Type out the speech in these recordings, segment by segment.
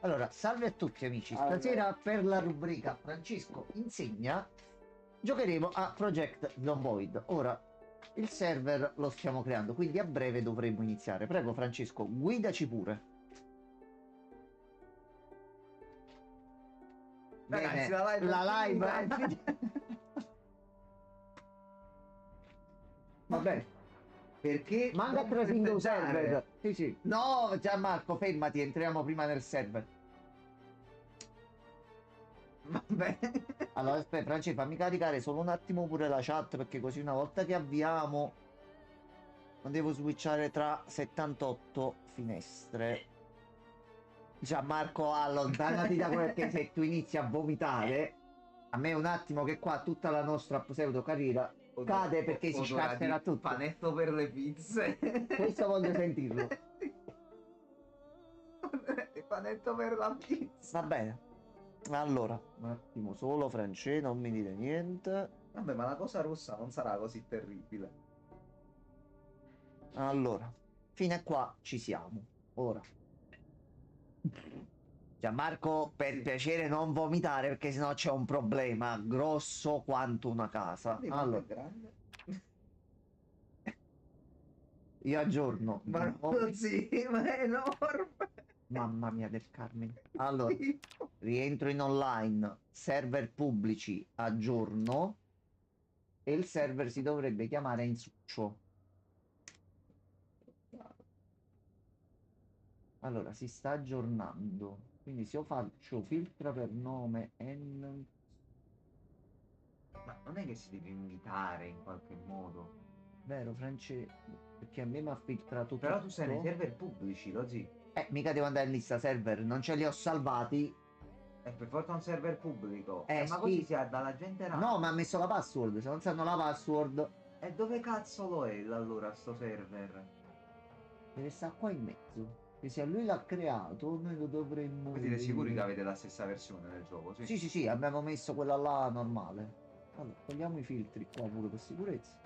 Allora, salve a tutti amici, Allora. stasera per la rubrica Francesco insegna giocheremo a Project Zomboid. Ora, il server lo stiamo creando, quindi a breve dovremmo iniziare. Prego Francesco, guidaci pure. Ragazzi, Bene, la live la è live finita. è finita. Va bene, Perché manda a non Trasingo festeggiare? server. Sì, sì. No, Gianmarco, fermati, entriamo prima nel server. Va bene. Allora, aspetta, Francesco, fammi caricare solo un attimo pure la chat perché così una volta che avviamo non devo switchare tra 78 finestre. Gianmarco, allontanati da quel che se tu inizi a vomitare, a me un attimo che qua tutta la nostra pseudo carriera cade perché si Odora di scasserà tutto. panetto per le pizze. Questo voglio sentirlo. Panetto per la pizza. Va bene. Allora, un attimo solo, Francesco, non mi dite niente. Vabbè, ma la cosa rossa non sarà così terribile. Allora, fino a qua ci siamo. Ora. Gianmarco, per Sì. piacere non vomitare perché sennò c'è un problema grosso quanto una casa. Quanto è Allora, grande? io aggiorno. Ma no, sì, ma è enorme. Mamma mia del Carmine. Allora, Schifo. rientro in online, server pubblici, aggiorno e il server si dovrebbe chiamare Insuccio. Allora, si sta aggiornando. Quindi se io faccio filtra per nome N... Ma non è che si deve invitare in qualche modo. Vero, perché a me mi ha filtrato Però tu sei nei tutto. server pubblici, lo sì. Mica devo andare in lista server, non ce li ho salvati. È per forza un server pubblico. Ma così Sì. si ha dalla gente No, ma ha random. messo la password. Se non sanno la password, E dove cazzo lo è allora sto server? deve stare qua in mezzo. E se lui l'ha creato, noi lo dovremmo Voi siete sicuri che vedere. avete la stessa versione del gioco, sì? Sì, sì, sì, abbiamo messo quella là normale. Allora, togliamo i filtri qua pure per sicurezza.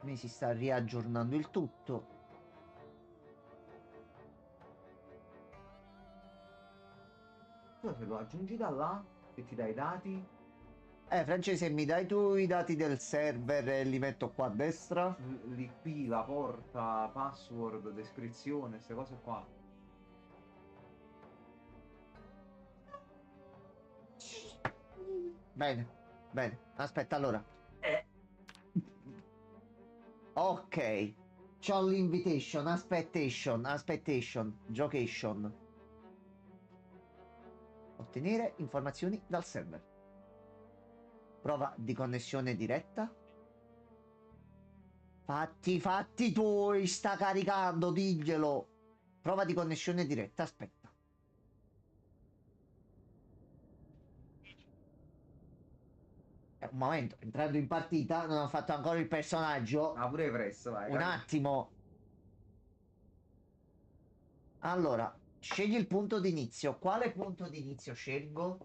Mi si sta riaggiornando il tutto. Tu se lo aggiungi da là e ti dai i dati, Francese, mi dai tu i dati del server e li metto qua a destra? l'IP, la porta, password, descrizione, queste cose qua. Bene, bene. Aspetta, allora. Ok. C'ho l'invitation, expectation, jocation. Ottenere informazioni dal server. Prova di connessione diretta. Fatti tuoi, sta caricando, diglielo. Prova di connessione diretta, aspetta. Un momento, entrando in partita, non ho fatto ancora il personaggio. Ah, pure presto, vai. Un attimo. Allora, scegli il punto d'inizio. Quale punto d'inizio scelgo?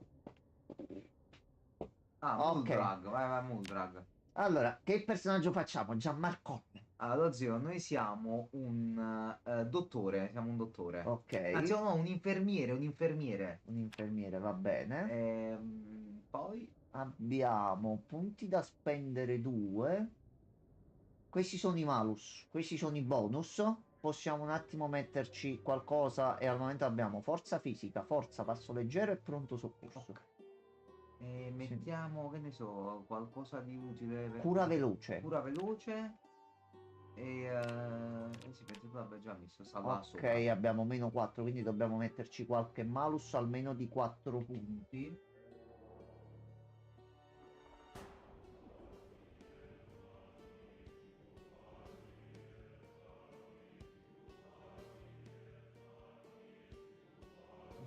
Ah, Ok. Muldrag, vai, Muldrag. Allora, che personaggio facciamo? Gianmarcone. Allora, zio, noi siamo un dottore, siamo un dottore. Ok. Anzi, no, un infermiere, un infermiere. Un infermiere, va bene. Poi, Abbiamo punti da spendere 2. Questi sono i malus, questi sono i bonus. Possiamo un attimo metterci qualcosa e al momento abbiamo forza fisica, forza, passo leggero e pronto soccorso. mettiamo, che ne so, qualcosa di utile. Cura veloce. Cura veloce. Sì, penso tu abbia già messo salva Ok, sopra. abbiamo meno 4, quindi dobbiamo metterci qualche malus almeno di 4 punti.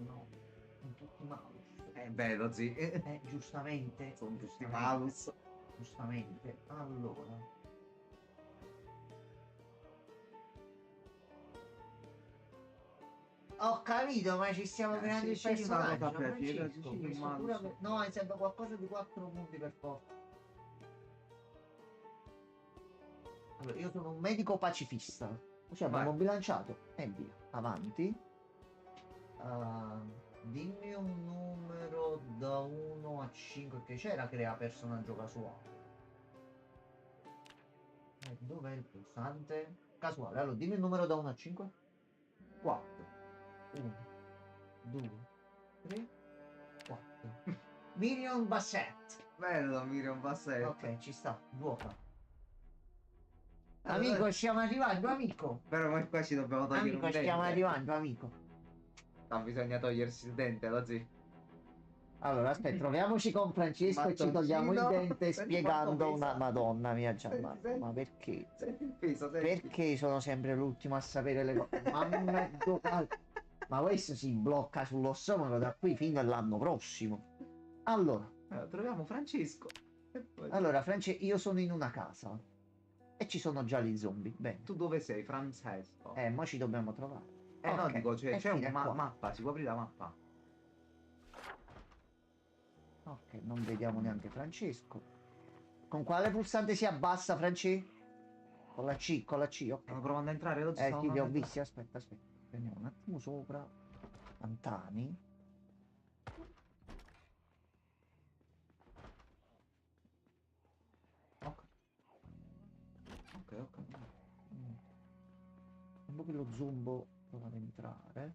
No, sono tutti malus. Bello, sì. Giustamente. Sono tutti Giustamente. malus. Giustamente. Allora. Ho capito, ma ci stiamo creando il scegli una cosa personaggio. per te, Francesco, scegli un questo malus. No, è sempre qualcosa di 4 punti per forza. Allora, io sono un medico pacifista. Così abbiamo Vai. bilanciato e via. Avanti. Dimmi un numero da 1 a 5 che c'era, crea personaggio casuale. Dov'è il pulsante? Casuale. Allora, dimmi un numero da 1 a 5. 4. 1, 2, 3, 4. Minion Bassett. Bello, Miriam Bassetto. Ok, ci sta. Vuota. Amico, stiamo arrivando, amico. Però ma qua ci dobbiamo togliere Amico, un stiamo dente. arrivando, amico. No, bisogna togliersi il dente, lo zio. Allora, aspetta, troviamoci con Francesco e ci togliamo il Mattoncino. dente Senti spiegando quanto una pesa. Madonna mia Senti, Gianmarco. senti. Ma perché? Senti il peso, senti. Perché sono sempre l'ultimo a sapere le cose? Ma questo si blocca sullo stomaco da qui fino all'anno prossimo. Allora, Troviamo Francesco. E poi... allora, io sono in una casa e ci sono già gli zombie. Bene. Tu dove sei, Francesco? Mo ci dobbiamo trovare. No, Ok, dico, e c'è fino a una qua. mappa, si può aprire la mappa. Ok, non vediamo neanche Francesco. Con quale pulsante si abbassa, Franci? Con la C, ok. Stanno provando a entrare, lo zio, stanno Sì, li ho provando a visti, aspetta. Prendiamo un attimo sopra. Pantani. entrare. Ok. Sembra che lo zombo prova ad entrare.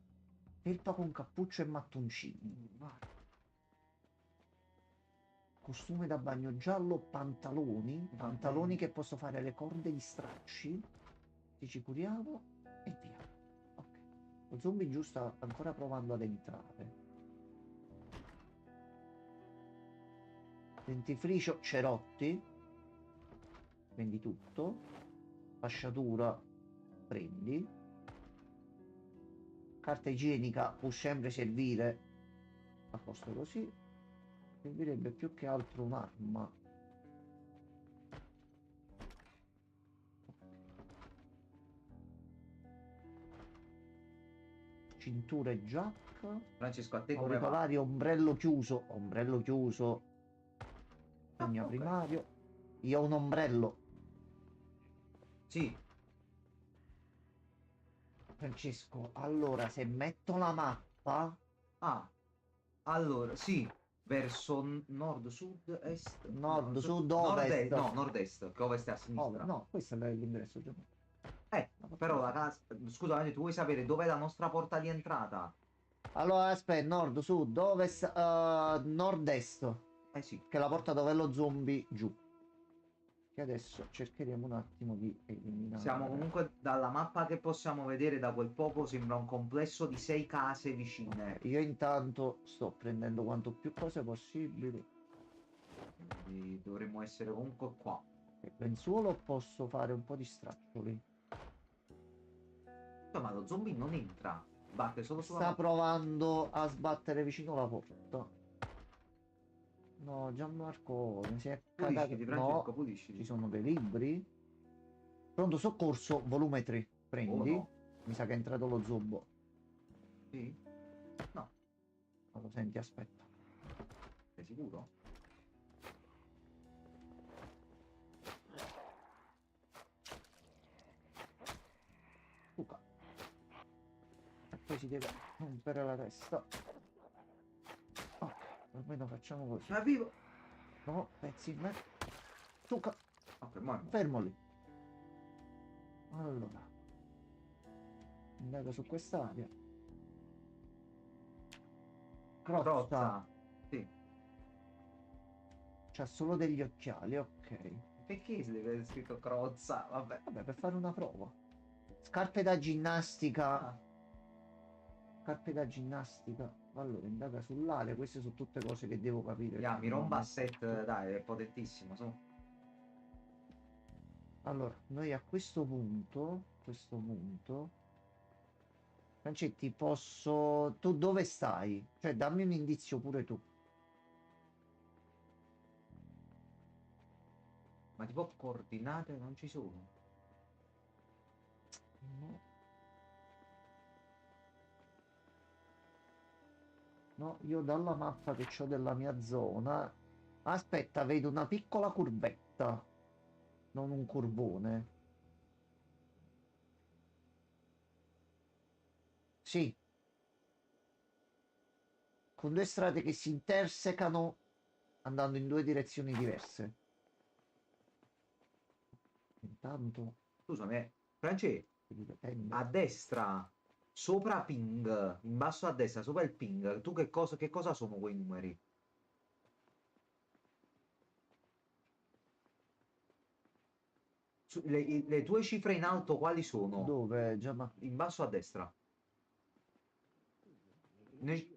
Felpa con cappuccio e mattoncini. Vai. Costume da bagno giallo, pantaloni. Va Pantaloni bene. che posso fare le corde di stracci. Se ci curiamo e via. Ok. Lo zombie giù sta ancora provando ad entrare. Dentifricio Cerotti. Prendi tutto. Fasciatura. Prendi. Carta igienica può sempre servire. A posto così. Servirebbe più che altro un'arma. Cintura e giacca. Francesco, a te come va? Auricolari, ombrello chiuso. Ombrello chiuso. Pugno ok. primario. Io ho un ombrello. Sì, Francesco, allora se metto la mappa. allora, sì, verso nord, sud, est, Nord, sud, nord-est, ovest. no, nord-est, che ovest è a sinistra. No, questo è l'ingresso già. Però la casa, scusa, tu vuoi sapere dov'è la nostra porta di entrata? Allora aspetta, nord, sud, ovest, nord-est. Sì, Che è la porta dove è lo zombie giù. Che adesso cercheremo un attimo di eliminare. siamo comunque dalla mappa che possiamo vedere, da quel poco sembra un complesso di 6 case vicine. Io intanto sto prendendo quanto più cose possibili. Quindi dovremmo essere comunque qua. Lenzuolo posso fare un po' di straccioli. Ma lo zombie non entra, batte solo sulla Sta mappa. provando a sbattere vicino alla porta. No, Gianmarco, mi si è cagato. Pulisciti, Francesco, No, pulisciti. ci sono dei libri. Pronto soccorso, volume 3. Prendi. Oh, no. Mi sa che è entrato lo zombo. Sì? No, Allora, senti, aspetta. sei sicuro? Luca. E poi si deve rompere la testa. Ok, almeno facciamo così. Ma è vivo! No, pezzi in me. Luca, Ok, muoio. fermo lì. Allora. Andato su quest'area. Crozza. Crozza. Sì. C'ha solo degli occhiali, ok. Perché si deve essere scritto crozza? Vabbè. Vabbè, per fare una prova. Scarpe da ginnastica. Ah, Scarpe da ginnastica. Allora, indaga sull'area. Queste sono tutte cose che devo capire. yeah, mi romba a set, Tutto. dai, è potentissimo. Allora, noi a questo punto. Francetti, posso. Tu dove stai? Cioè, dammi un indizio pure tu. Ma tipo coordinate non ci sono. No. No, io dalla mappa che ho della mia zona. Aspetta, vedo una piccola curvetta. Non un curvone. Sì. Con due strade che si intersecano andando in due direzioni diverse. Intanto Scusami, Francesco, dipende. a destra, sopra ping, in basso a destra, sopra il ping, tu che cosa sono quei numeri? Le tue cifre in alto quali sono? Dove? Già, ma In basso a destra. Ne-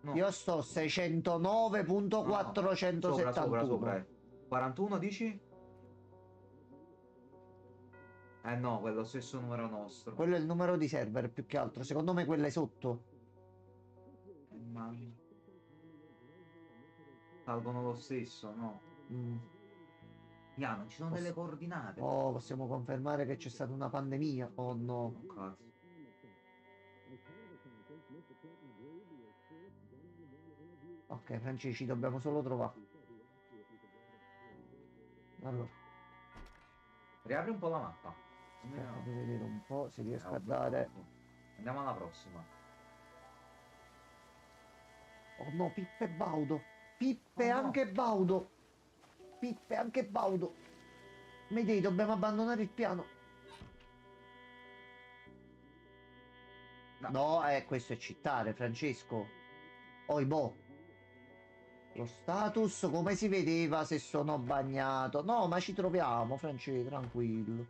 no, io sto no, no, sopra. 609.471. 41 dici? Eh no, quello stesso numero nostro. Quello è il numero di server più che altro. Secondo me quello è sotto. Ma salgono lo stesso, no? Mm. Ya, non ci sono delle Poss- coordinate. Oh, possiamo confermare che c'è stata una pandemia? Oh no. Oh, cazzo. Ok, Francesci, ci dobbiamo solo trovare. Allora, Riapri un po' la mappa. aspetta di vedere un po' se riesco a Vabbè, dare. andiamo alla prossima. Oh no, Pippe e Baudo. Oh Pippe no. anche Baudo. Pippe anche Baudo. Mayday, dobbiamo abbandonare il piano. No. No, questo è cittare, Francesco. Oibò. Lo status, come si vedeva se sono bagnato? No, ma ci troviamo, Francesco, tranquillo.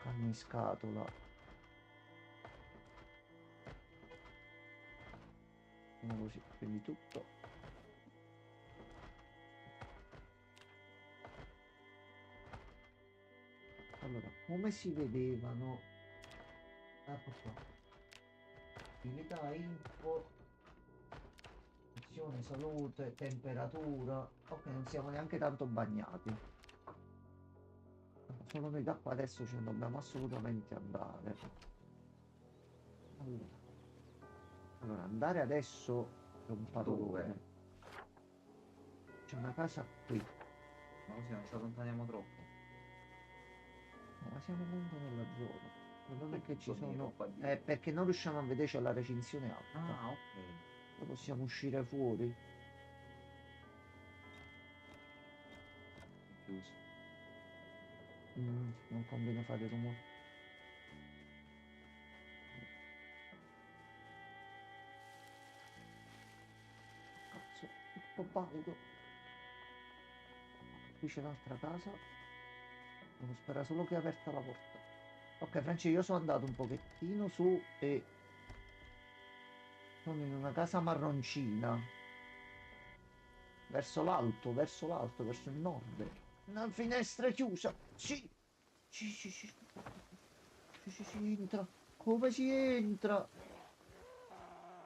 Calmi in scatola. Così, quindi tutto. Allora, come si vedevano? Ecco qua. Attività, info, azione, salute, temperatura. Ok, non siamo neanche tanto bagnati. Solo noi da qua adesso ce ne dobbiamo assolutamente andare. Allora, andare adesso è un parolone. C'è una casa qui. Ma così non ci allontaniamo troppo. No, ma siamo comunque nella zona. Non è che ci Tutto nero sono. qua dietro. Perché non riusciamo a vedere c'è la recinzione alta. Ah, ok. Poi possiamo uscire fuori. È chiuso. Non conviene fare rumore. Cazzo, tutto paudo. Qui c'è un'altra casa. Devo sperare solo che è aperta la porta. Ok, Francesco, io sono andato un pochettino su e sono in una casa marroncina. Verso l'alto, verso il nord. Una finestra chiusa. Sì. Sì, sì, sì. Sì, sì, si entra. Come si entra?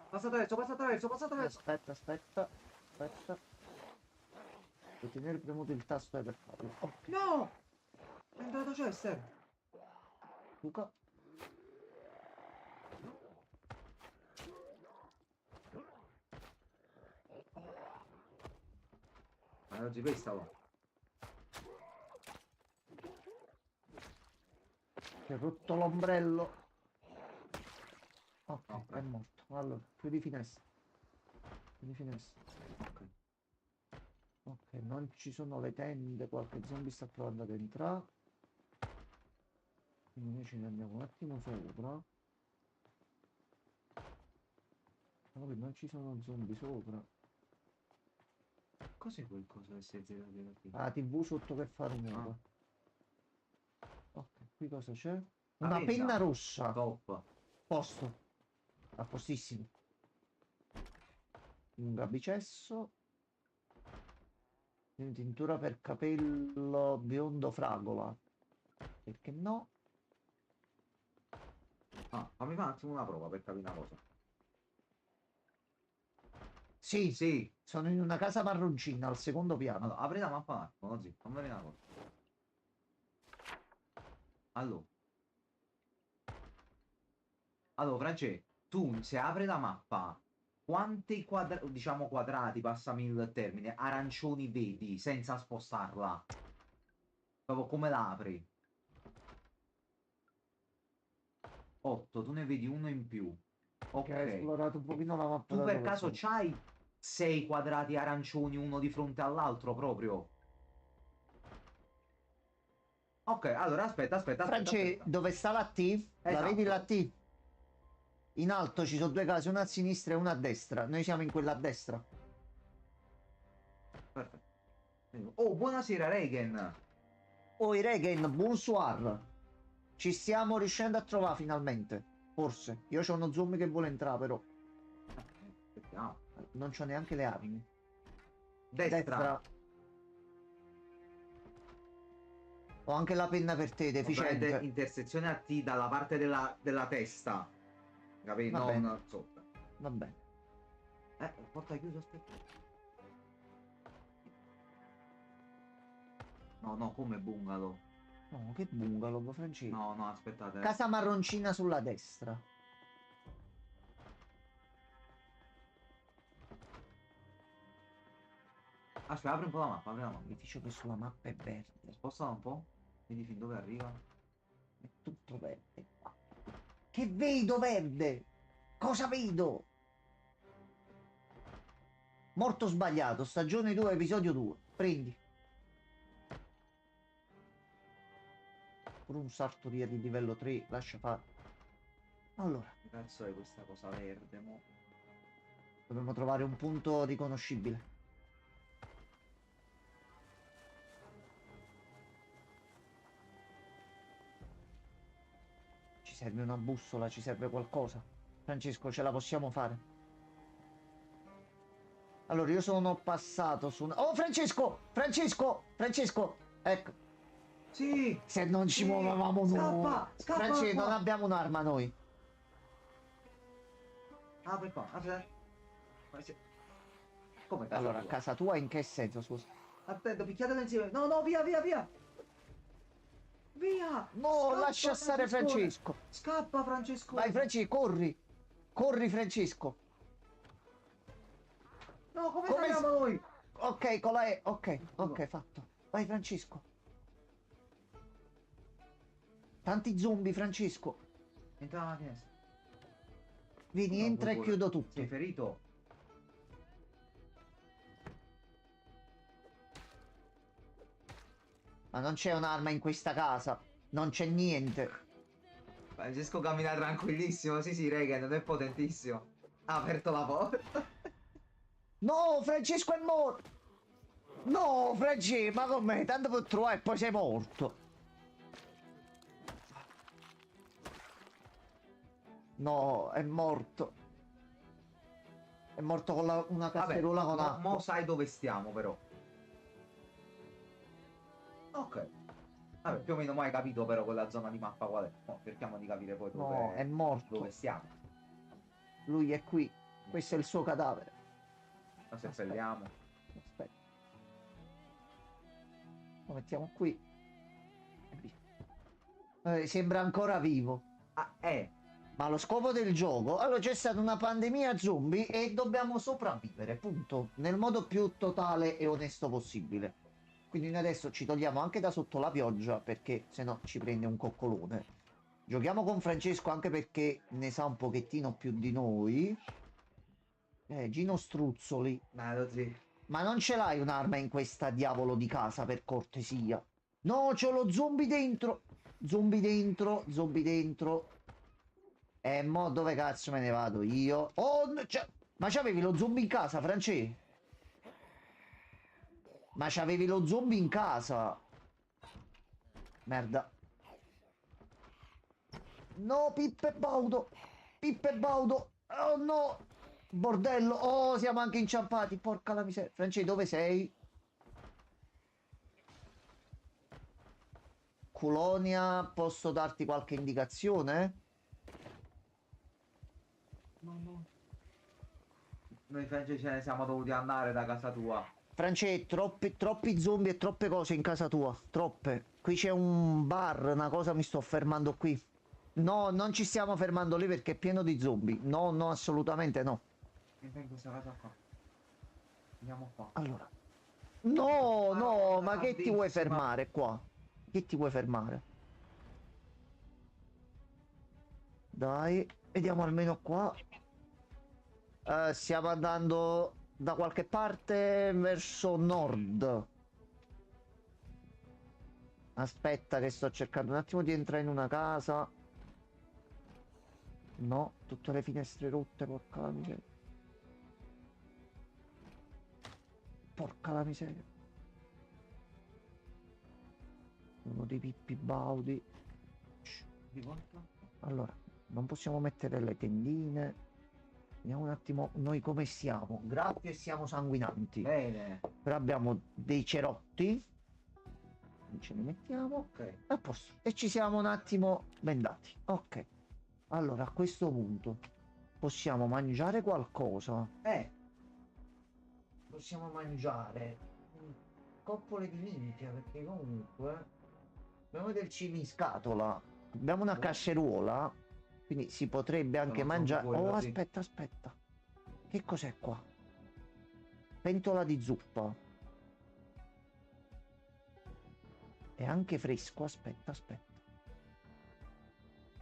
Passa attraverso, passa attraverso. Aspetta. Devo tenere premuto il tasto per farlo. Ok, No! È entrato Chester. Luca. Ma oggi questa va. Si è rotto l'ombrello. Ok, Ok, è morto. Allora, chiudi finestra. Chiudi finestra. ok. Ok, non ci sono le tende, qualche zombie sta provando ad entrare. Quindi noi ce ne andiamo un attimo sopra. No, che non ci sono zombie sopra. Cos'è quel coso che si è girato qui? La TV sotto che fa Ah, rumore. Ok, qui cosa c'è? la Una pensa? penna rossa. Top. Posto. A postissimo. Un gabicesso. Tintura per capello biondo fragola. Perché no? Ah, fammi fare un attimo una prova per capire una cosa. Sì, Sì. sono in una casa marroncina al secondo piano. Allora, apri la mappa un attimo, così. Fammi vedere una cosa. Allora, France, tu se apri la mappa, quanti diciamo quadrati, passami il termine, arancioni vedi senza spostarla? Proprio come l'apri? 8, tu ne vedi uno in più. Che ha Ok. esplorato un pochino la mappa Tu da per dove caso sono. c'hai 6 quadrati arancioni uno di fronte all'altro proprio? Ok, allora France, aspetta. dove sta la T? La vedi la Esatto. T? In alto ci sono due case, una a sinistra e una a destra. Noi siamo in quella a destra. Perfetto. Oh, buonasera Regan. Oi Regen, bonsoir. Ci stiamo riuscendo a trovare finalmente. Forse. Io c'ho uno zombie che vuole entrare, però. Aspettiamo. Non c'ho neanche le armi. Destra. Destra. Ho anche la penna per te, Ovviamente deficiente. intersezione a T dalla parte della testa. Capì? Va bene, Non sotto. va bene. Porta chiusa, aspetta. No, no, come bungalow. No, che bungalow, francese. No, no, aspettate. Casa marroncina sulla destra. Aspetta, apri un po' la mappa, apri la mappa. L'edificio che sulla mappa è verde. Spostala un po'. Vedi fin dove arriva. È tutto verde qua. Che vedo verde? Cosa vedo? Morto sbagliato, stagione 2, episodio 2. Prendi. Pure un sartoriere di livello 3, lascia fare. Allora, Che cazzo è questa cosa verde, mo? dobbiamo trovare un punto riconoscibile. Ci serve una bussola, ci serve qualcosa. Francesco, ce la possiamo fare? Allora, io sono passato su una... Oh, Francesco! Francesco! Francesco! Ecco, Sì! se non ci Sì! muovevamo noi. Scappa! Scappa da Francesco, non qua! abbiamo un'arma noi. Apri qua, apri. Come casa Allora, a tua? casa tua in che senso, scusa? Attento, picchiatela insieme. No, no, via, via, via! Via! No, Scappa, lascia stare Francescone! Francesco. Scappa, Francescone! Vai, Francesco, corri. Corri, Francesco. No, come Come saliamo noi? Ok, con la E. Ok, ok, fatto. Vai, Francesco. Tanti zombie, Francesco. Entra nella finestra. Vieni, No, entra e chiudo Sei tutto. ferito? Ma non c'è un'arma in questa casa. Non c'è niente. Francesco cammina tranquillissimo. Sì, sì, Regan, non è potentissimo. Ha aperto la porta. No, Francesco è morto. No, Francesco, ma com'è? Tanto per trovare e poi sei morto. No, è morto. È morto con una Vabbè, casseruola con acqua. mo sai dove stiamo, però. Ok. Vabbè, più o meno mai capito però quella zona di mappa qual è. Mo cerchiamo di capire poi No, è morto. dove stiamo. Lui è qui. Questo è il suo cadavere. Lo seppelliamo. Aspetta. Lo mettiamo qui. E via. Sembra ancora vivo. Ah, Ma lo scopo del gioco... Allora c'è stata una pandemia zombie e dobbiamo sopravvivere, punto. Nel modo più totale e onesto possibile. Quindi noi adesso ci togliamo anche da sotto la pioggia perché sennò ci prende un coccolone. Giochiamo con Francesco anche perché ne sa un pochettino più di noi. Gino Struzzoli. sì. Ma non ce l'hai un'arma in questa diavolo di casa, per cortesia? No, c'ho lo zombie dentro. Zombie dentro, zombie dentro. E mo dove cazzo me ne vado io? Oh, ma c'avevi lo zombie in casa, Francesco? Ma c'avevi lo zombie in casa? Merda. No, Pippo e Baudo. Pippo e Baudo. Oh no. Bordello. Oh, siamo anche inciampati. Porca la miseria. Francesco, dove sei? Colonia, posso darti qualche indicazione? No. Noi francesi ce ne siamo dovuti andare da casa tua. Francesco, troppi zombie e troppe cose in casa tua. Troppe. Qui c'è un bar, una cosa mi sto fermando qui. No, non ci stiamo fermando lì perché è pieno di zombie. No, no, assolutamente no. Entra in questa casa qua. Andiamo qua. Allora. No, no, ma che ti vuoi Bellissima. fermare qua? Che ti vuoi fermare? Dai, vediamo almeno qua. Stiamo andando da qualche parte verso nord. Aspetta che sto cercando un attimo di entrare in una casa. No, tutte le finestre rotte, porca la miseria. Porca la miseria. Uno dei Pippi Baudi. Di quanto? Allora, non possiamo mettere le tendine. Vediamo un attimo noi come siamo. Graffi e siamo sanguinanti. Bene. Però abbiamo dei cerotti. Ce li mettiamo. Ok. A posto. E ci siamo un attimo bendati. Ok. Allora, a questo punto possiamo mangiare qualcosa. Possiamo mangiare coppole di minchia, perché comunque abbiamo del cibo in scatola. Abbiamo una casseruola, quindi si potrebbe anche Sono mangiare. quello, Oh, sì. aspetta, aspetta. Che cos'è qua? Pentola di zuppa. È anche fresco. Aspetta, aspetta.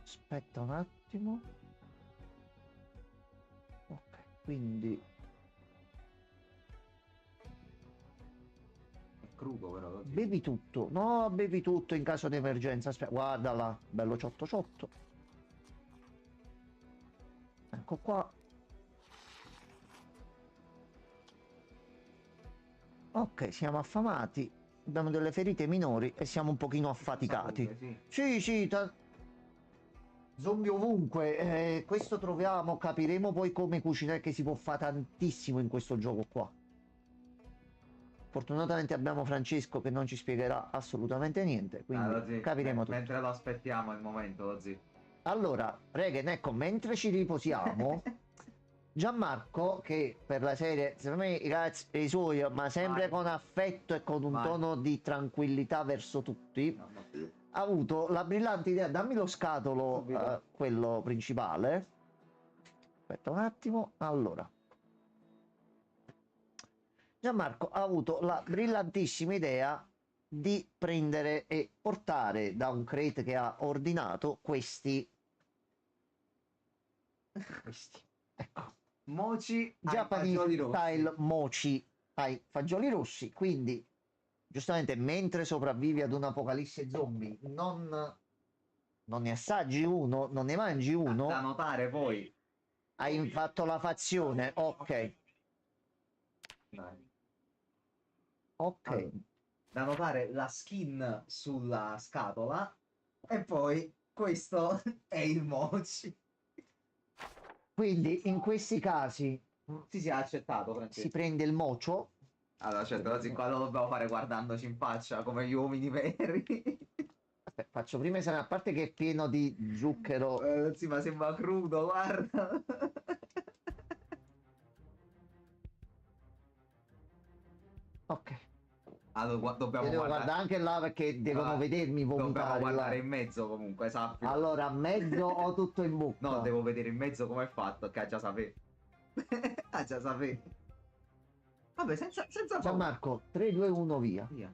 Aspetta un attimo. Ok, quindi È crudo però così. bevi tutto. No, bevi tutto in caso di emergenza. Aspetta, guarda là, bello ciotto ciotto. Ecco qua. Ok, siamo affamati. Abbiamo delle ferite minori e siamo un pochino affaticati. Sapore, sì. Sì, sì, zombie ovunque. Questo troviamo, capiremo poi come cucinare, che si può fare tantissimo in questo gioco qua. Fortunatamente abbiamo Francesco che non ci spiegherà assolutamente niente, quindi Lo zii, capiremo tutto. mentre lo aspettiamo il momento, lo zii. Allora, Regen, ecco, mentre ci riposiamo, Gianmarco, che per la serie, secondo me i ragazzi e i suoi, ma sempre Vai. con affetto e con un Vai. tono di tranquillità verso tutti, No, no. ha avuto la brillante idea, dammi lo scatolo, Subito. quello principale. Aspetta un attimo, allora. Gianmarco ha avuto la brillantissima idea di prendere e portare da un crate che ha ordinato questi, ecco, Mochi ai Japanese fagioli rossi. style mochi ai fagioli rossi. Quindi, giustamente, mentre sopravvivi ad un'apocalisse zombie, non ne assaggi uno, non ne mangi Da uno, notare poi. hai fatto la fazione, ok, Dai. ok. Allora, da notare la skin sulla scatola e poi questo è il mochi. Quindi in questi casi Sì, ha accettato, si Francesco. prende il mocio. Allora, certo, così qua lo dobbiamo fare guardandoci in faccia come gli uomini veri. Aspetta, faccio prima esame, a parte che è pieno di zucchero. Sì, ma sembra crudo, guarda. Ok, Allora, dobbiamo io devo guardare. guardare anche là perché devono vedermi Dobbiamo vomitare guardare là. in mezzo comunque, sappilo. Allora, a mezzo ho tutto in bocca. No, devo vedere in mezzo come è fatto, che ha già sapevo. Ha già sapevo. Vabbè, senza paura. Gianmarco, 3, 2, 1, via. Via.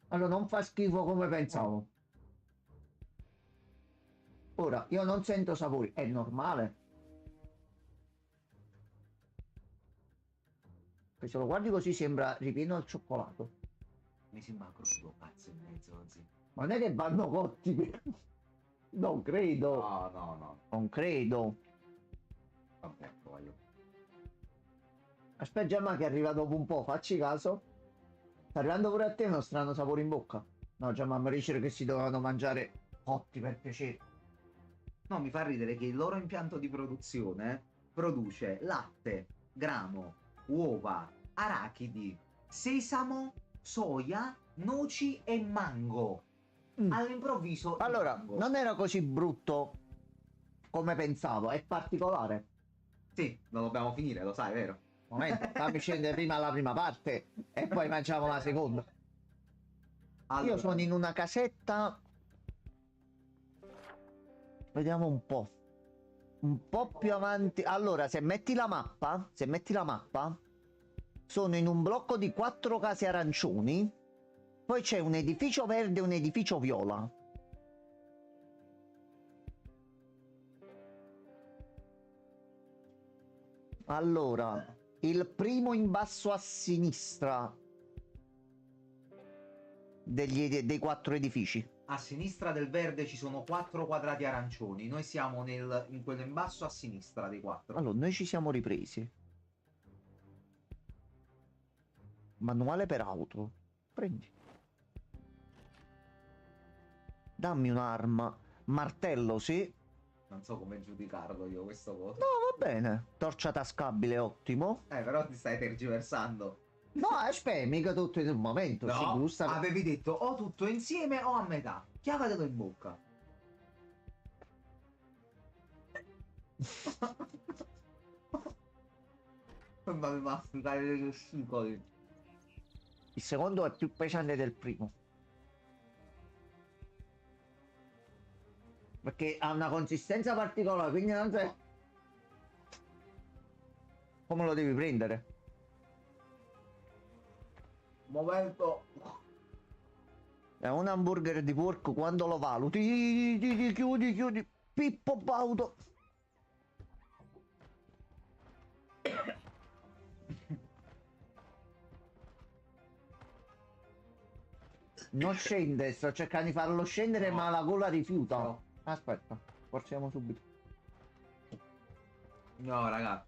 Allora, non fa schifo come pensavo. Ora, io non sento sapori, è normale. Se lo guardi così sembra ripieno al cioccolato. Mi sembra crudo, pazzo in mezzo, così. Ma non è che vanno cotti. Non credo. No, no, no. Non credo. Vabbè, voglio. Aspetta, Gianma che arriva dopo un po', facci caso. Sta arrivando pure a te uno strano sapore in bocca. No, Gianma, mi dice che si dovevano mangiare cotti per piacere. No, mi fa ridere che il loro impianto di produzione produce latte, grano, uova, arachidi, sesamo, soia, noci e mango. All'improvviso il Allora, mango. non era così brutto come pensavo, è particolare. Sì, lo dobbiamo finire, lo sai, vero? Momento, fammi scendere prima la prima parte e poi mangiamo la seconda. Allora, Io sono in una casetta. Vediamo un po'. un po' più avanti. Allora, se metti la mappa, sono in un blocco di 4 case arancioni, poi c'è un edificio verde e un edificio viola. Allora, il primo in basso a sinistra dei 4 edifici. A sinistra del verde ci sono 4 quadrati arancioni. Noi siamo in quello in basso a sinistra dei 4. Allora, noi ci siamo ripresi. Manuale per auto. Prendi. Dammi un'arma. Martello, sì. Non so come giudicarlo io questo voto. No, va bene. Torcia tascabile, ottimo. Però ti stai tergiversando. No, aspetta, mica tutto in un momento. Si No, gusta. avevi detto o tutto insieme o a metà. Chiavatelo in bocca. Ma mi masticare le testicoli. Il secondo è più pesante del primo. Perché ha una consistenza particolare, quindi non sai come lo devi prendere. Momento. È un hamburger di porco, quando lo valuti, chiudi, Pippo Baudo. Non scende, sto cercando di farlo scendere, No. ma la gola rifiuta. No. Aspetta, forziamo subito. No, raga.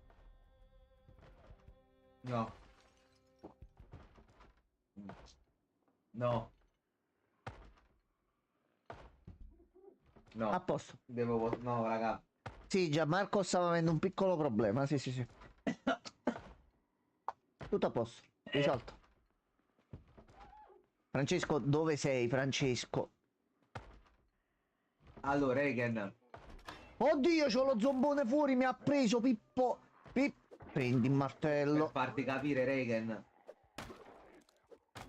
No. No. No. A posto. No, raga. Sì, Gianmarco stava avendo un piccolo problema. Sì. Tutto a posto. Risolto. Francesco, dove sei, Francesco? Allora, Regen. Oddio, c'ho lo zombone fuori, mi ha preso, Pippo. Prendi il Per martello. farti capire, Regen.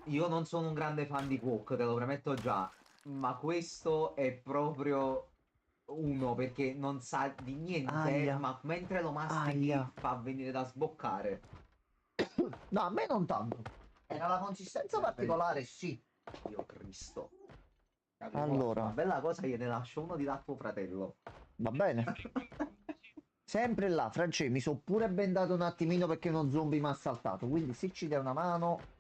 Io non sono un grande fan di Quok, te lo premetto già. Ma questo è proprio uno perché non sa di niente, Aia. ma mentre lo mastichi Aia. fa venire da sboccare. No, a me non tanto. Era la consistenza particolare, sì. Dio Cristo. Allora. Una bella cosa gliene lascio uno di là a tuo fratello. Va bene. Sempre là, Francesco, mi sono pure bendato un attimino perché uno zombie mi ha assaltato. Quindi se ci dai una mano.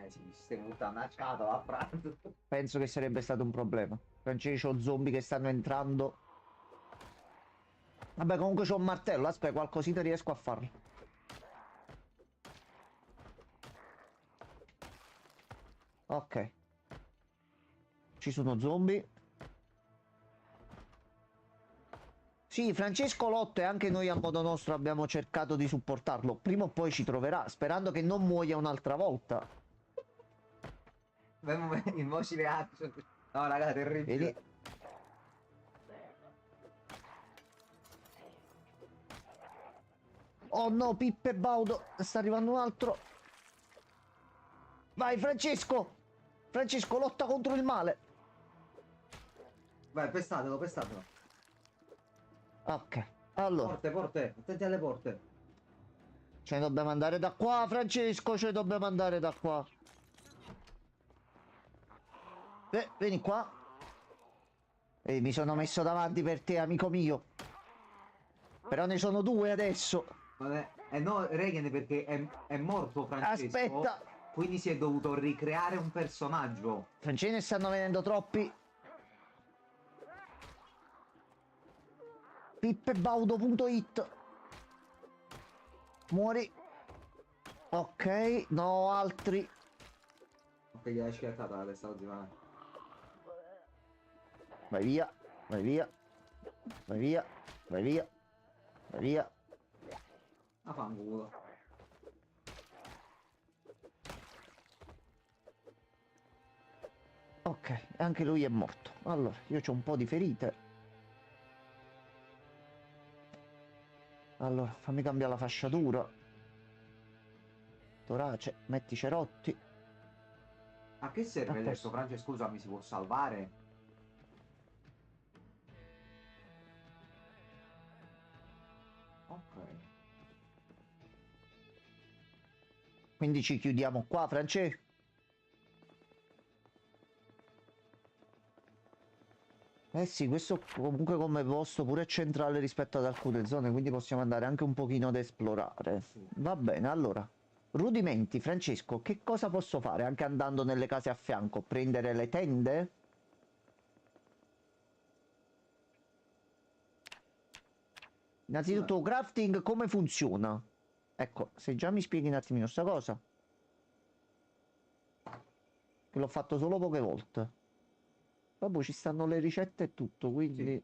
Sì, stai buttando a scatola a pranzo. Penso che sarebbe stato un problema. Francesco, c'ho zombie che stanno entrando. Vabbè, comunque c'ho un martello. Aspetta, qualcosina riesco a farlo. Ok. Ci sono zombie. Sì, Francesco Lotto e anche noi a modo nostro abbiamo cercato di supportarlo. Prima o poi ci troverà, sperando che non muoia un'altra volta. Il moci reaction. No, raga, terribile. Vedi? Oh no, Pippe Baudo, sta arrivando un altro. Vai, Francesco! Francesco, lotta contro il male. Vai, pestatelo, pestatelo. Ok, allora. Porte, attenti alle porte. Ce ne dobbiamo andare da qua, Francesco, ce ne dobbiamo andare da qua. Vieni qua. Mi sono messo davanti per te, amico mio. Però ne sono due adesso. No, Regen perché è morto Francesco. Aspetta. Quindi si è dovuto ricreare un personaggio. Francesco, ne stanno venendo troppi. Pippebaudo.it. Muori. Ok, no, altri. Ok, gli hai schiattata la testa così, va. Vai via, vai via. Vai via, vai via. Vai via. A fanculo. Ok, anche lui è morto. Allora, io ho un po' di ferite. Allora, fammi cambiare la fasciatura. Torace, metti cerotti. A che A serve adesso, posto. Francesco? Scusa, mi si può salvare? Ok. Quindi ci chiudiamo qua, Francesco. Eh sì, questo comunque come posto pure è centrale rispetto ad alcune zone, quindi possiamo andare anche un pochino ad esplorare. Sì. Va bene, allora. Rudimenti, Francesco, che cosa posso fare anche andando nelle case a fianco? Prendere le tende? Scusa, Innanzitutto, crafting come funziona? Ecco, se già mi spieghi un attimino sta cosa, che l'ho fatto solo poche volte. Vabbè, ci stanno le ricette e tutto, sì. quindi a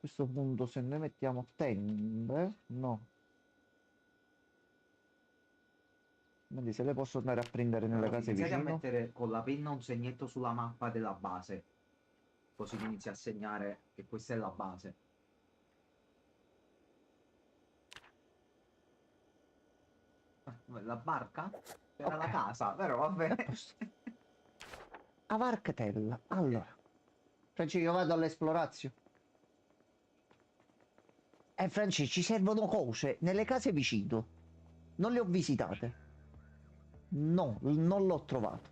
questo punto se noi mettiamo tende, no. Quindi se le posso andare a prendere nelle Ragazzi, case iniziate a vicino. mettere con la penna un segnetto sulla mappa della base, così vi inizia a segnare che questa è la base. La barca? Era Ok, la casa, però a vabbè. posto. Avarcatella. Allora, Francesco, io vado all'esplorazio. Francesco, ci servono cose nelle case vicino. Non le ho visitate. No, non l'ho trovato.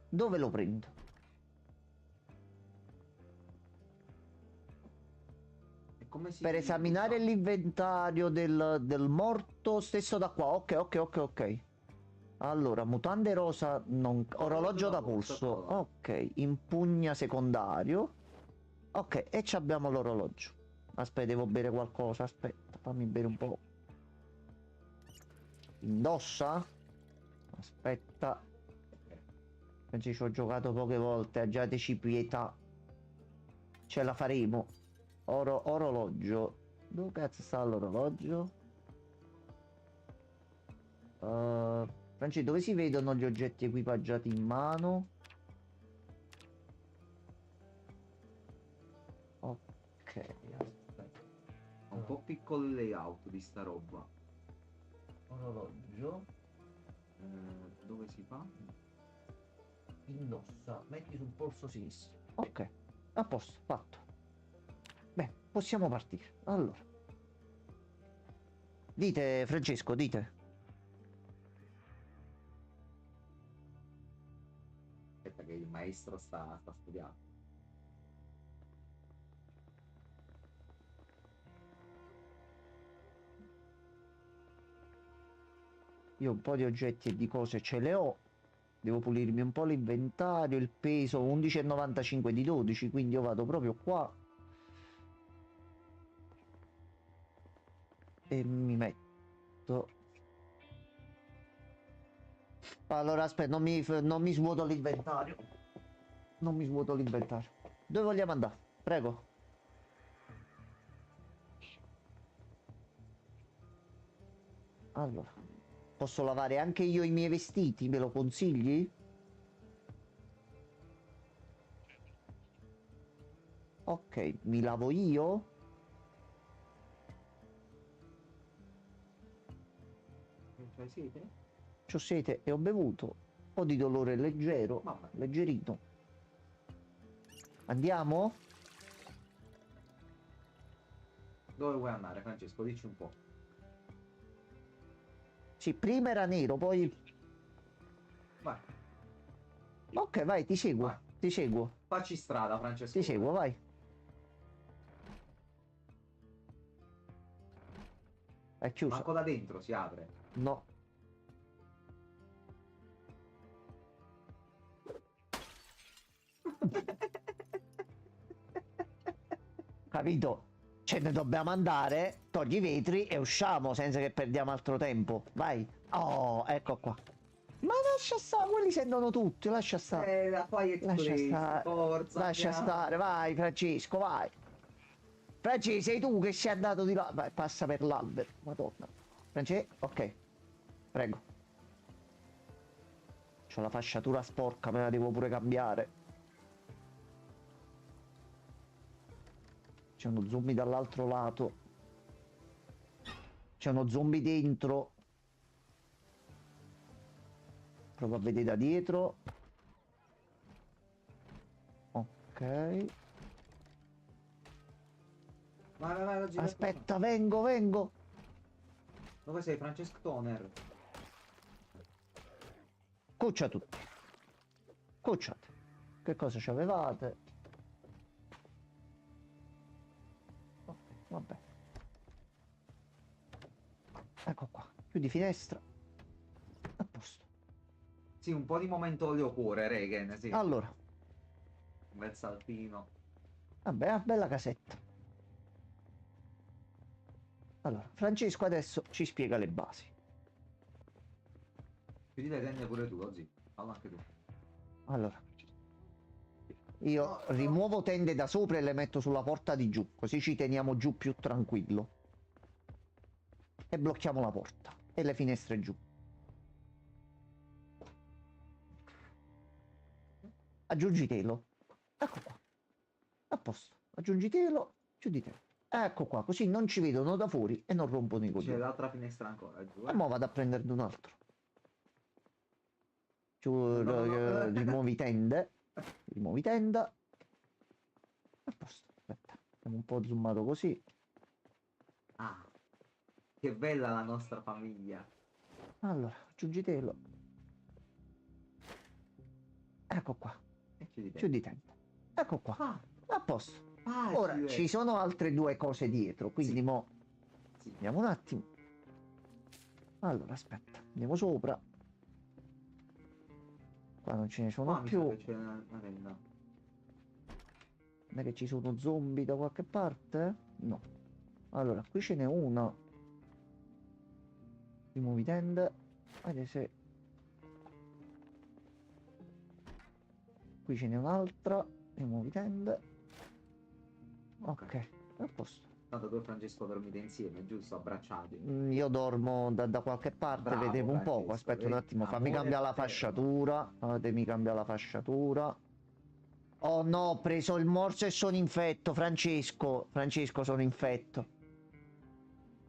Dove lo prendo? E come Per si esaminare usa? l'inventario del morto, stesso da qua. Ok, ok, ok, ok. Allora, mutande rosa, Orologio orologio da da polso, polso. eccolo là. Ok, impugna secondario. Ok, e ci abbiamo l'orologio. Aspetta, devo bere qualcosa. Aspetta, fammi bere un po'. Indossa? Aspetta. Ok. Penso ci ho giocato poche volte. Aggiateci pietà. Ce la faremo. Orologio. Dove cazzo sta l'orologio? Franci, dove si vedono gli oggetti equipaggiati in mano? Ok, aspetta. È un po' piccolo il layout di sta roba. Orologio. Dove si fa? Indossa, metti sul polso sinistro. Ok, a posto, fatto. Beh, possiamo partire. Allora, dite, Francesco, dite. Aspetta che il maestro sta studiando. Io un po' di oggetti e di cose ce le ho. Devo pulirmi un po' l'inventario, il peso 11,95 di 12, quindi io vado proprio qua e mi metto. Allora, aspetta, non mi svuoto l'inventario. Non mi svuoto l'inventario. Dove vogliamo andare? Prego. Allora, posso lavare anche io i miei vestiti? Me lo consigli? Ok, mi lavo io. Non c'hai sete? C'ho sete e ho bevuto. Un po' di dolore leggero, Vabbè. leggerino. Andiamo? Dove vuoi andare, Francesco? Dici un po'. Sì, prima era nero, poi... Vai, Ok, vai, ti seguo, vai. ti seguo, Facci strada, ti Francesco, vai. seguo, vai. È chiusa. Manco da dentro si apre. No. Capito? Ce ne dobbiamo andare, togli i vetri e usciamo senza che perdiamo altro tempo. Vai. Oh, ecco qua. Ma lascia stare, quelli sentono tutti, lascia stare. La quiet Lascia place, stare. forza, Lascia andiamo. stare, vai Francesco, vai. Francesco, sei tu che sei andato di là. Vai, passa per l'albero. Madonna. Francesco, ok. Prego. C'ho la fasciatura sporca, me la devo pure cambiare. C'è uno zombie dall'altro lato. C'è uno zombie dentro. Provo a vedere da dietro. Ok. Vai, vai, vai, gira Aspetta, vengo, vengo. Dove sei, Francesco Toner? Cuccia tutti. Cucciate. Che cosa ci avevate? Ok, vabbè. Ecco qua. Chiudi finestra. A posto. Sì, un po' di momento olio cuore, Regen, sì. Allora, Un bel saltino. vabbè, una bella casetta. Allora, Francesco adesso ci spiega le basi. Chiudi le tende pure tu, così. Fallo anche tu. Allora, io rimuovo tende da sopra e le metto sulla porta di giù, così ci teniamo giù più tranquillo. E blocchiamo la porta e le finestre giù. Aggiungi telo. Ecco qua. A posto. Aggiungi telo, chiudi telo. Ecco qua, così non ci vedono da fuori e non rompono i C'è coglioni. l'altra finestra ancora giù, E mo vado a prenderne un altro. Rimuovi tende. Rimuovi tenda. A posto. Aspetta. Siamo un po' zoomato così. Ah, che bella la nostra famiglia. Allora, aggiungi telo. Ecco qua. E chiudi te. Chiudi tenda. Ecco qua. Ah, A posto. facile. Ora ci sono altre due cose dietro, quindi Sì. mo Sì. vediamo un attimo. Allora, aspetta, andiamo sopra. Qua non ce ne sono Qua mi sa più. che c'è una tenda. Non è che ci sono zombie da qualche parte? No. Allora, qui ce n'è una. Rimuovi tende. Vedi se... Qui ce n'è un'altra. Rimuovi tende. Ok, a posto. Tanto tu e Francesco dormite insieme, giusto? Abbracciati. Io dormo da qualche parte, Bravo, vedevo un poco. Francesco, Aspetta un vedi? attimo, fammi Amore cambiare la paterno. fasciatura. Fatemi cambiare la fasciatura. Oh no, ho preso il morso e sono infetto, Francesco. Francesco, sono infetto.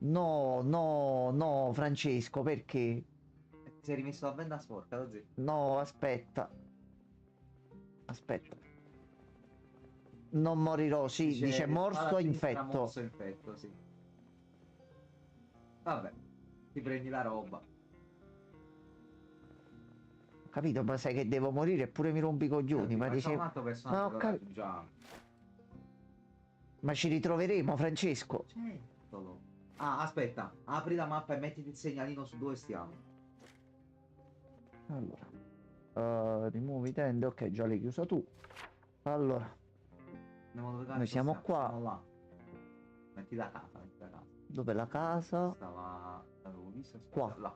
No, no, no, Francesco, perché? Si è rimesso la benda sporca, così. No, aspetta. Aspetta. Non morirò, sì, dice morso spalla a sinistra, infetto. morso infetto, sì. Vabbè, ti prendi la roba. Ho capito, ma sai che devo morire eppure mi rompi i coglioni. Ma, Facciamo un dice... altro Ma, personaggio ho che lo cap- raggiungiamo. ma ci ritroveremo, Francesco. Certo. Ah, aspetta, apri la mappa e mettiti il segnalino su dove stiamo. Allora, rimuovi tende, ok, già l'hai chiusa tu. Allora, Andiamo dove noi cazzo siamo qua. Siamo là. Metti da casa, metti da casa. Dov'è la casa? L'avevo visto, aspetta, Qua. là.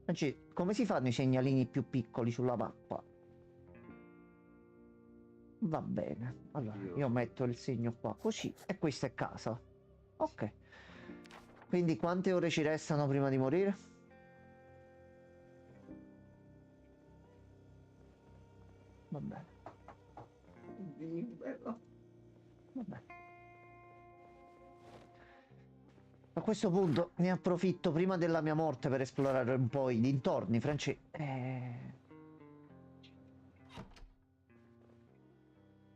Anzi, come si fanno i segnalini più piccoli sulla mappa? Va bene. Allora, io metto il segno qua così e questa è casa. Ok. Quindi quante ore ci restano prima di morire? Va bene. Bello. Va bene. A questo punto ne approfitto prima della mia morte per esplorare un po' i dintorni,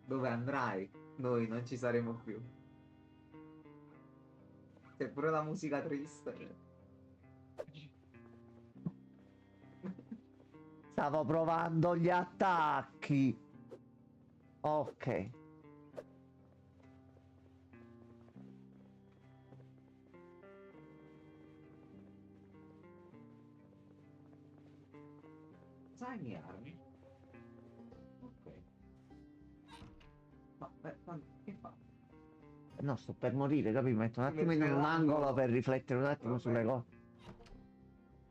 Dove andrai? Noi non ci saremo più. C'è pure la musica triste. Stavo provando gli attacchi. Ok. Sai le armi? Ok. Ma che fa? No, sto per morire, capito? Mi metto un Ti attimo in metti un nell'angolo. angolo per riflettere un attimo Vabbè. sulle cose.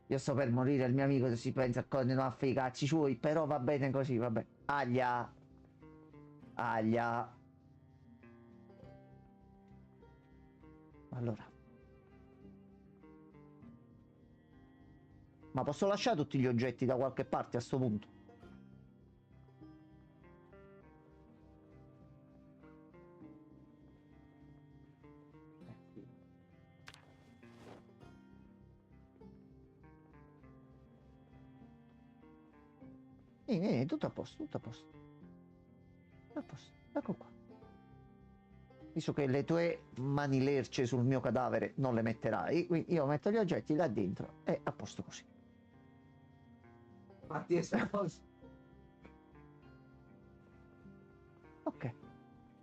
Io sto per morire, il mio amico si pensa a continuare a fare i cazzi suoi, però va bene così, vabbè. Aglia. Aglia. Allora. Ma posso lasciare tutti gli oggetti da qualche parte a sto punto? tutto a posto, tutto a posto. Tutto a posto. Ecco qua. Visto che le tue mani lerce sul mio cadavere non le metterai, quindi io metto gli oggetti là dentro e a posto così. Fatti esplosi. Ok,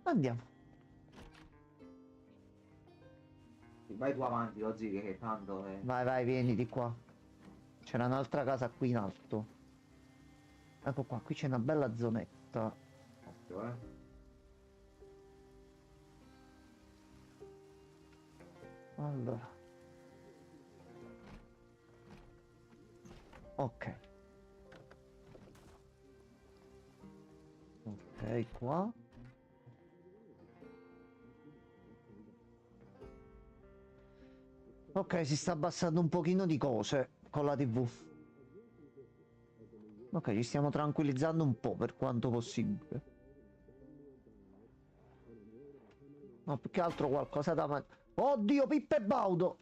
andiamo. Vai tu avanti, Ozzy, che tanto è... Vai, vai, vieni di qua. C'era un'altra casa qui in alto. Ecco qua, qui c'è una bella zonetta. Occhio, eh. Allora. Ok. Ok, qua. Ok, si sta abbassando un pochino di cose con la TV. Ok, ci stiamo tranquillizzando un po' per quanto possibile. No, più che altro qualcosa da mangiare. Oddio, Pippo e Baudo!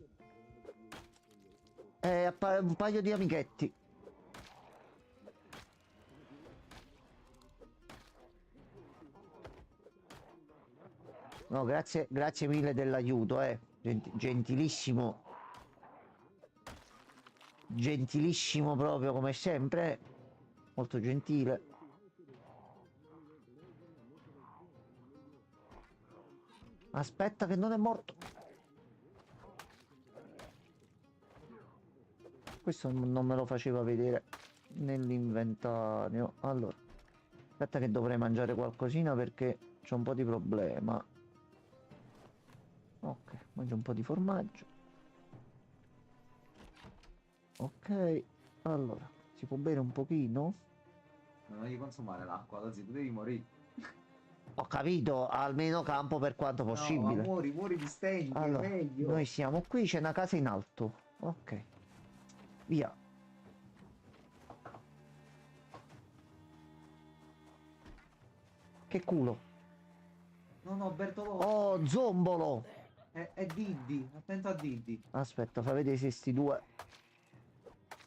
Un paio di amichetti. No, grazie, grazie mille dell'aiuto, gentilissimo. Gentilissimo proprio come sempre. Molto gentile. Aspetta che non è morto. Questo non me lo faceva vedere nell'inventario. Allora, aspetta che dovrei mangiare qualcosina perché c'ho un po' di problema. Ok, mangio un po' di formaggio. Ok, allora, si può bere un pochino? Non devi consumare l'acqua, Ozzy, tu devi morire. Ho capito, almeno campo per quanto No, ma possibile. muori di stenti, è Allora, meglio. noi siamo qui, c'è una casa in alto. Ok, via. Che culo. No, Bertolò. Oh, zombolo. È Diddy, attento a Diddy. Aspetta, fa vedere se sti due...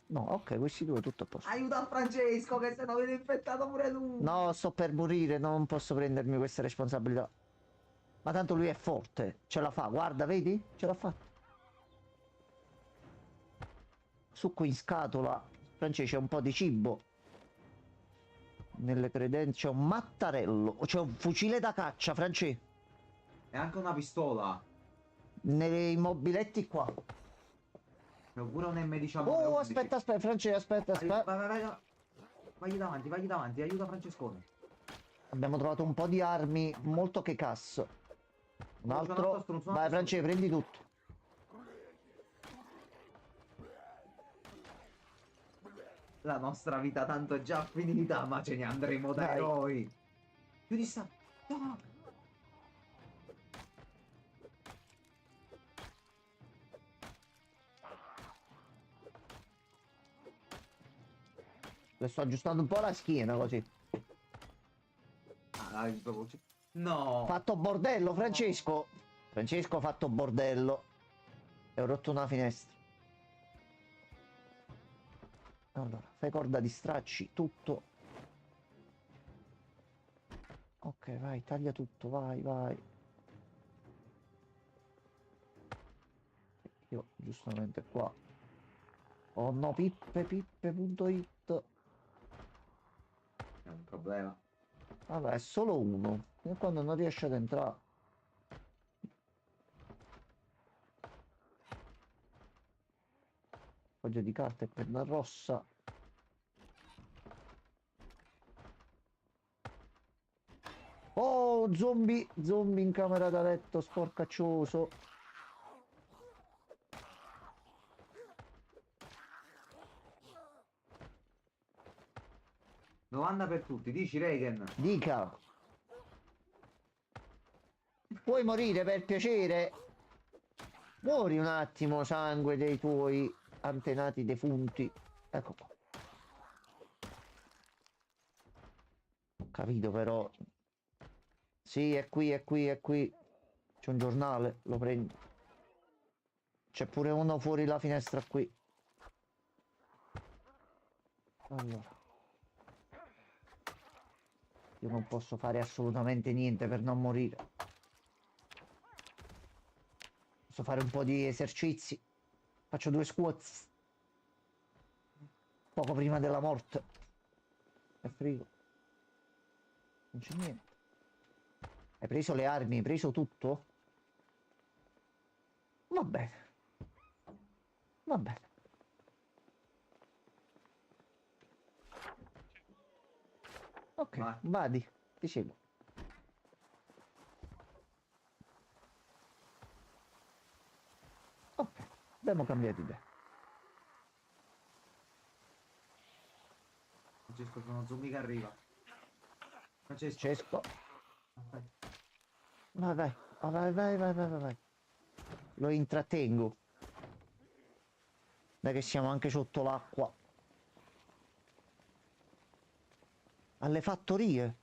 No, ok, questi due tutto a posto. Aiuta Francesco, che se no viene infettato pure lui. No, sto per morire, non posso prendermi questa responsabilità. Ma tanto lui è forte, ce la fa, guarda, vedi? Ce l'ha fatta. Succo in scatola, Francesco, c'è un po' di cibo. Nelle credenze c'è un mattarello, c'è un fucile da caccia, Francesco. E anche una pistola. Nei mobiletti qua. C'è pure un M19. Oh, aspetta, aspetta, Francesco, aspetta, aspetta. Vai. Vagli davanti, aiuta Francescone. Abbiamo trovato un po' di armi, molto che cazzo. Un Oh, altro. Vai, Francesco, prendi tutto. La nostra vita tanto è già finita, ma ce ne andremo da Dai. eroi. Chiudi sta... No! Le sto aggiustando un po' la schiena così. Ah, no! Fatto bordello, Francesco. Francesco ha fatto bordello. E ho rotto una finestra. Allora, fai corda di stracci, tutto. Ok, vai, taglia tutto, vai, vai. Io giustamente qua. Oh no, pippe.it. È un problema. Vabbè, è solo uno. E quando non riesce ad entrare. Foglio di carta e penna rossa. Oh, zombie in camera da letto, sporcaccioso. Domanda per tutti, dici Reagan? Dica. Puoi morire per piacere? Muori un attimo, sangue dei tuoi antenati defunti. Ecco qua. Ho capito però. Sì, è qui, è qui, è qui. C'è un giornale, lo prendo. C'è pure uno fuori la finestra qui. Allora. Io non posso fare assolutamente niente per non morire. Posso fare un po' di esercizi. Faccio 2 squats. Poco prima della morte. È frigo. Non c'è niente. Hai preso le armi? Hai preso tutto? Va bene. Va bene. Ok, Vai. vadi. Ti seguo. Ok, abbiamo cambiato idea. Francesco, sono zombie che arriva. Francesco. Francesco. Aspetta. Vai, vai. Vai, vai, vai, vai, vai, vai. Lo intrattengo. Dai che siamo anche sotto l'acqua. Alle fattorie.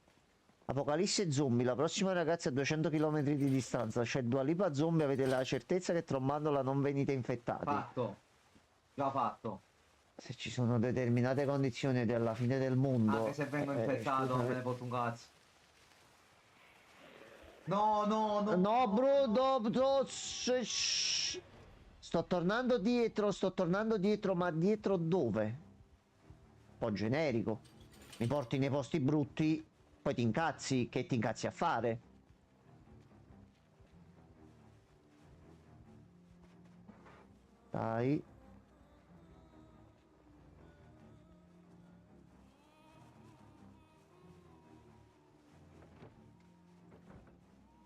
Apocalisse zombie, la prossima ragazza a 200 km di distanza. C'è Dua Lipa zombie, avete la certezza che trombandola non venite infettati. Fatto. Già fatto. Se ci sono determinate condizioni della fine del mondo. Anche se vengo infettato, non scusa, me ne foto un cazzo. No, no, no. No, Bruno, sto tornando dietro, ma dietro dove? Un po' generico. Mi porti nei posti brutti, poi ti incazzi, che ti incazzi a fare? Dai.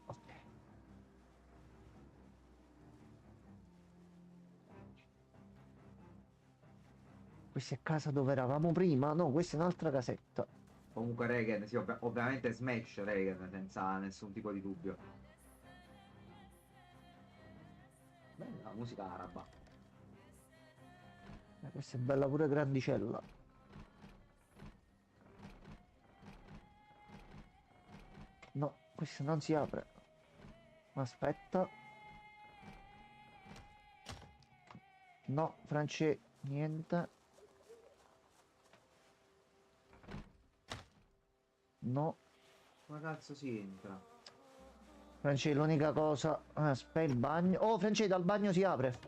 Ok. Questa è casa dove eravamo prima? No, questa è un'altra casetta. Comunque Regen, sì, ovviamente Smash Regen, senza nessun tipo di dubbio. Bella la musica araba. Questa è bella pure grandicella. No, questa non si apre. Aspetta. No, France, niente. No, Come cazzo si entra? France, l'unica cosa. Aspetta, il bagno. Oh, France, dal bagno si apre.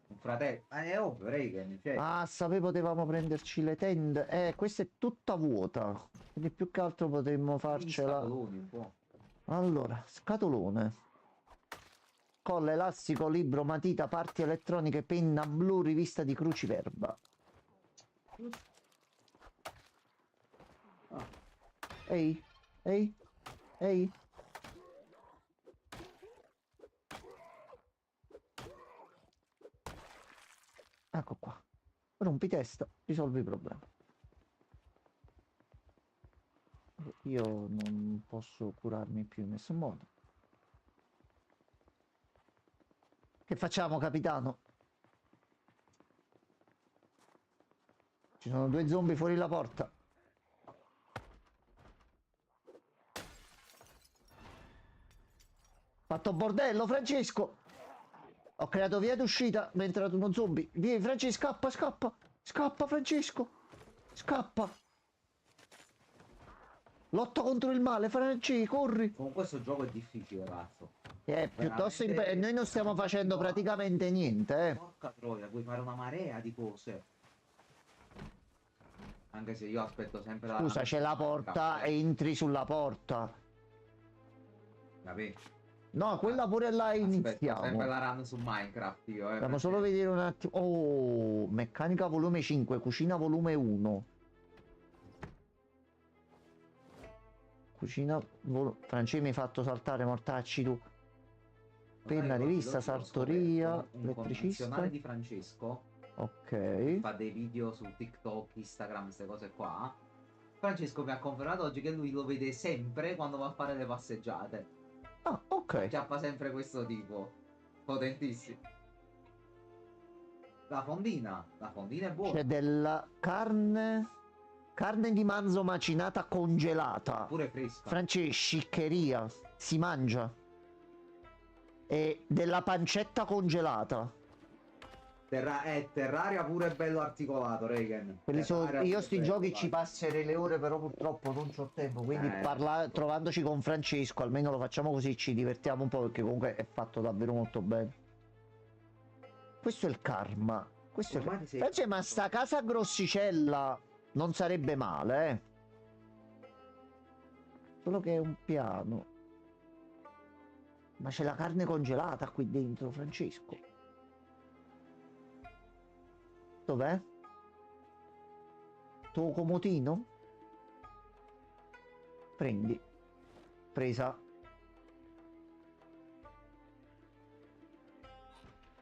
Un fratello. È ovvio, Regen, cioè. Ah, sapevo potevamo prenderci le tende. Questa è tutta vuota. Quindi più che altro potremmo Gli farcela. scatoloni, un po'. Allora, scatolone. Colla, elastico, libro, matita, parti elettroniche, penna blu, rivista di cruciverba. Ah, Ehi, ehi, ehi. Ecco qua. Rompi testa, risolvi il problema. Io non posso curarmi più in nessun modo. Che facciamo, capitano? Ci sono 2 zombie fuori la porta. Fatto bordello, Francesco! Ho creato via d'uscita mentre era uno zombie. Vieni, Francesco, scappa, scappa! Scappa, Francesco! Scappa! Lotta contro il male, Francesco, corri! comunque questo gioco è difficile, cazzo. Piuttosto Veramente- noi non stiamo facendo praticamente niente, Porca troia, puoi fare una marea di cose. Anche se io aspetto sempre la... Scusa, c'è la porta e entri sulla porta. Capì? No, quella pure là Aspetto iniziamo. sempre la run su Minecraft io, Dobbiamo perché- solo vedere un attimo. Oh, meccanica volume 5, cucina volume 1. Cucina Francesco mi hai fatto saltare, mortacci tu. Penna, Sai, rivista, oggi lo sartoria, scopro, un elettricista. connazionale di Francesco Ok. fa dei video su TikTok, Instagram, queste cose qua. Francesco mi ha confermato oggi che lui lo vede sempre quando va a fare le passeggiate. Ah, ok. Chiappa sempre questo tipo. Potentissimo. La fondina è buona. C'è della carne. Carne di manzo macinata congelata. Pure fresca. Francesco, sciccheria. Si mangia. E della pancetta congelata. Terraria pure è bello articolato, Regan. Terraria Io pure sti bello, giochi dai. ci passerei le ore, però purtroppo non c'ho tempo, quindi trovandoci con Francesco, almeno lo facciamo così, ci divertiamo un po', perché comunque è fatto davvero molto bene. Questo è il karma. Questo è Ormai ti sei Francesco, ma sta casa grossicella non sarebbe male, eh. Solo che è un piano. Ma c'è la carne congelata qui dentro, Francesco. Dov'è? Tuo comodino? Prendi. Presa.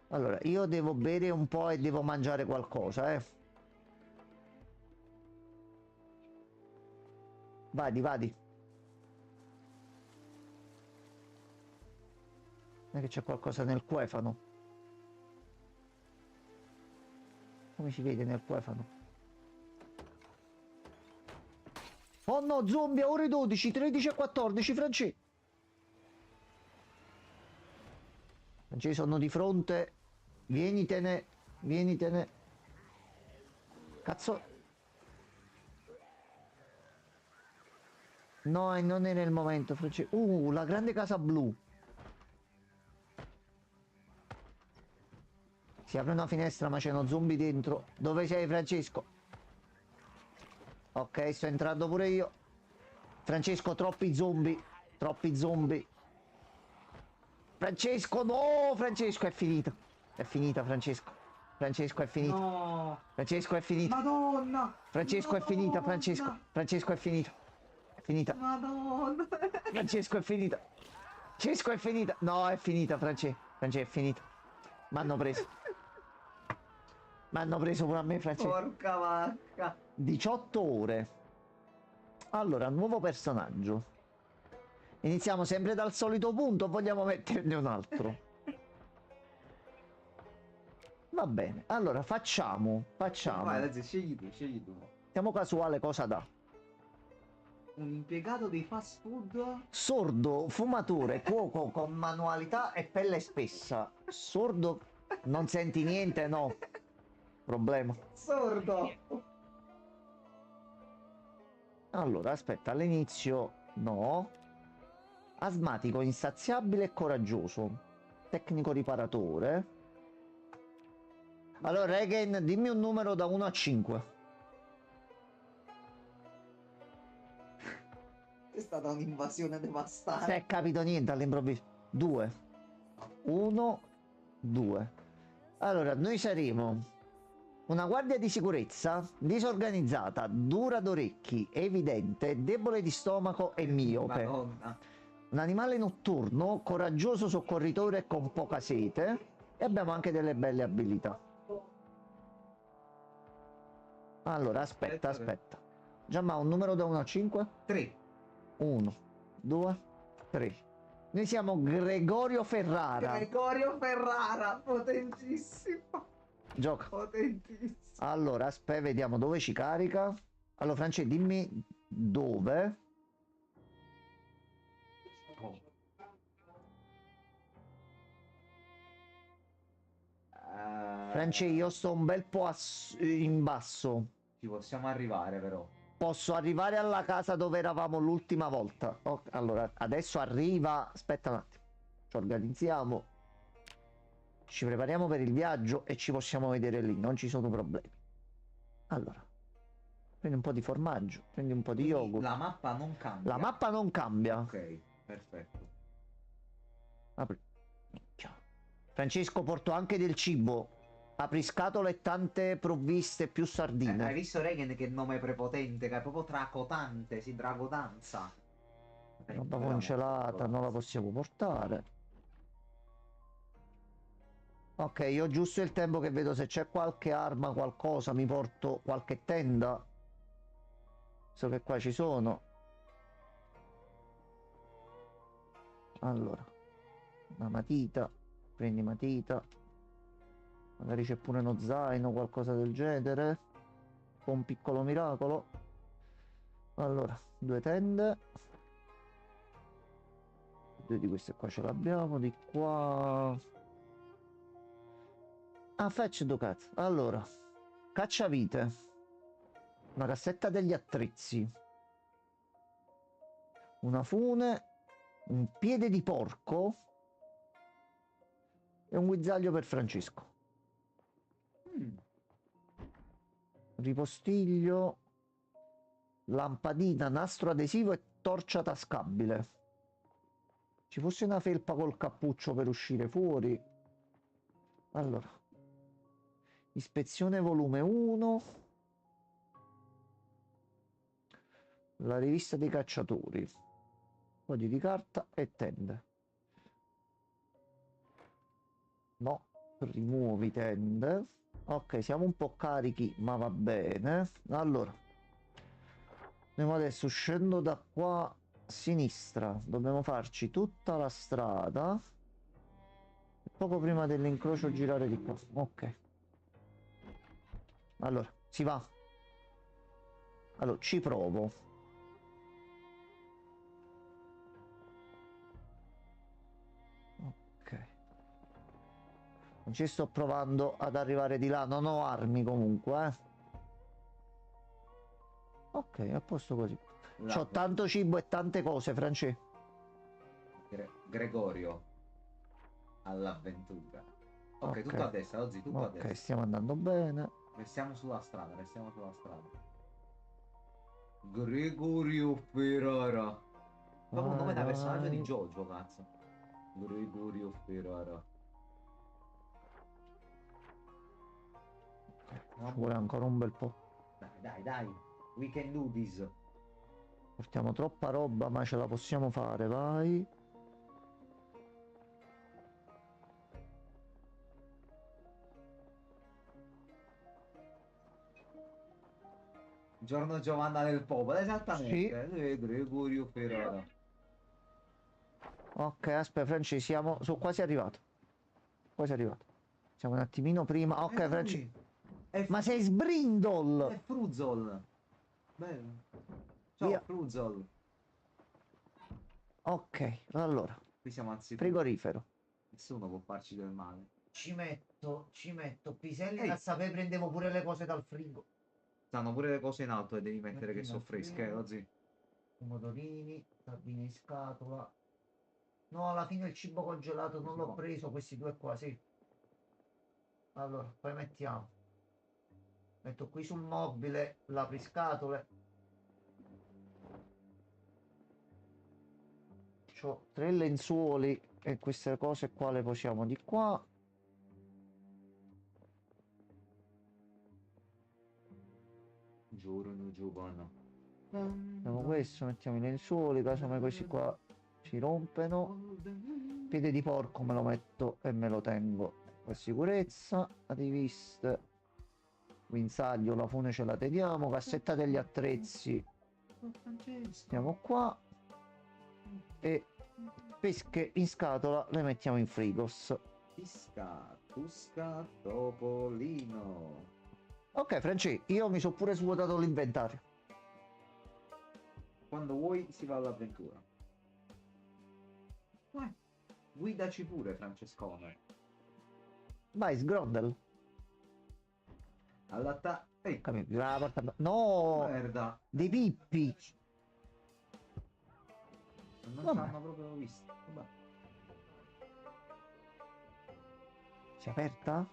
Allora, io devo bere un po' e devo mangiare qualcosa, eh. Vadi, vadi. Non è che c'è qualcosa nel cuefano. Come si vede nel cuefano? Oh no, zombie, ore 12, 13 e 14, Francesco. Francesco, sono di fronte. Vienitene, vienitene. Cazzo. No, e non è nel momento, Francesco. La grande casa blu. Si apre una finestra, ma c'è uno zombie dentro. Dove sei, Francesco? Ok, sto entrando pure io. Francesco, troppi zombie. Troppi zombie. Francesco, no! Francesco, è finita. È finita, Francesco. Francesco, è finita. No! Francesco, è finita. Madonna! Francesco, è finita, Francesco. Madonna! Francesco, è finita. È finita. Madonna! Francesco, è finita. Francesco, è finita. No, è finita, Francesco. Francesco, è finita. M'hanno preso. M'hanno preso pure a me, Francesco. Porca vacca! 18 ore. Allora, nuovo personaggio. Iniziamo sempre dal solito punto o vogliamo metterne un altro? Va bene, allora facciamo. Vai, Lazio, scegli tu. Siamo casuale, cosa dà? Un impiegato dei fast food? Sordo, fumatore, cuoco con manualità e pelle spessa. Sordo, non senti niente, no. Problema. Sordo! Allora, aspetta, all'inizio no. Asmatico, insaziabile e coraggioso. Tecnico riparatore. Allora, Regen, dimmi un numero da 1 a 5. È stata un'invasione Non devastante. è capito niente all'improvviso. 2. 1, 2. Allora, noi saremo una guardia di sicurezza disorganizzata, dura d'orecchi, evidente, debole di stomaco e miope. Madonna. Un animale notturno, coraggioso soccorritore e con poca sete. E abbiamo anche delle belle abilità. Allora, aspetta. Giamma, un numero da 1 a 5? 3. 1, 2, 3. Noi siamo Gregorio Ferrara. Gregorio Ferrara, potentissimo. Gioca. Potentissimo. Allora, aspetta, vediamo dove ci carica. Allora, Francesco, dimmi dove. Francesco, io sto un bel po' in basso. Ci possiamo arrivare però. Posso arrivare alla casa dove eravamo l'ultima volta. Allora, adesso arriva. Aspetta un attimo. Ci organizziamo. Ci prepariamo per il viaggio e ci possiamo vedere lì. Non ci sono problemi. Allora, prendi un po' di formaggio, prendi un po' di Quindi yogurt. la mappa non cambia. La mappa non cambia. Ok, perfetto. Apri. Minchia. Francesco, porto anche del cibo. Apri scatole e tante provviste più sardine. Hai visto Regen che nome prepotente, che è proprio tracotante, si dragodanza. Roba congelata, non la possiamo portare. Ok, io ho giusto il tempo che vedo se c'è qualche arma, qualcosa, mi porto qualche tenda. So che qua ci sono. Allora, una matita, prendi matita. Magari c'è pure uno zaino, qualcosa del genere. Un piccolo miracolo. Allora, 2 tende. 2 di queste qua ce l'abbiamo, di qua Ah, fetch Ducat. Allora, cacciavite, una cassetta degli attrezzi, una fune, un piede di porco e un guizzaglio per Francesco. Mm. Ripostiglio, lampadina, nastro adesivo e torcia tascabile. Ci fosse una felpa col cappuccio per uscire fuori. Allora, ispezione volume 1, la rivista dei cacciatori, fogli di carta e tende. No, rimuovi tende. Ok, siamo un po' carichi, ma va bene. Allora, andiamo adesso uscendo da qua a sinistra. Dobbiamo farci tutta la strada. E poco prima dell'incrocio girare di qua. Ok. Allora, si va. Allora, ci provo. Ok. Non ci sto provando ad arrivare di là. Non ho armi comunque, eh. Ok, a posto così. C'ho tanto cibo e tante cose, Francesco. Gregorio all'avventura. Ok, Ok. tutto a destra, Ozzy, tutto a Ok, destra. stiamo andando bene. Restiamo sulla strada, restiamo sulla strada. Gregorio Ferrara. Proprio un nome Vai, da personaggio di vai. JoJo, cazzo. Gregorio Ferrara. Ci vuole ancora un bel po'. Dai, dai, dai. We can do this. Portiamo troppa roba, ma ce la possiamo fare, vai. Giorno Giovanna del popolo, Sì. esattamente. Gregorio Ferrara. Ok, aspetta, Francesco, sono quasi arrivato. Quasi arrivato. Siamo un attimino prima. Ok, Francesco. Lui è, Ma sei sbrindol! è Fruzol. Bello. Ciao, Via. Fruzol. Ok, allora. Qui siamo anzitutto. Frigorifero. Nessuno può farci del male. Ci metto piselli Ehi. da sapere, prendevo pure le cose dal frigo. Stanno pure le cose in alto e devi mettere che Mettino sono al fresche, frigo. Ozzy. Pomodorini, sardine in scatola. No, alla fine il cibo congelato non l'ho preso, questi due qua, sì. Allora, poi mettiamo. Metto qui sul mobile l'apriscatole. C'ho 3 lenzuoli e queste cose qua le posiamo di qua. Giorno Giovanna. Mettiamo questo, mettiamo i lenzuoli, casomai questi qua si rompono. Piede di porco me lo metto e me lo tengo per sicurezza. La rivista, guinzaglio, la fune ce la teniamo. Cassetta degli attrezzi, mettiamo qua. E pesche in scatola le mettiamo in frigos. Pisca, Tusca, Topolino. Ok, Franci, io mi sono pure svuotato l'inventario. Quando vuoi si va all'avventura. Guidaci pure, Francescone. Vai, sgrondel. Ehi, No, merda. dei pippi. Non ci Vabbè. hanno proprio visto. Vabbè. Si è aperta?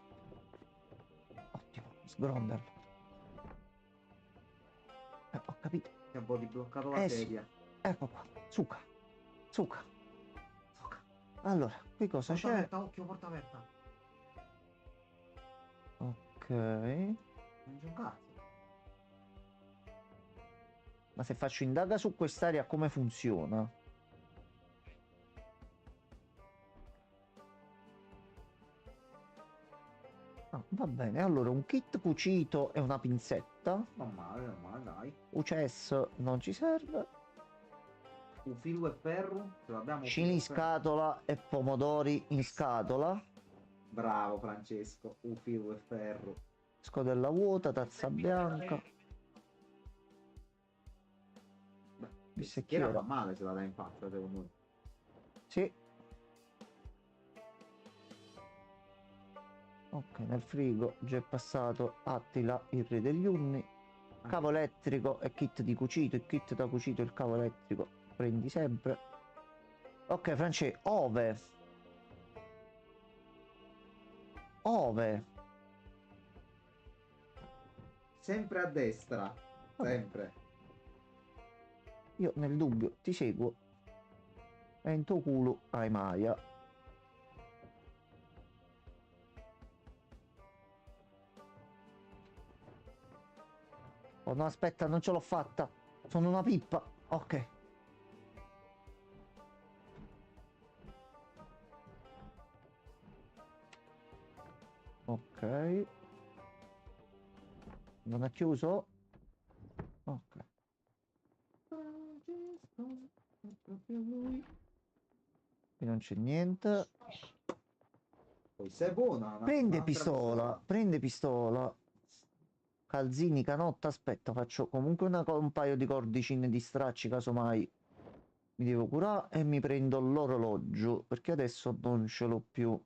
Ottimo, sgrondel. Ho capito. Ti ha un po' bloccato la Sì. sedia. Ecco qua. Zucca. Zucca. Allora, qui cosa Porta c'è? aperta, occhio, porta aperta. Ok. Non c'è un cazzo. Ma se faccio indaga su quest'area come funziona? Ah, va bene, allora un kit cucito e una pinzetta. Non male, dai. UCS non ci serve. Un filo e ferro. Ce l'abbiamo. Cili in scatola e pomodori in scatola. Bravo Francesco. Un filo e ferro. Scodella vuota, tazza bianca. Che fa male se la dai in faccia, secondo me. Sì. Ok, nel frigo già è passato Attila, il re degli Unni. Cavo elettrico e kit di cucito. Il kit da cucito e il cavo elettrico prendi sempre. Ok, Francesco, ove? Ove? Sempre a destra. Vabbè, Sempre. io nel dubbio ti seguo. E in tuo culo hai Maya. Oh no, aspetta, non ce l'ho fatta. Sono una pippa. Ok. Ok. Non ha chiuso? Ok. Qui non c'è niente. Poi sei buona. Prende pistola. Prende pistola. Calzini, canotta. Aspetta, faccio comunque un paio di cordicine di stracci, casomai mi devo curare, e mi prendo l'orologio, perché adesso non ce l'ho più.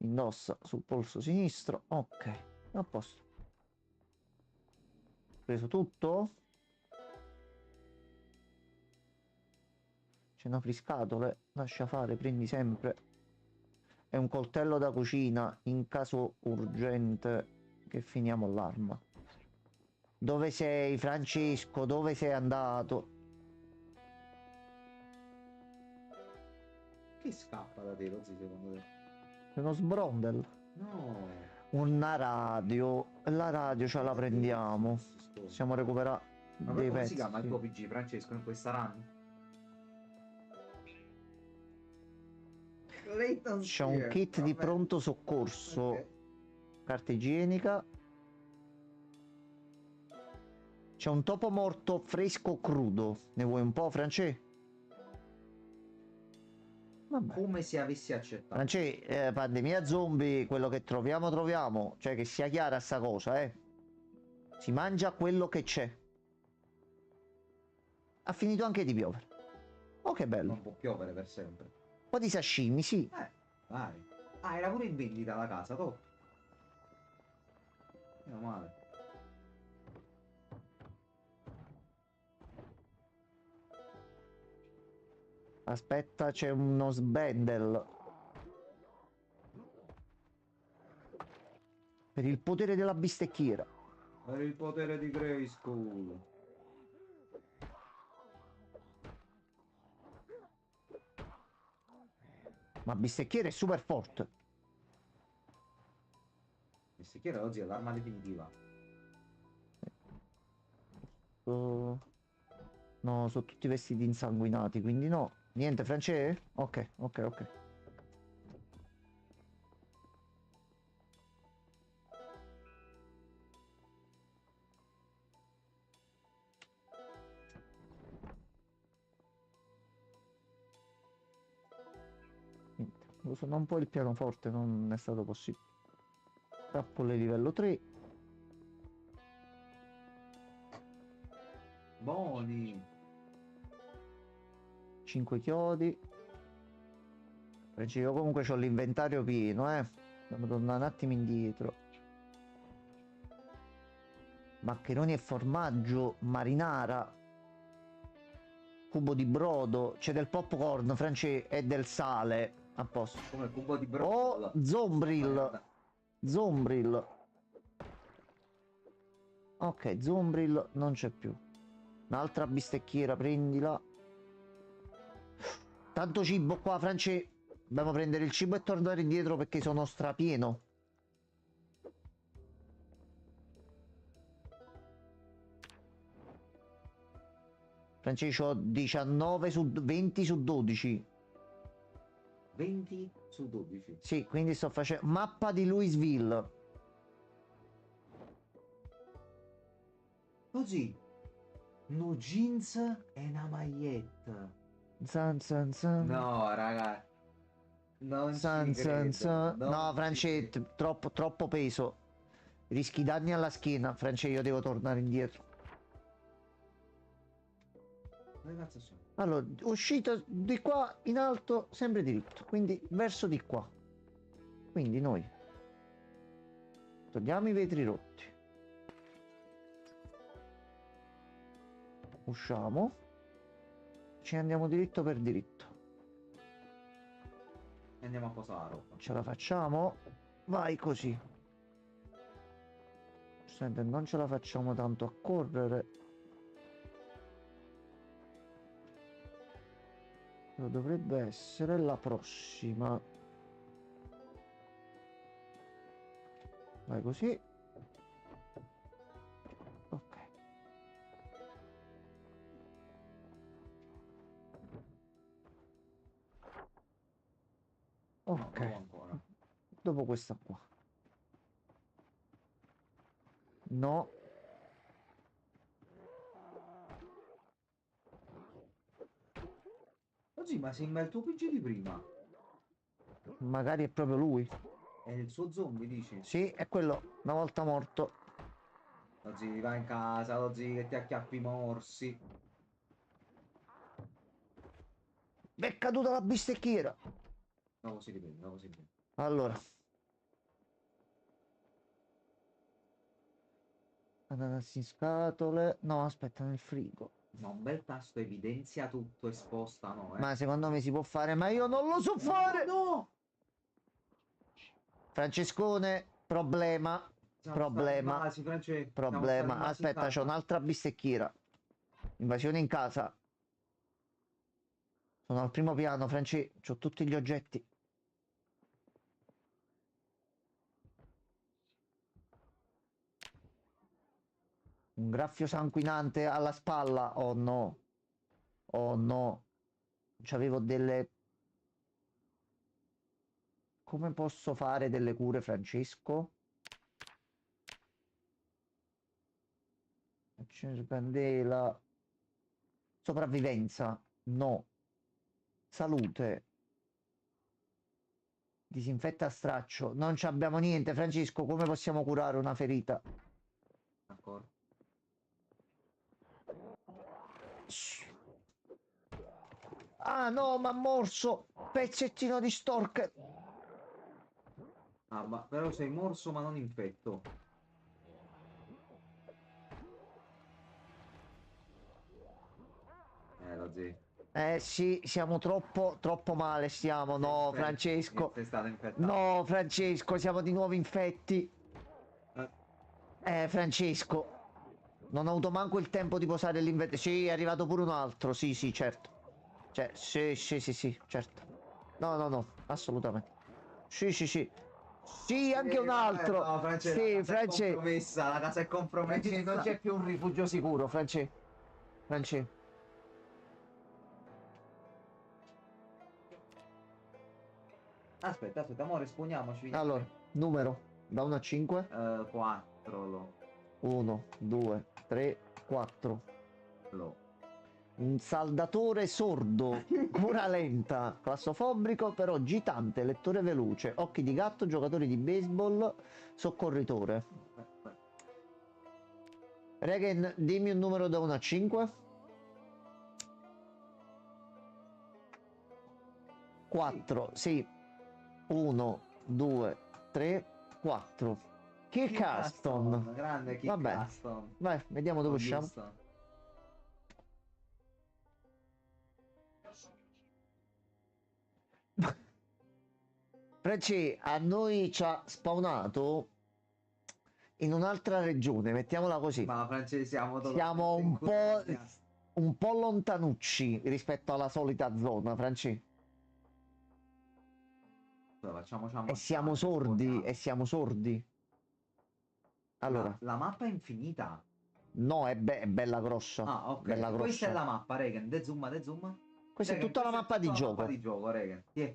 Indossa sul polso sinistro. Ok, a posto. Preso tutto? C'è una friscatole, lascia fare, prendi sempre. È un coltello da cucina in caso urgente che finiamo l'arma. Dove sei, Francesco? Dove sei andato? Chi scappa da te, Rozzi, secondo te? È uno sbrondel. No. Una radio. La radio ce la prendiamo. Possiamo recuperare Ma dei come si chiama il pezzi. tuo PG, Francesco, in questa run? Clayton C'è un Spear, kit di vabbè. pronto soccorso. Ok. Carta igienica. C'è un topo morto fresco crudo. Ne vuoi un po', Francesco? Vabbè. Come se avessi accettato. Francesco, pandemia zombie, quello che troviamo, troviamo. Cioè, che sia chiara sta cosa, eh. Si mangia quello che c'è. Ha finito anche di piovere. Oh, che bello. Non può piovere per sempre. Un po' di sashimi, sì. Vai. Ah, era pure in vendita la casa, top. Meno male. Aspetta, c'è uno sbendel. Per il potere della bistecchiera. Per il potere di Grayskull. Ma bistecchiera è super forte. E se chiede oggi è l'arma definitiva. No, sono tutti vestiti insanguinati, quindi no. Niente, Francesco? Ok, ok, ok. Niente. Devo suonare un po' il pianoforte, non è stato possibile. Trappole livello 3. Buoni. 5 chiodi. Francesco, io comunque ho l'inventario pieno, eh. Dobbiamo tornare un attimo indietro. Maccheroni e formaggio, marinara, cubo di brodo, c'è del popcorn, Francesco, e del sale. A posto. Come il cubo di brodo. Oh, Zombril. Zombril. Ok, Zombril non c'è più. Un'altra bistecchiera, prendila. Tanto cibo qua, Francesco. Dobbiamo prendere il cibo e tornare indietro perché sono strapieno. Francesco, ho 19 su 20 su 12. 20 su 12. Sì, quindi sto facendo mappa di Louisville. Così. No jeans e una maglietta. Zan zan zan. No, raga. Non Zan ci zan credo. zan. Non No, ci Francesco, troppo peso. Rischi danni alla schiena, Francesco, io devo tornare indietro. credo. Dove cazzo sono? Allora, uscita di qua in alto, sempre diritto, quindi verso di qua. Quindi noi togliamo i vetri rotti. Usciamo. Ci andiamo diritto per diritto. E andiamo a posare la roba. Ce la facciamo? Vai così. Senti, non ce la facciamo tanto a correre. Però dovrebbe essere la prossima. Vai così. Ok. Ok. No, ancora. Dopo questa qua. No. Oggi ma sembra il tuo PG di prima. Magari è proprio lui. È il suo zombie, dici? Sì, è quello. Una volta morto. Oggi va in casa, oggi che ti acchiappi i morsi. È caduta la bistecchiera. Dopo si riprende, dopo si riprende. Allora. Ananassi in scatole. No, aspetta, nel frigo. Ma un bel tasto evidenzia tutto esposta, no? Ma secondo me si può fare, ma io non lo so fare. No! Francescone, problema. Problema. Basi, Problema. Aspetta, c'ho un'altra bistecchiera. Invasione in casa. Sono al primo piano, Franci. C'ho tutti gli oggetti. Un graffio sanguinante alla spalla. Oh no. Oh no. C'avevo delle... Come posso fare delle cure, Francesco? Accendere candela. Sopravvivenza. No. Salute. Disinfetta a straccio. Non ci abbiamo niente, Francesco. Come possiamo curare una ferita? D'accordo. Ah no, m'ha morso. Pezzettino di Stalker. Ah, ma però sei morso ma non infetto. Lo zio. Sì, siamo troppo male, stiamo. No, Francesco. Sei stato infettato. No, Francesco, siamo di nuovo infetti. Francesco. Non ho avuto manco il tempo di posare l'invento. Sì, è arrivato pure un altro. Sì, sì, certo. Cioè, sì, sì, sì, sì, certo. No, no, no, assolutamente. Sì, sì, sì. Sì, anche un altro. No, France, Sì, la casa è France. compromessa, la casa è compromessa. France, non c'è più un rifugio sicuro, France. France. Aspetta, amore, esponiamoci. Allora, numero da 1 a 5. 4 lo. 1, 2, 3, 4. Lo. Un saldatore sordo, cura lenta, classofobico però agitante, lettore veloce, occhi di gatto, giocatore di baseball, soccorritore. Regen, dimmi un numero da 1 a 5. 4, sì. 1, 2, 3, 4. Kirk Aston. Grande Kirk Vabbè. Aston. Vai, vediamo dove usciamo. Franci, a noi ci ha spawnato in un'altra regione, mettiamola così. Ma francesi siamo un po' lontanucci rispetto alla solita zona, Franci. E siamo sordi, e siamo sordi. Allora, la mappa è infinita. No, è bella grossa. Ah, ok. Bella grossa. Questa è la mappa, Regen. De zoom. Questa Regen, è tutta la mappa di gioco. Mappa di gioco, Regen. Yeah.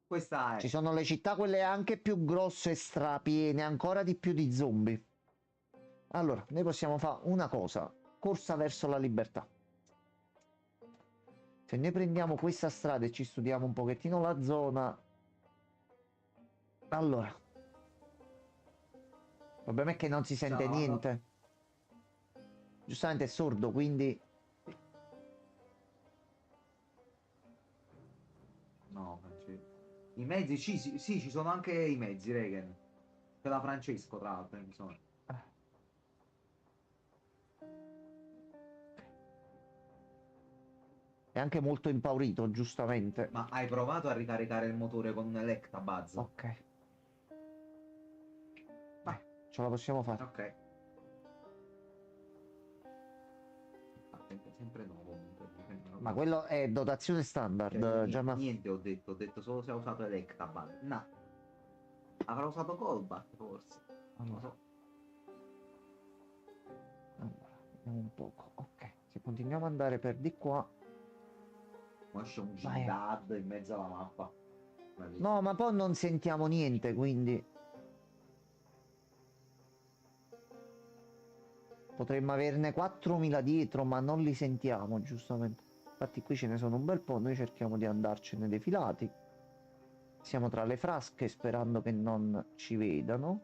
Questa è. Ci sono le città, quelle anche più grosse e strapiene, ancora di più di zombie. Allora, noi possiamo fare una cosa. Corsa verso la libertà. Se noi prendiamo questa strada e ci studiamo un pochettino la zona... Allora. Il problema è che non si sente niente. Giustamente è sordo, quindi... No, Francesco. I mezzi, sì, sì, sì, ci sono anche i mezzi, Regen. C'è da Francesco, tra l'altro, insomma. È anche molto impaurito, giustamente. Ma hai provato a ricaricare il motore con un Electabuzz? Ok, Ah, ce la possiamo fare. ok. Ah, sempre no, comunque. Ma quello è dotazione Cioè, standard, Gemma. niente ho detto solo se ha usato Electabuzz. No, avrà usato Golbat, forse. Non lo Allora, so. vediamo un poco. Ok, se continuiamo ad andare per di qua. Ma c'è un Vai. Gidad in mezzo alla mappa. No, ma poi non sentiamo niente, quindi potremmo averne 4.000 dietro, ma non li sentiamo, giustamente. Infatti qui ce ne sono un bel po', noi cerchiamo di andarcene defilati. Siamo tra le frasche sperando che non ci vedano.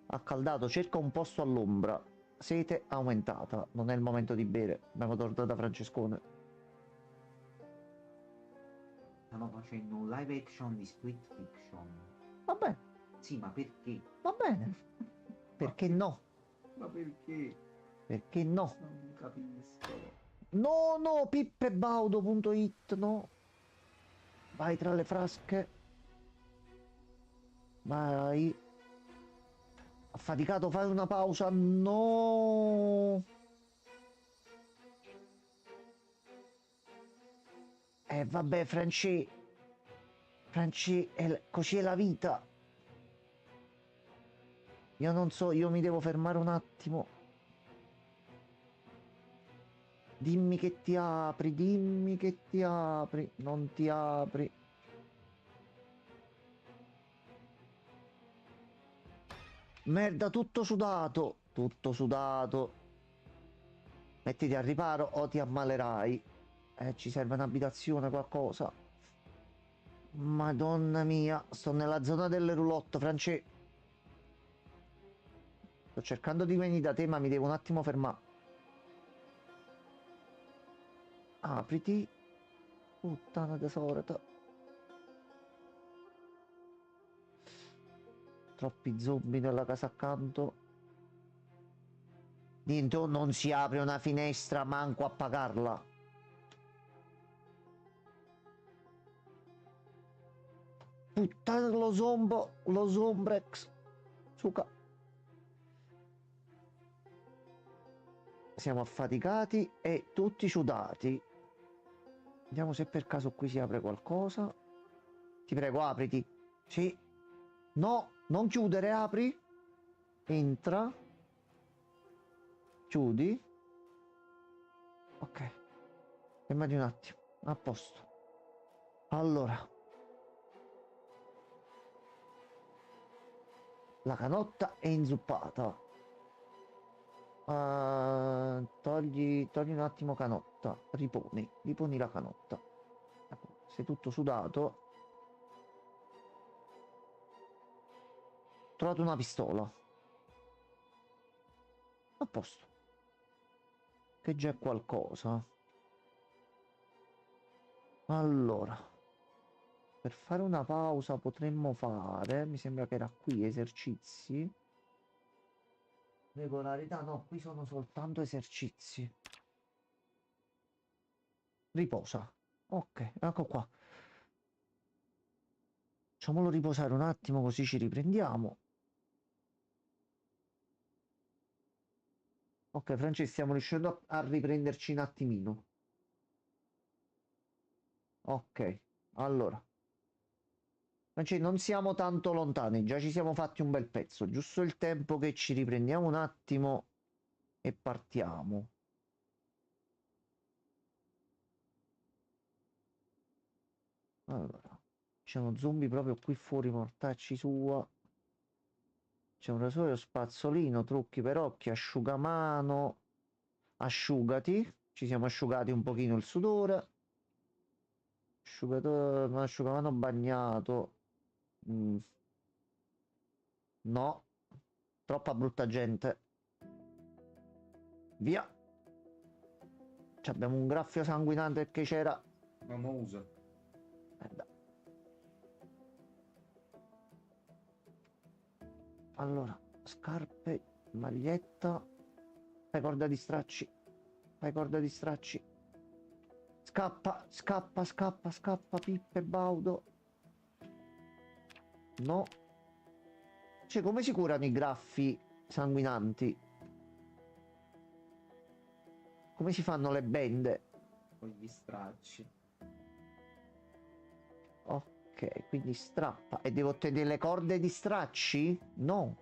Accaldato, cerca un posto all'ombra. Sete aumentata, non è il momento di bere. Abbiamo tornato da Francescone. Stanno facendo un live action di Split Fiction. Va bene, Sì, ma perché? va bene. Ma Perché no? Ma perché? Perché no? Non capisco. No, no, pippebaudo.it, no. Vai tra le frasche. Vai. Affaticato, fai una pausa. No. Vabbè, Franci. Franci, così è la vita. Io non so, io mi devo fermare un attimo. Dimmi che ti apri, dimmi che ti apri. Non ti apri. Merda, tutto sudato. Tutto sudato. Mettiti al riparo o ti ammalerai. Ci serve un'abitazione, qualcosa. Madonna mia, sto nella zona delle roulotte, France. Sto cercando di venire da te, ma mi devo un attimo fermare. Apriti. Puttana tesorata. Troppi zombie nella casa accanto. Niente, oh, non si apre una finestra, manco a pagarla. Puttana lo zombo, lo zombrex. Suca. Siamo affaticati e tutti sudati. Vediamo se per caso qui si apre qualcosa. Ti prego, apriti. Sì. No, non chiudere, apri. Entra. Chiudi. Ok. Fermati un attimo. A posto. Allora. La canotta è inzuppata. Togli un attimo canotta. Riponi la canotta. Ecco, sei tutto sudato. Ho trovato una pistola. A posto. Che già è qualcosa. Allora, per fare una pausa potremmo fare, mi sembra che era qui, esercizi. Regolarità, no, qui sono soltanto esercizi. Riposa. Ok, ecco qua. Facciamolo riposare un attimo così ci riprendiamo. Ok, Francesco, stiamo riuscendo a riprenderci un attimino. Ok, allora. Francesco, non siamo tanto lontani, già ci siamo fatti un bel pezzo. Giusto il tempo che ci riprendiamo un attimo e partiamo. Allora, c'è uno zombie proprio qui fuori, mortacci sua. C'è un rasoio, spazzolino, trucchi per occhi, asciugamano. Asciugati. Ci siamo asciugati un pochino il sudore. Asciugamano bagnato. Mm, no, troppa brutta gente. Via. Abbiamo un graffio sanguinante che c'era. Non lo uso. Allora, scarpe, maglietta. Fai corda di stracci. Fai corda di stracci. Scappa, scappa, scappa, scappa, Pippe, Baudo. No. Cioè, come si curano i graffi sanguinanti? Come si fanno le bende? Con gli stracci. Ok, quindi strappa. E devo ottenere le corde di stracci? No.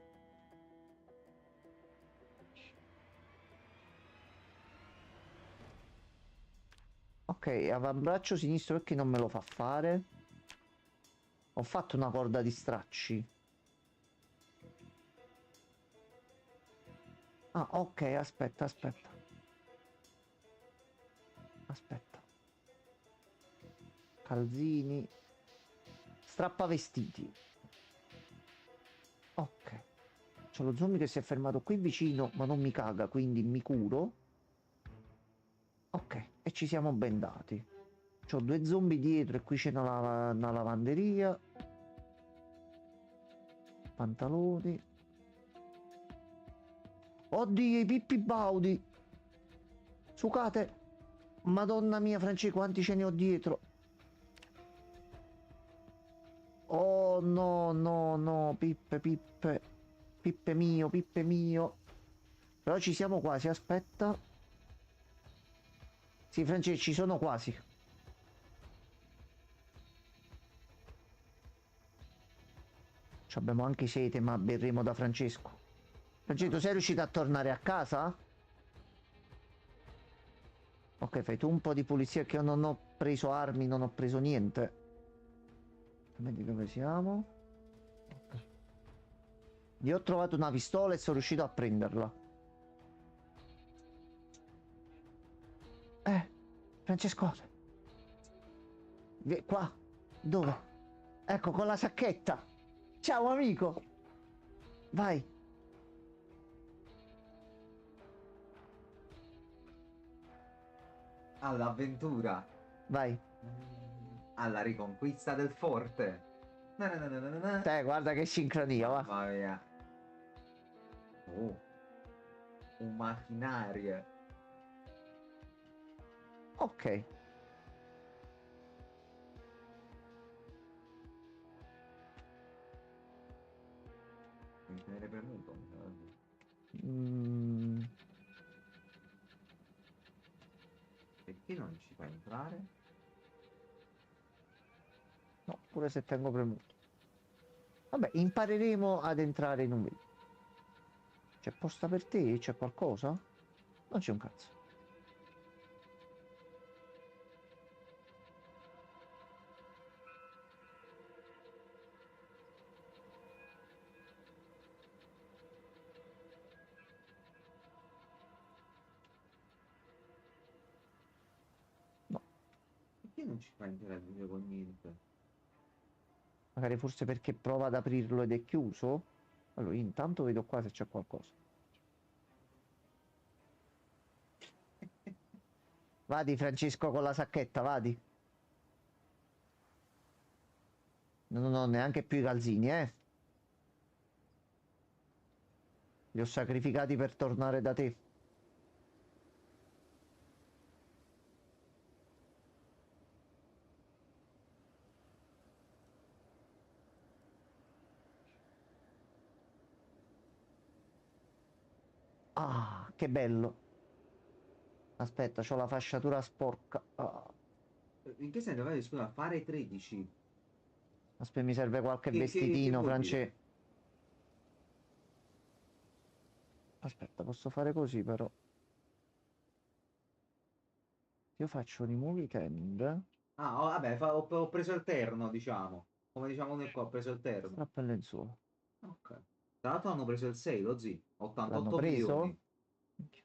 Ok, avambraccio sinistro perché non me lo fa fare? Ho fatto una corda di stracci. Ah, ok, aspetta, aspetta. Aspetta. Calzini. Strappa vestiti. Ok. C'è lo zombie che si è fermato qui vicino, ma non mi caga, quindi mi curo. Ok, e ci siamo bendati. C'ho due zombie dietro e qui c'è una lavanderia. Pantaloni. Oddio, i Pippi Baudi. Sucate. Madonna mia, Francesco, quanti ce ne ho dietro. Oh no, no, no, Pippe, Pippe. Pippe mio, Pippe mio. Però ci siamo quasi, aspetta. Sì, Francesco, ci sono quasi. Ci abbiamo anche sete, ma berremo da Francesco. Francesco, sei riuscito a tornare a casa? Ok, fai tu un po' di pulizia che io non ho preso armi, non ho preso niente. Vedi dove siamo. Ok. Io ho trovato una pistola e sono riuscito a prenderla. Francesco. Qua. Dove? Ecco, con la sacchetta. Ciao, amico. Vai. All'avventura. Vai. Alla riconquista del forte. Na na na na na na. Te, guarda che sincronia, va. Mamma mia. Oh, un macchinario. Ok. Mi tenere premuto. Mm, Perché non ci fa entrare? no, pure se tengo premuto. Vabbè, impareremo ad entrare in un video. C'è posta per te? C'è qualcosa? Non c'è un cazzo. No, Perché non ci fa entrare con niente? magari forse perché prova ad aprirlo ed è chiuso. Allora, io intanto vedo qua se c'è qualcosa. Vadi, Francesco, con la sacchetta, vadi. Non ho neanche più i calzini, eh. Li ho sacrificati per tornare da te. Ah, che bello. Aspetta, c'ho la fasciatura sporca. Ah, In che senso? Vai, scusa, fare 13. aspetta, mi serve qualche Che vestitino, vuol dire? France. Aspetta, posso fare così però. Io faccio remove tend. Ah, vabbè, ho preso il terno, diciamo. Come diciamo noi qua, ho preso il terno. Strappo e lenzuola. Ok. Tra l'altro hanno preso il 6, lo zi. L'hanno 88 milioni. preso? Minchia,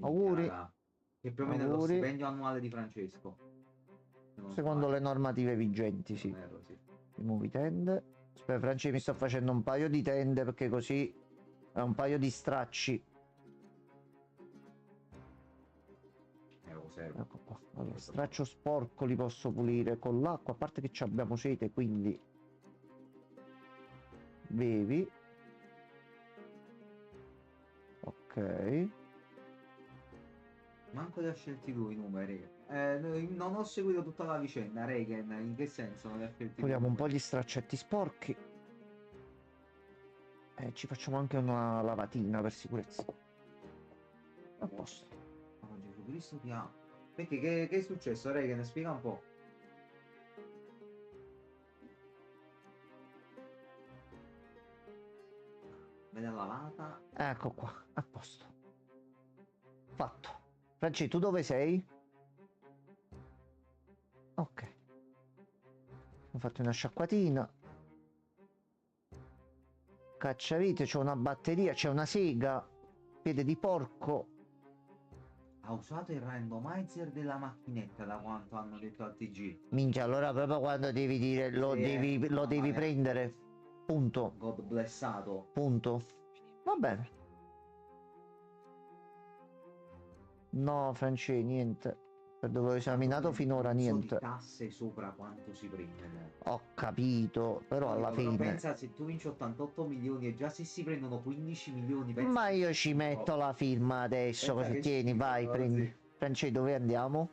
Auguri. raga. Che più o meno è lo Auguri. stipendio annuale di Francesco. Se non Secondo le sbaglio. normative vigenti, Se non sì. erro, sì. Remove tend. Aspetta, France, mi sto facendo un paio di tende perché così è un paio di stracci. Lo serve. Ecco qua. Allora, straccio sporco li posso pulire con l'acqua, a parte che ci abbiamo sete, quindi bevi. Ok. Manco li ha scelti lui i numeri. Non ho seguito tutta la vicenda, Reagan, in che senso non li ha scelti lui? Puliamo un po' gli straccetti sporchi. E ci facciamo anche una lavatina per sicurezza. A posto. Oh, Gesù Cristo ti amo. Perché che è successo, Reagan? Spiega un po'. Me l'ha lavata. Ecco qua, a posto. Fatto. Franci, tu dove sei? Ok. Ho fatto una sciacquatina. Cacciavite, c'è una batteria, c'è una sega. Piede di porco. Ha usato il randomizer della macchinetta, da quanto hanno detto al TG. Minchia, allora proprio quando devi dire lo Sì, lo devi male. prendere. Punto. God blessato. Punto. Va bene. No, Franci, niente. Per dove ho esaminato finora Non so niente. di tasse sopra quanto si prendono. Ho capito, però alla Però fine. pensa, se tu vinci 88 milioni e già se si prendono 15 milioni, pensa Ma che io ci schifo. metto la firma adesso, Pensa così che tieni, schifo, vai, allora prendi. sì. Franci, dove andiamo?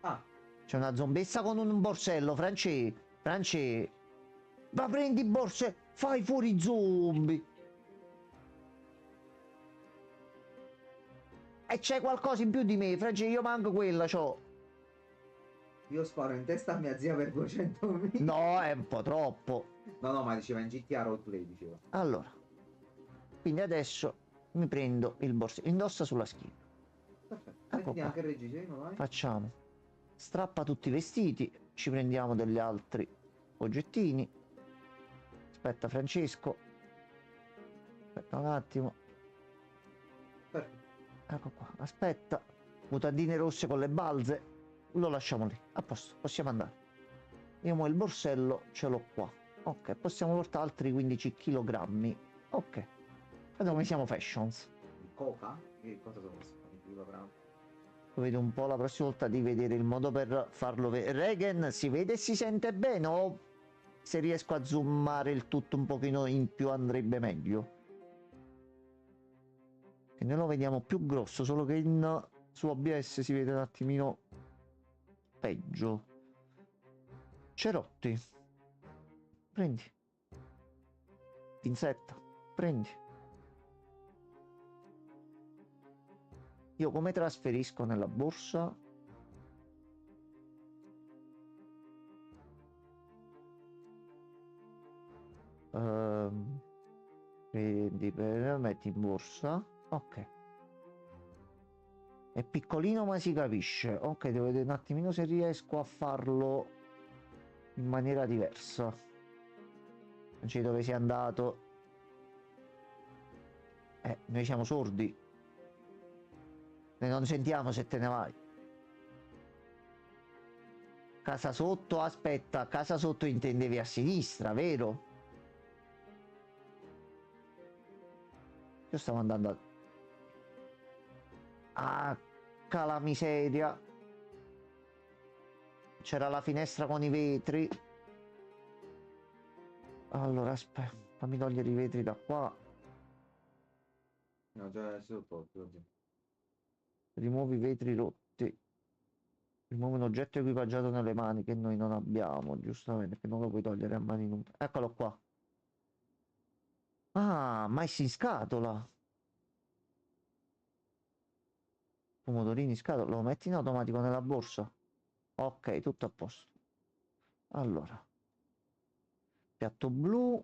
Ah, C'è una zombessa con un borsello, Franci. Franci. Ma prendi borse, fai fuori i zombie. E c'è qualcosa in più di me, Franci, io manco quella, c'ho. io sparo in testa a mia zia per 200.000. No, è un po' troppo. No, ma diceva in GTA Roleplay, diceva. Allora, quindi adesso mi prendo il borsello, indossa sulla schiena. Perfetto. Ecco Metti qua. anche il reggiseno, vai. Facciamo. Strappa tutti i vestiti, ci prendiamo degli altri oggettini. Aspetta Francesco. Aspetta un attimo. Perfetto. Ecco qua, aspetta. Mutandine rosse con le balze. Lo lasciamo lì. A posto, possiamo andare. Io mo il borsello ce l'ho qua. Ok, possiamo portare altri 15 kg. Ok. Guarda come siamo fashions. Il coca? Che cosa sono questi chilogrammi? Lo vedo un po' la prossima volta di vedere il modo per farlo vedere. Regan, si vede e si sente bene o se riesco a zoomare il tutto un pochino in più andrebbe meglio? Che noi lo vediamo più grosso, solo che su OBS si vede un attimino peggio. Cerotti. Prendi. Pinzetta. Prendi. Io come trasferisco nella borsa? Prendi, metti in borsa. Ok. È piccolino ma si capisce. Ok, devo vedere un attimino se riesco a farlo in maniera diversa. Non c'è dove sei andato. Noi siamo sordi. Noi non sentiamo se te ne vai. Casa sotto, aspetta, casa sotto intendevi a sinistra, vero? Io stavo andando a... la miseria. C'era la finestra con i vetri. Allora, aspetta, fammi togliere i vetri da qua. No, già adesso tutto. Rimuovi i vetri rotti. Rimuovi un oggetto equipaggiato nelle mani che noi non abbiamo, giustamente, che non lo puoi togliere a mani nude. Eccolo qua. Ah, mais in scatola. Pomodorini in scatola. Lo metti in automatico nella borsa. Ok, tutto a posto. Allora. Piatto blu.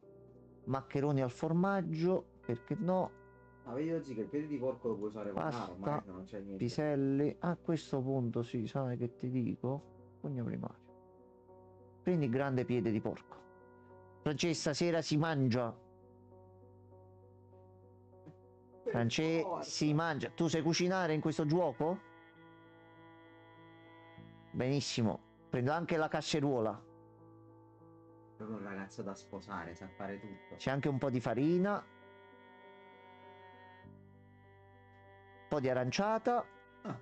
Maccheroni al formaggio. Perché no? Ma vedi oggi che il piede di porco lo puoi usare con Pasta, ormai non c'è niente. piselli. A questo punto sì, sai che ti dico? Pugno primario. Prendi il grande piede di porco. Francesca, stasera si mangia. Francesca, si mangia. Tu sai cucinare in questo gioco? Benissimo. Prendo anche la casseruola. Proprio un ragazzo da sposare, sa fare tutto. C'è anche un po' di farina. Un po' di aranciata. Ah.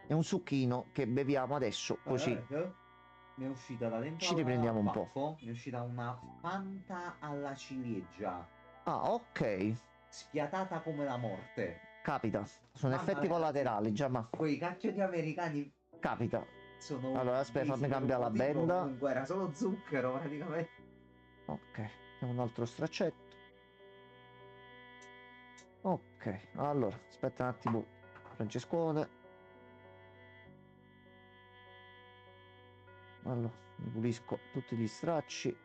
E un succhino che beviamo adesso così. Mi è uscita da dentro Ci riprendiamo un po'. baffo, mi è uscita una Fanta alla ciliegia. Ah, ok. sfiatata come la morte. Capita. Sono Mamma effetti mia, collaterali, già, ma quei cacciati americani capita. sono Allora, aspetta, fammi bellissimi, cambiare la un po' di benda. comunque, era solo zucchero praticamente. Ok, abbiamo un altro straccetto. Ok, allora, aspetta un attimo, Francescone. Allora, mi pulisco tutti gli stracci.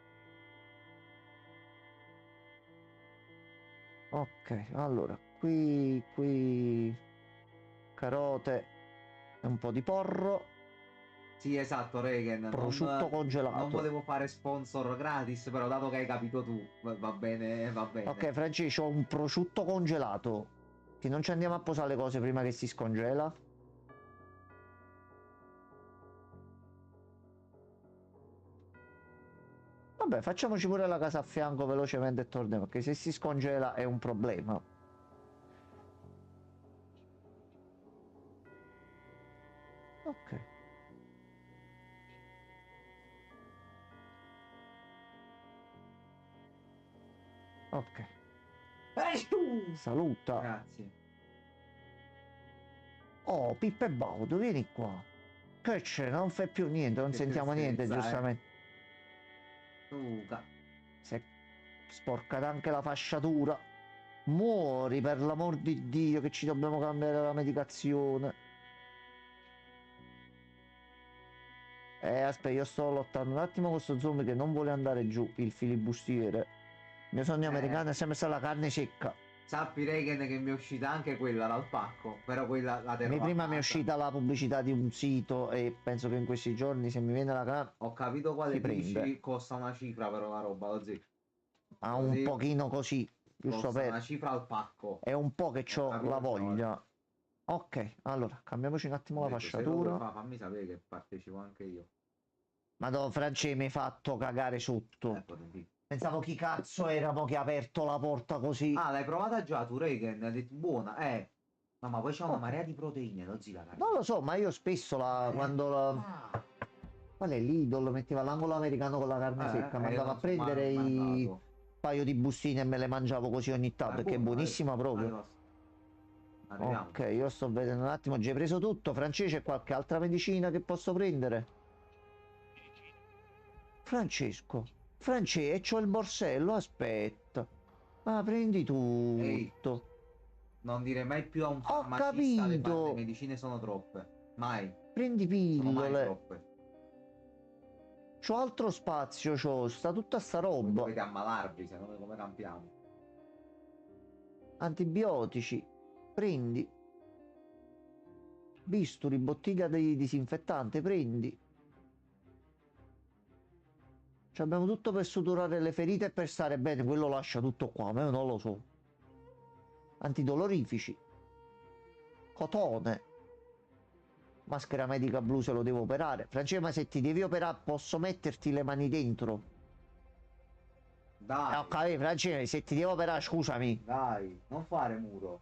Ok, allora, qui, carote e un po' di porro, Sì, esatto, Regan, prosciutto non congelato. volevo fare sponsor gratis, però dato che hai capito tu, va bene, va bene. Ok, Francesco, ho un prosciutto congelato. Che non ci andiamo a posare le cose prima che si scongela? Vabbè, facciamoci pure la casa a fianco velocemente e torniamo, perché se si scongela è un problema. Ok, ok. Saluta. Grazie. Oh, Pippo e Baudo, vieni qua. Che c'è? Non fai più niente, non Che sentiamo niente, tristezza, giustamente. Luca. Si è sporcata anche la fasciatura. Muori, per l'amor di Dio, che ci dobbiamo cambiare la medicazione. Aspetta, io sto lottando un attimo con questo zombie che non vuole andare giù, il filibustiere. Il mio sogno americano è sempre stata la carne secca. Sappi, Regan, che mi è uscita anche quella dal pacco, però quella la A terrò me a prima mi è casa. uscita la pubblicità di un sito e penso che in questi giorni se mi viene la carne Ho capito si quale prende. dici, costa una cifra però la roba, così. Ha un Così pochino così, giusto costa una per... cifra al pacco. È un po' che Ho ho la capito sta cosa. voglia. Ok, allora, cambiamoci un attimo Ho la detto, se lo vuoi fasciatura. fare, fammi sapere che partecipo anche io. Madonna, France mi hai fatto cagare sotto. Potenti. Pensavo chi cazzo eravamo che ha aperto la porta così. Ah, l'hai provata già tu, Regan? Hai detto buona, No, ma poi c'è una Oh, marea di proteine, lo zio la carne. non lo so, ma io spesso quando Ah, qual è l'Idol metteva l'angolo americano con la carne secca, mi io andavo a non sono prendere mai i andato. paio di bustine e me le mangiavo così ogni Ma è tanto, perché è buono, buonissima proprio. arriviamo. Ok, io sto vedendo un attimo, già hai preso tutto. Francesco, c'è qualche altra medicina che posso prendere? Francesco, Francesco, c'ho il borsello, aspetta. Ma prendi Ehi, tutto. non dire mai più a un Ho farmacista le capito. medicine sono troppe. Mai. Prendi Sono mai pillole. troppe. C'ho altro spazio, sta tutta sta Voi roba. dovete ammalarvi, se no come campiamo. Antibiotici. Prendi. Bisturi, bottiglia di disinfettante, prendi. Abbiamo tutto per suturare le ferite e per stare bene, quello lascia tutto qua, ma io non lo so. Antidolorifici. Cotone. Maschera medica blu se lo devo operare. Francesco, ma se ti devi operare posso metterti le mani dentro? Dai, Ok, Francesco, se ti devo operare, scusami. dai, non fare muro.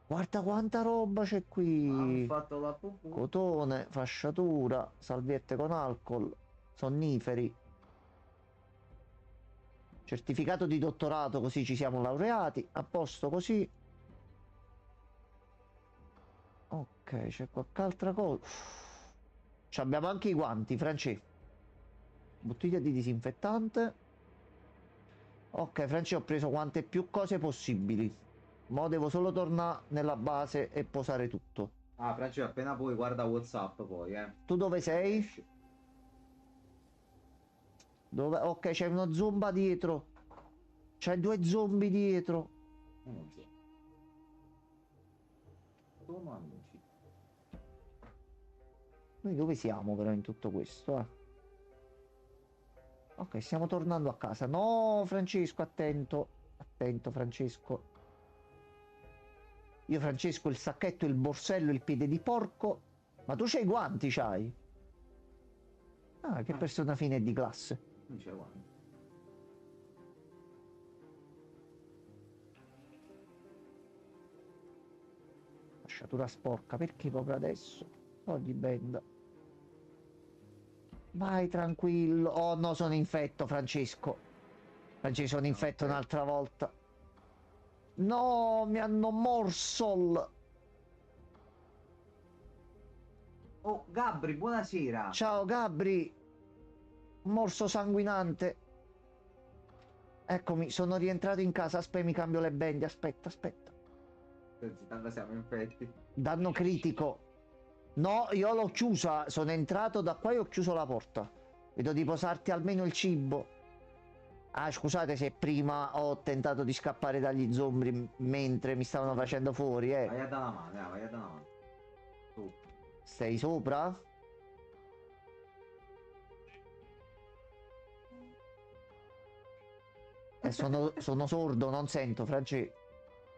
Guarda quanta roba c'è Hanno qui. fatto la pupù. Cotone, fasciatura, salviette con alcol, sonniferi. Certificato di dottorato, così ci siamo laureati. A posto così. Ok, c'è qualche altra cosa. Abbiamo anche i guanti, Francesco. Bottiglia di disinfettante. Ok, Francesco, ho preso quante più cose possibili. Mo' devo solo tornare nella base e posare tutto. Ah, Francesco, appena puoi guarda WhatsApp poi, Tu dove sei? Esci. Dove? Ok, c'è uno zomba dietro. C'è due zombie dietro. Non so. Sono amici. Noi dove siamo però in tutto questo, eh? Ok, stiamo tornando a casa. No, Francesco, attento. Attento, Francesco. Io, Francesco, il sacchetto, il borsello, il piede di porco. Ma tu c'hai i guanti, c'hai? Ah, che persona fine di classe. Non c'è guarda. Fasciatura sporca, perché proprio adesso? Togli benda. Vai tranquillo. Oh no, sono infetto, Francesco. Francesco, sono infetto Ok. un'altra volta. No, mi hanno morso. Oh, Gabri, buonasera. Ciao Gabri, morso sanguinante. Eccomi, sono rientrato in casa. Aspetta, mi cambio le bende. Aspetta, aspetta. Tanto siamo infetti. Danno critico. No, io l'ho chiusa. Sono entrato da qua e ho chiuso la porta. Vedo di posarti almeno il cibo. Ah, scusate se prima ho tentato di scappare dagli zombie mentre mi stavano facendo fuori, Vai a dare una mano, vai a dare una mano. Tu. Sei sopra? Sono sordo, non sento, Francesco.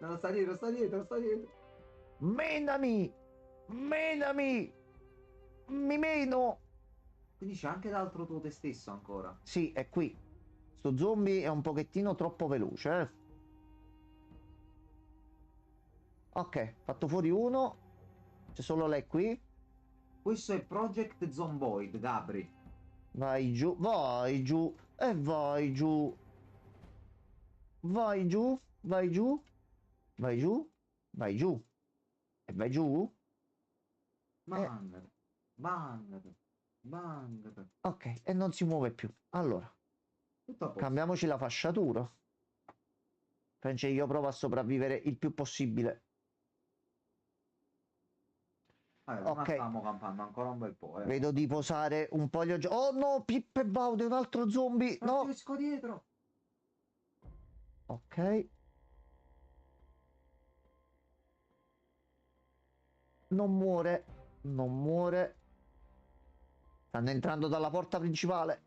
No, sta dietro, sta dietro, sta dietro. Menami! Menami! Mi meno! Quindi c'è anche l'altro tuo te stesso ancora. Sì, è qui. Sto zombie è un pochettino troppo veloce, eh. Ok, fatto fuori uno. C'è solo lei qui. Questo è Project Zomboid, Gabri. Vai giù, vai giù, e vai giù. Vai giù, vai giù, vai giù, vai giù. E vai giù? Bang, bang, bang. Ok, e non si muove più. Allora, Tutto a posto. cambiamoci la fasciatura. Francesco, io provo a sopravvivere il più possibile. Ma Ok, stavamo campando ancora un bel po', vedo di posare un po' gli oggetti. Oh no, Pippo e Baude, un altro zombie. No. Francesco dietro. Ok. Non muore. Non muore. Stanno entrando dalla porta principale.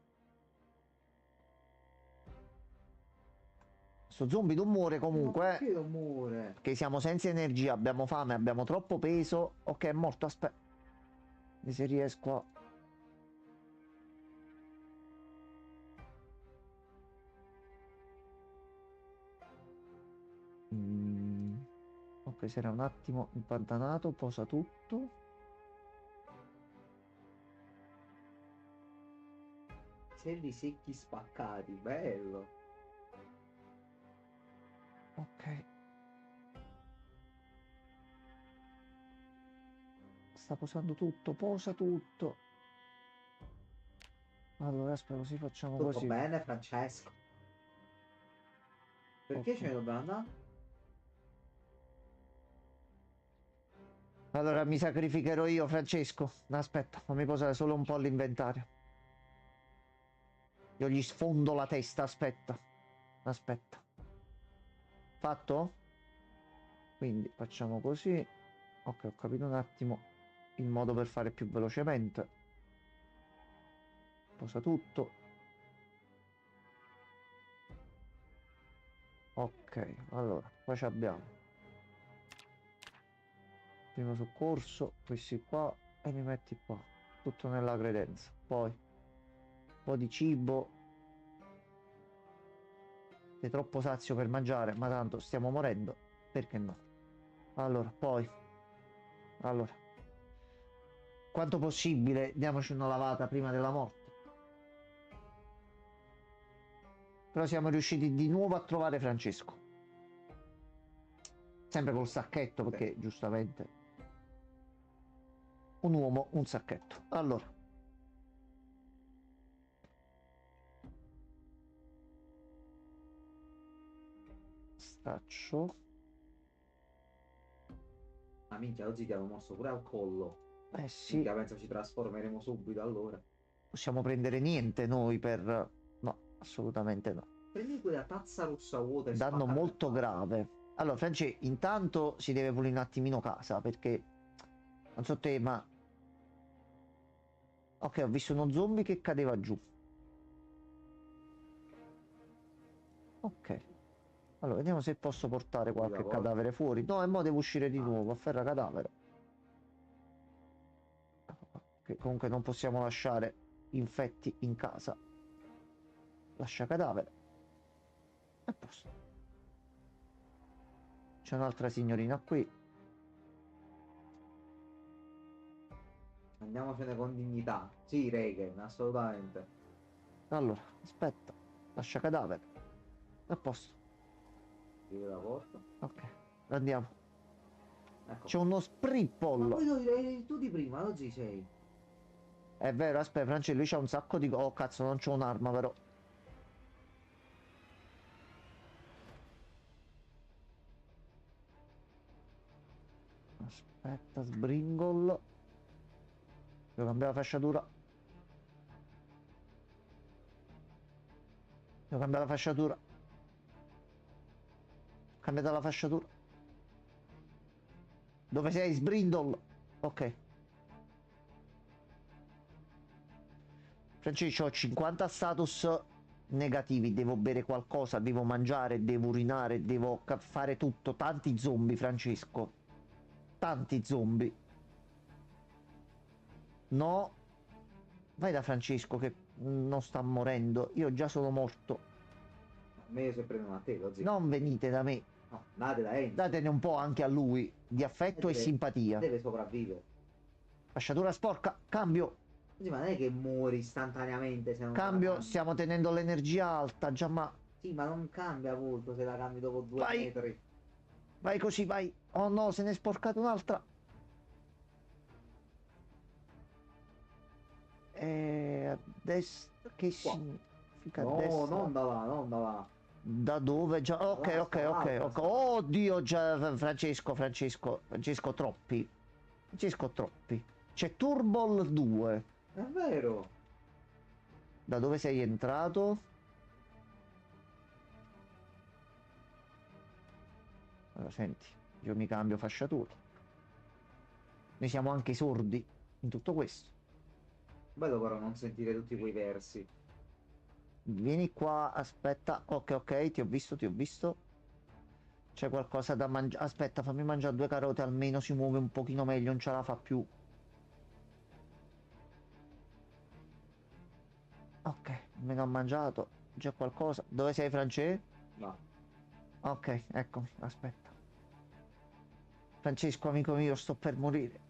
Sto zombie non muore Ma comunque. perché non muore? Perché siamo senza energia, abbiamo fame, abbiamo troppo peso. Ok, è morto, aspetta. Se riesco a... Ok, si era un attimo impantanato, posa tutto. Celli secchi spaccati, bello. Ok. Sta posando tutto, posa tutto. Allora, aspetta, così facciamo Tutto così. bene, Francesco? Perché Ok. ce ne dobbiamo andare? Allora mi sacrificherò io, Francesco. Aspetta, fammi posare solo un po' l'inventario. Io gli sfondo la testa, aspetta. Aspetta. Fatto? Quindi facciamo così. Ok, ho capito un attimo il modo per fare più velocemente. Posa tutto. Ok, allora, poi ci abbiamo primo soccorso, questi qua e li metti qua. Tutto nella credenza. Poi un po' di cibo. Sei troppo sazio per mangiare, ma tanto stiamo morendo. Perché no? Allora, poi. Allora. Quanto possibile, diamoci una lavata prima della morte. Però siamo riusciti di nuovo a trovare Francesco. Sempre col sacchetto, perché giustamente... Un uomo, un sacchetto. Allora. Staccio. Ah, minchia, oggi ti avevo mosso pure al collo. Eh sì, Minchia, penso ci trasformeremo subito allora. possiamo prendere niente noi per... No, assolutamente no. Prendi quella tazza rossa vuota e Danno spacca molto per terra. grave. Allora, Francesco, intanto si deve pulire un attimino casa, perché... Non so te, ma... Ok, ho visto uno zombie che cadeva giù. Ok. Allora, vediamo se posso portare qualche cadavere fuori. No, e mo devo uscire di nuovo, afferra cadavere. Che comunque non possiamo lasciare infetti in casa. Lascia cadavere. A posto. C'è un'altra signorina qui. Andiamocene con dignità. Sì, Reagan, assolutamente. Allora, aspetta. Lascia cadavere. A posto. Chiudi la porta. Ok, andiamo. Ecco. C'è uno Ma sprippol. poi tu di prima, oggi sei. È vero, aspetta, Francesco, lui c'ha un sacco di... Oh, cazzo, non c'ho un'arma, però. Aspetta, sbringol. Devo cambiare la fasciatura. Devo cambiare la fasciatura. Cambiata la fasciatura. Dove sei, sbrindol? Ok. Francesco, ho 50 status negativi. Devo bere qualcosa, devo mangiare, devo urinare, devo fare tutto. Tanti zombie, Francesco. Tanti zombie. No. Vai da Francesco che non sta morendo. Io già sono morto. A me io sempre meno a te, così. Non venite da me. No, date da Enzo. Datene un po' anche a lui di affetto e simpatia. Deve sopravvivere. Fasciatura sporca. Cambio. Sì, ma non è che muori istantaneamente se non la Cambio. cambi. Stiamo tenendo l'energia alta. Già, ma... Sì, ma non cambia molto se la cambi dopo 2 Vai. metri. Vai così, vai. Oh no, se ne è sporcata un'altra. A destra. Che Qua. significa No, destra? non da là, non da là. Da dove? Già. Ok, Là, ok, sta ok, l'altra, ok. sta. Oddio, già. Francesco, troppi. Francesco, troppi. C'è Turbol 2. È vero. Da dove sei entrato? Allora, senti, io mi cambio fasciatura. Noi siamo anche sordi in tutto questo. Bello però non sentire tutti quei versi. Vieni qua, aspetta. Ok, ok, ti ho visto, ti ho visto. C'è qualcosa da mangiare. Aspetta, fammi mangiare 2 carote, almeno si muove un pochino meglio, non ce la fa più. Ok, almeno ho mangiato. Già qualcosa. Dove sei, Francesco? No. Ok, eccomi, aspetta. Francesco, amico mio, sto per morire.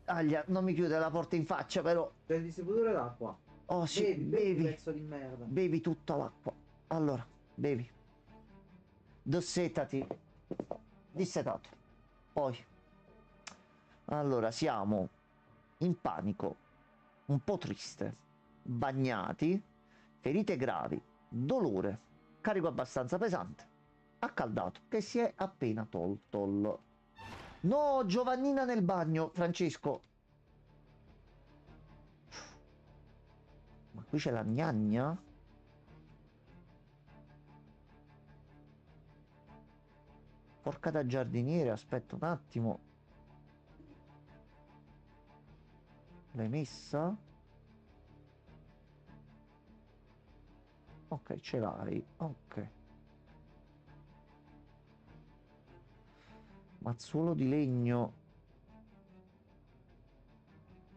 Aglia, non mi chiude la porta in faccia, però. C'è il distributore d'acqua. Oh sì, Bevi, pezzo di merda. bevi tutta l'acqua. Allora, bevi. Dossetati. Dissetato. Poi. Allora, siamo in panico, un po' triste, bagnati, ferite gravi, dolore, carico abbastanza pesante, accaldato, che si è appena tolto. No, Giovannina nel bagno, Francesco. Ma qui c'è la gnagna? Porca da giardiniere, aspetta un attimo. L'hai messa? Ok, ce l'hai. Ok. Mazzuolo di legno.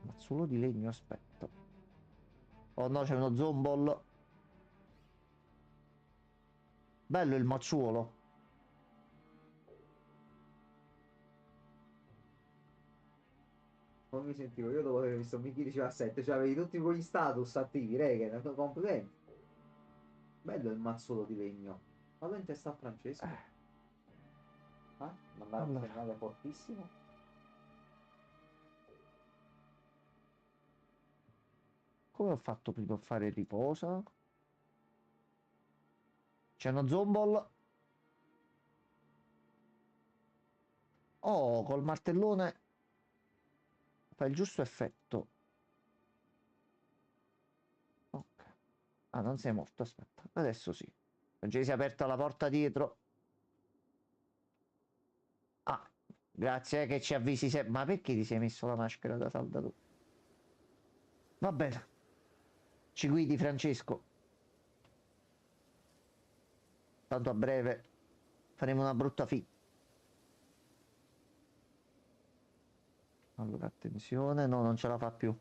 Mazzuolo di legno, aspetta. Oh no, c'è uno zombol. Bello il mazzuolo. Non mi sentivo, io dopo aver visto Mickey 17, cioè avevi tutti quegli status attivi, reghe, complimenti. Bello il mazzolo di legno. Vado in testa a Francesco. Mandare un Allora. segnale fortissimo. Come ho fatto prima a fare riposa? C'è uno zombol. Oh, col martellone fa il giusto effetto. Ok. Ah, non sei morto, aspetta. Adesso sì. Non ci si è aperta la porta dietro. Ah, grazie che ci avvisi sempre. Ma perché ti sei messo la maschera da saldatore? Va bene. Ci guidi, Francesco. Tanto a breve faremo una brutta fine. Allora, attenzione. No, non ce la fa più.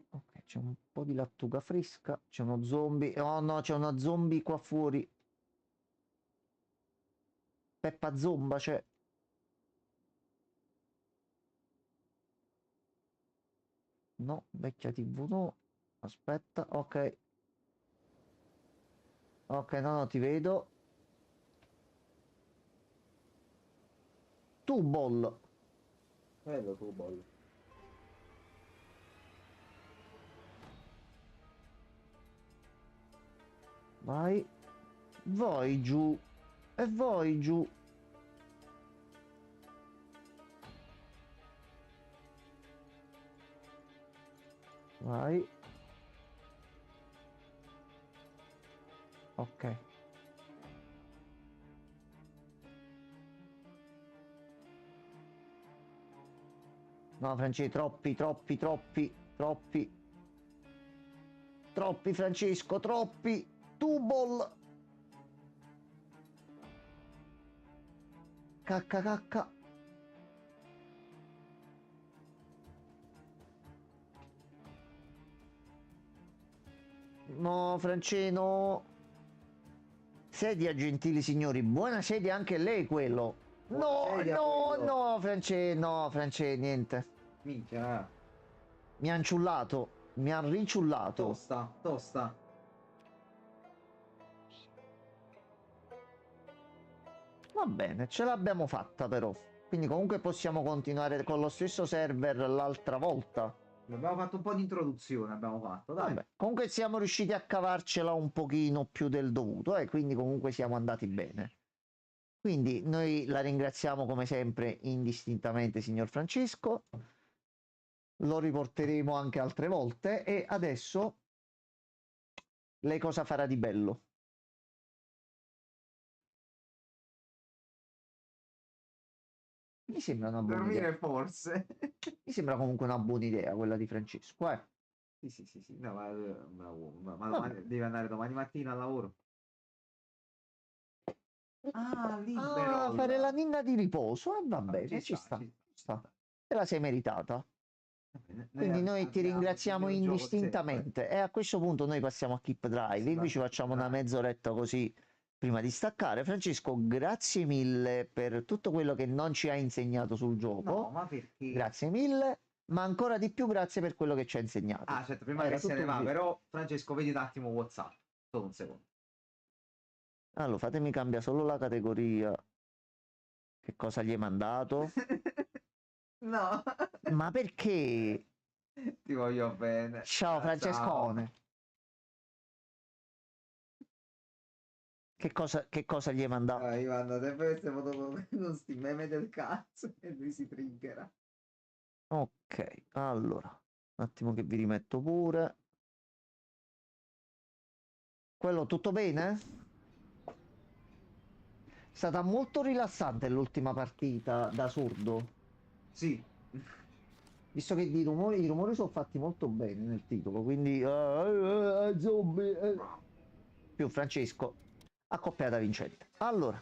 Ok, c'è un po' di lattuga fresca. C'è uno zombie. Oh no, c'è una zombie qua fuori. Peppa Zomba c'è. No, vecchia TV no. Aspetta, ok. Ok, no, no, ti vedo. Tu, Ball. Bello tu, boy. Vai. Voi giù. E voi giù. Vai. Ok. No, Francesco, troppi, troppi, troppi, troppi. Troppi, Francesco, troppi. Tu, Ball. Cacca, cacca. No, Franceno. Sedia, gentili signori. Buona sedia anche lei, quello. Buona No, sedia, no, quello. no, France, no, France, niente. Minchia. Mi ha anciullato. Mi ha rinciullato. Tosta, tosta. Va bene, ce l'abbiamo fatta però. Quindi comunque possiamo continuare con lo stesso server l'altra volta. Abbiamo fatto un po' di introduzione, abbiamo fatto, dai. Vabbè, comunque siamo riusciti a cavarcela un pochino più del dovuto, quindi comunque siamo andati bene. Quindi noi la ringraziamo come sempre indistintamente, signor Francesco. Lo riporteremo anche altre volte e adesso lei cosa farà di bello? Mi sembra una buona idea. Dormire forse. Mi sembra comunque una buona idea quella di Francesco, eh. Sì, sì, sì, sì. No, ma Vabbè. domani, devi andare domani mattina al lavoro. Ah, Ah, fare la libero. ninna di riposo, e va Ci bene, ci sta, sta, ci ci sta. sta. Te la sei meritata. Va bene, noi Quindi noi ti abbiamo il ringraziamo miglior gioco di sempre. indistintamente e a questo punto noi passiamo a Keep Driving, ci facciamo una Dai. mezz'oretta così prima di staccare. Francesco, grazie mille per tutto quello che non ci hai insegnato sul No, gioco. ma perché? Grazie mille, ma ancora di più grazie per quello che ci hai insegnato. Ah, certo, prima Era che se tutto ne un va, piacere. però, Francesco, vedi un attimo WhatsApp. Solo un secondo. Allora, fatemi cambiare solo la categoria. Che cosa gli hai mandato? No. Ma perché? Ti voglio bene. Ciao Ah, ciao. Francescone. Che cosa gli hai mandato? Io mando te queste foto con sti meme del cazzo e lui si triggera. Ok, allora, un attimo che vi rimetto pure. Quello tutto bene? È stata molto rilassante l'ultima partita da sordo. Sì. Visto che i rumori sono fatti molto bene nel titolo, quindi zombie, più Francesco, accoppiata vincente. Allora,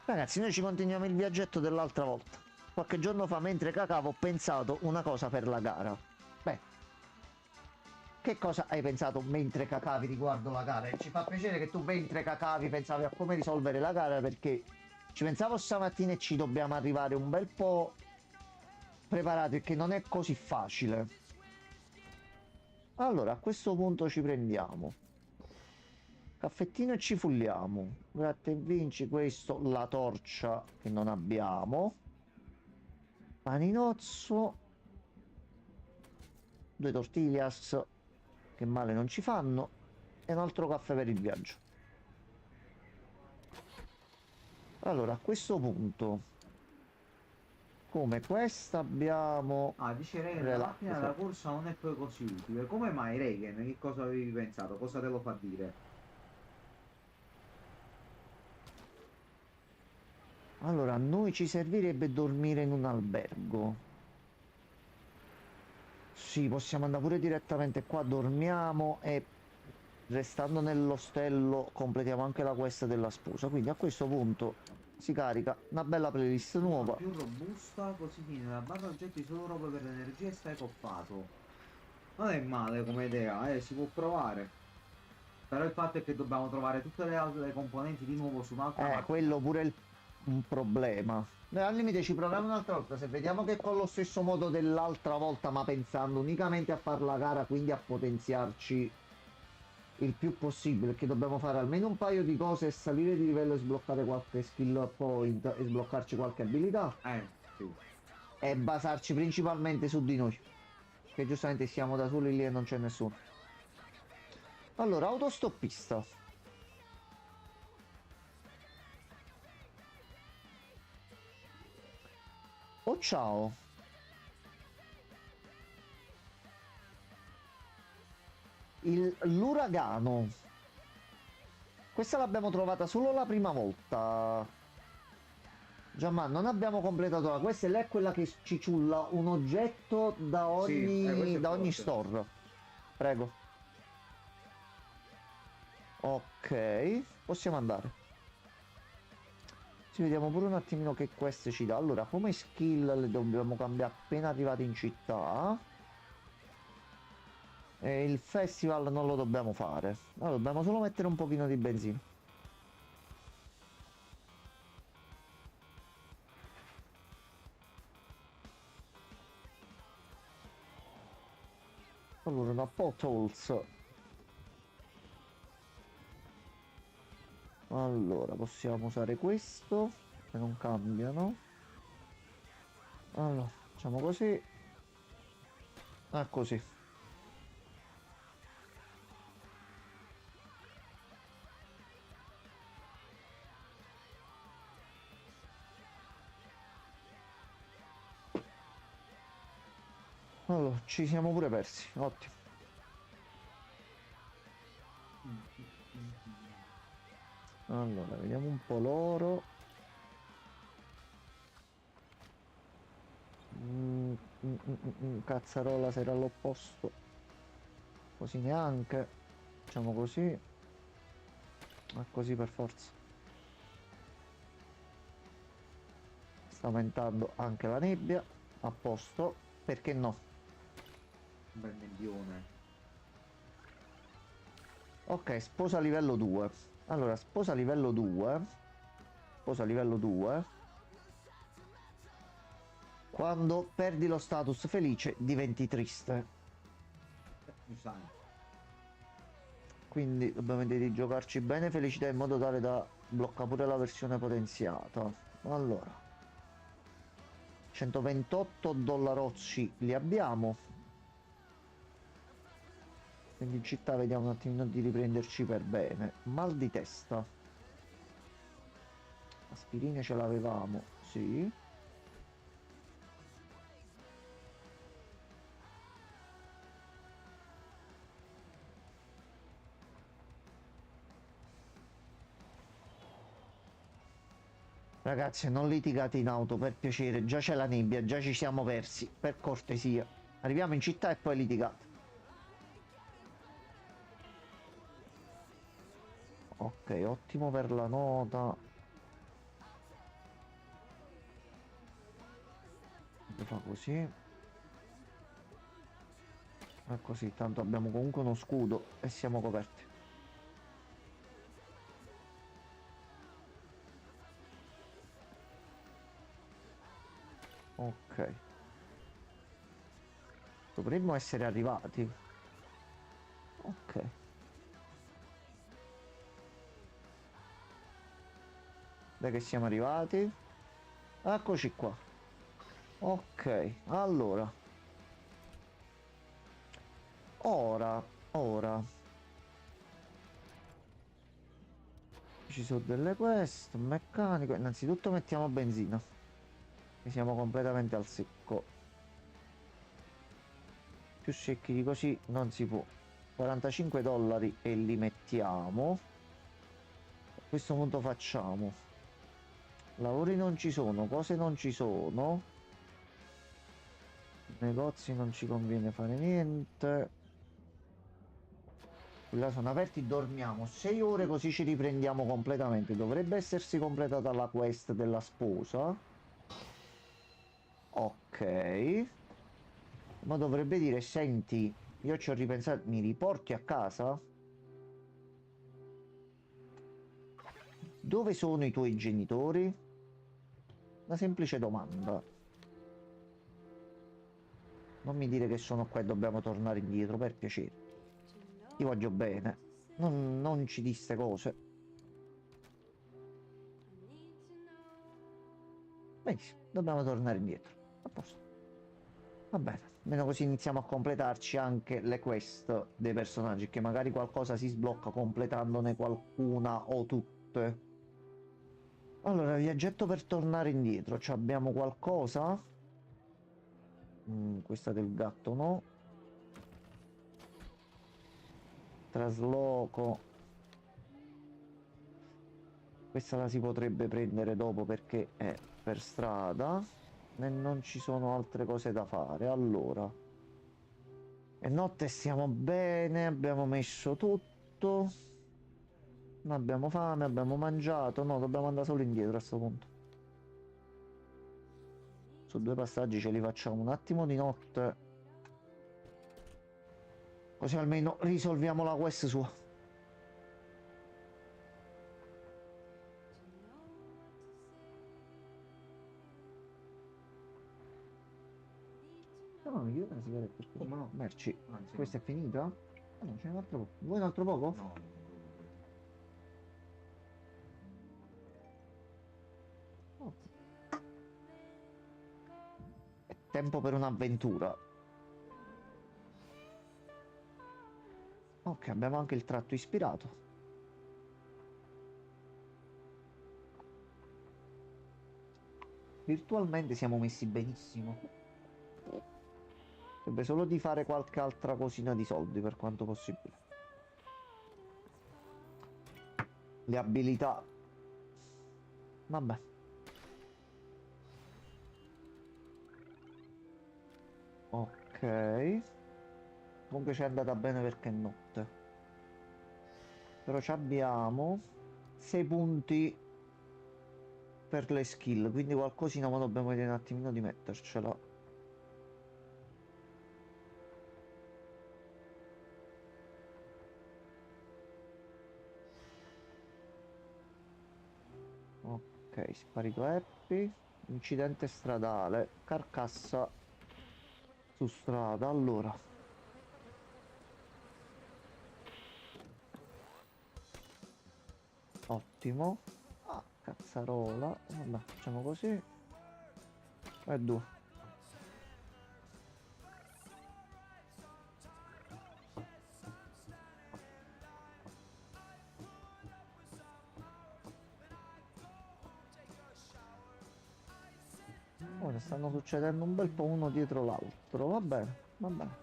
ragazzi, noi ci continuiamo il viaggetto dell'altra volta. Qualche giorno fa, mentre cacavo, ho pensato una cosa per la gara. Beh, che cosa hai pensato mentre cacavi riguardo la gara? E ci fa piacere che tu mentre cacavi pensavi a come risolvere la gara, perché ci pensavo stamattina e ci dobbiamo arrivare un bel po' preparati, perché non è così facile. Allora, a questo punto ci prendiamo caffettino e ci fulliamo. Gratta e vinci questo, la torcia che non abbiamo. Paninozzo. Due tortillas che male non ci fanno. E un altro caffè per il viaggio. Allora, a questo punto, come questa abbiamo... Ah, dice Reagan, la Relax. macchina da corsa non è poi così utile. Come mai Reagan? Che cosa avevi pensato? Cosa te lo fa dire? Allora, a noi ci servirebbe dormire in un albergo. Sì, possiamo andare pure direttamente qua, dormiamo e restando nell'ostello completiamo anche la quest della sposa. Quindi a questo punto si carica una bella playlist Una nuova. più robusta, così tieni nella barra oggetti solo roba per l'energia e stai coppato. Non è male come idea, si può provare. Però il fatto è che dobbiamo trovare tutte le altre componenti di nuovo su un'altra macchina. Quello pure è un problema. Noi al limite ci proviamo un'altra volta, se vediamo che con lo stesso modo dell'altra volta, ma pensando unicamente a far la gara, quindi a potenziarci il più possibile, perché dobbiamo fare almeno un paio di cose e salire di livello e sbloccare qualche skill point e sbloccarci qualche abilità Sì. e basarci principalmente su di noi, che giustamente siamo da soli lì e non c'è nessuno. Allora, autostoppista. Oh ciao. L'uragano. Questa l'abbiamo trovata solo la prima volta. Giamma, non abbiamo completato la questa, e lei è quella che ci ciulla un oggetto Sì, questo è da ogni forte. store. Prego. Ok, possiamo andare. Ci vediamo pure un attimino che queste ci dà. Allora, come skill le dobbiamo cambiare appena arrivati in città. E il festival non lo dobbiamo fare. No, dobbiamo solo mettere un pochino di benzina. Allora, da potholes. Allora, possiamo usare questo, che non cambiano. Allora, facciamo così. Ah, così. Allora, ci siamo pure persi. Ottimo. Allora, vediamo un po' l'oro. Cazzarola se era all'opposto. Così neanche. Facciamo così. Ah, così per forza. Sta aumentando anche la nebbia. A posto. Perché no? Un bel nebbione. Ok, sposa livello 2. Allora, sposa livello 2. Sposa livello 2. Quando perdi lo status felice diventi triste. Giustamente. Quindi dobbiamo vedere di giocarci bene felicità in modo tale da bloccare pure la versione potenziata. Allora, 128 dollarocci li abbiamo. Quindi in città vediamo un attimino di riprenderci per bene. Mal di testa. Aspirine ce l'avevamo, sì. Ragazzi, non litigate in auto, per piacere. Già c'è la nebbia, già ci siamo persi. Per cortesia. Arriviamo in città e poi litigate. Ok, ottimo per la nota. Si fa così. E così, tanto abbiamo comunque uno scudo e siamo coperti. Ok. Dovremmo essere arrivati. Ok. Dai che siamo arrivati. Eccoci qua. Ok, allora. Ora. Ci sono delle quest, un meccanico. Innanzitutto mettiamo benzina. Che siamo completamente al secco. Più secchi di così non si può. 45 dollari e li mettiamo. A questo punto facciamo. Lavori non ci sono, cose non ci sono. Negozi non ci conviene fare niente. Là sono aperti, dormiamo 6 ore così ci riprendiamo completamente. Dovrebbe essersi completata la quest della sposa. Ok. Ma dovrebbe dire, senti, io ci ho ripensato, mi riporti a casa? Dove sono i tuoi genitori? Una semplice domanda. Non mi dire che sono qua e dobbiamo tornare indietro, per piacere. Ti voglio bene. Non ci di ste cose. Benissimo, dobbiamo tornare indietro. A posto. Va bene, almeno così iniziamo a completarci anche le quest dei personaggi, che magari qualcosa si sblocca completandone qualcuna o tutte. Allora, viaggetto per tornare indietro. Ci abbiamo qualcosa? Questa del gatto no. Trasloco. Questa la si potrebbe prendere dopo perché è per strada. E non ci sono altre cose da fare. Allora. E notte stiamo bene, abbiamo messo tutto. Non abbiamo fame, abbiamo mangiato. No, dobbiamo andare solo indietro a questo punto. Su 2 passaggi ce li facciamo un attimo di notte. Così almeno risolviamo la quest sua. No, mi chiudo una sigaretta. Come no? Merci. Anzi, Questa no. è finita? Ah, no, ce n'è un altro poco. Vuoi un altro poco? No. Ok. È tempo per un'avventura. Ok, abbiamo anche il tratto ispirato. Virtualmente siamo messi benissimo. Serve solo di fare qualche altra cosina di soldi per quanto possibile. Le abilità. Vabbè. Ok. Comunque ci è andata bene perché è notte. Però ci abbiamo 6 punti per le skill, quindi qualcosina ma dobbiamo vedere un attimino di mettercela. Ok, sparito Happy. Incidente stradale. Carcassa su strada. Allora. Ottimo. Ah, cazzarola. Vabbè, facciamo così. E 2. Ora stanno succedendo un bel po' uno dietro l'altro. Va bene, va bene.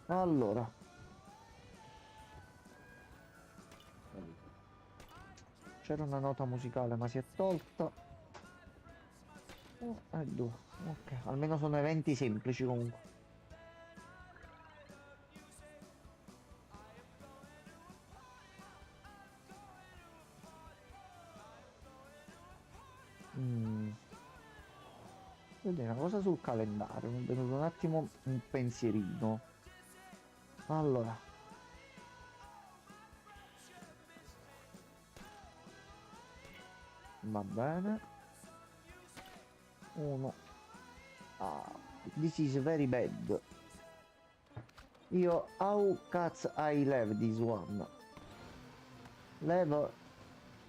Allora. C'era una nota musicale ma si è tolta. E 2. Ok, almeno sono eventi semplici comunque. Vedete una cosa sul calendario, mi è venuto un attimo un pensierino. Allora. Va bene. 1. Ah, this is very bad. Io, how cats I leave this one? Levo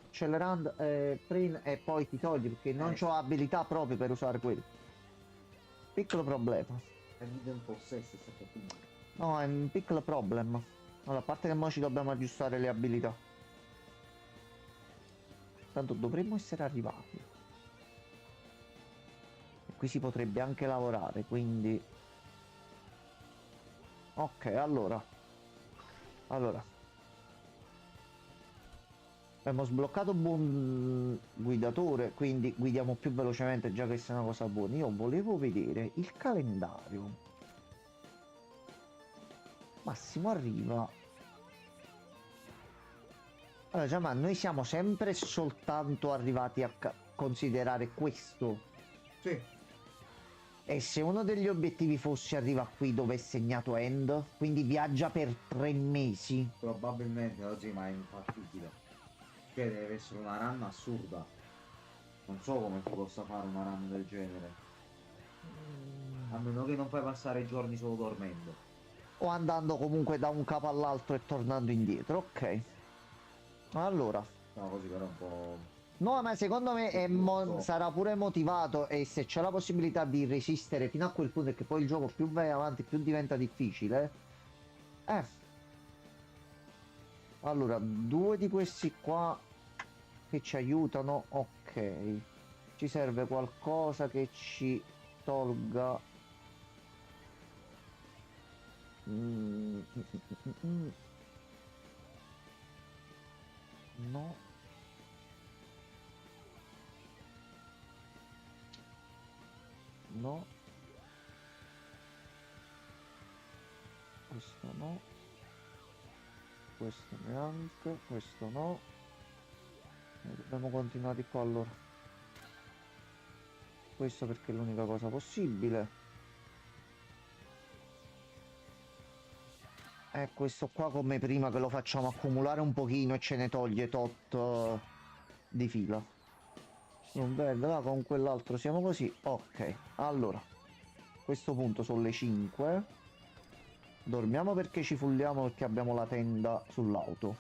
accelerando prima e poi ti togli perché non ho abilità proprio per usare quello. Piccolo problema. È un possesso sta capendo. No, è un piccolo problema. Allora, a parte che ora ci dobbiamo aggiustare le abilità. Tanto dovremmo essere arrivati. E qui si potrebbe anche lavorare, quindi... Ok, allora. Abbiamo sbloccato buon guidatore, quindi guidiamo più velocemente, già che sia una cosa buona. Io volevo vedere il calendario. Massimo arriva. Allora, già, ma noi siamo sempre e soltanto arrivati a considerare questo. Sì. E se uno degli obiettivi fosse arriva qui dove è segnato end, quindi viaggia per 3 mesi. Probabilmente oggi ma è infattibile. Cioè, deve essere una run assurda. Non so come si possa fare una run del genere. A meno che non fai passare i giorni solo dormendo. O andando comunque da un capo all'altro e tornando indietro, ok. Allora, No, così però è un po'. no, ma secondo me Brutto. sarà pure motivato e se c'è la possibilità di resistere fino a quel punto e che poi il gioco più vai avanti più diventa difficile. Eh, allora, due di questi qua che ci aiutano, ok. Ci serve qualcosa che ci tolga. Mm. No, no, questo no, questo neanche, questo no. Dobbiamo continuare di qua allora. Questo perché è l'unica cosa possibile. Questo qua come prima che lo facciamo accumulare un pochino e ce ne toglie tot di fila. Non verde, là con quell'altro siamo così. Ok, allora. A questo punto sono le 5. Dormiamo perché ci fulliamo perché abbiamo la tenda sull'auto.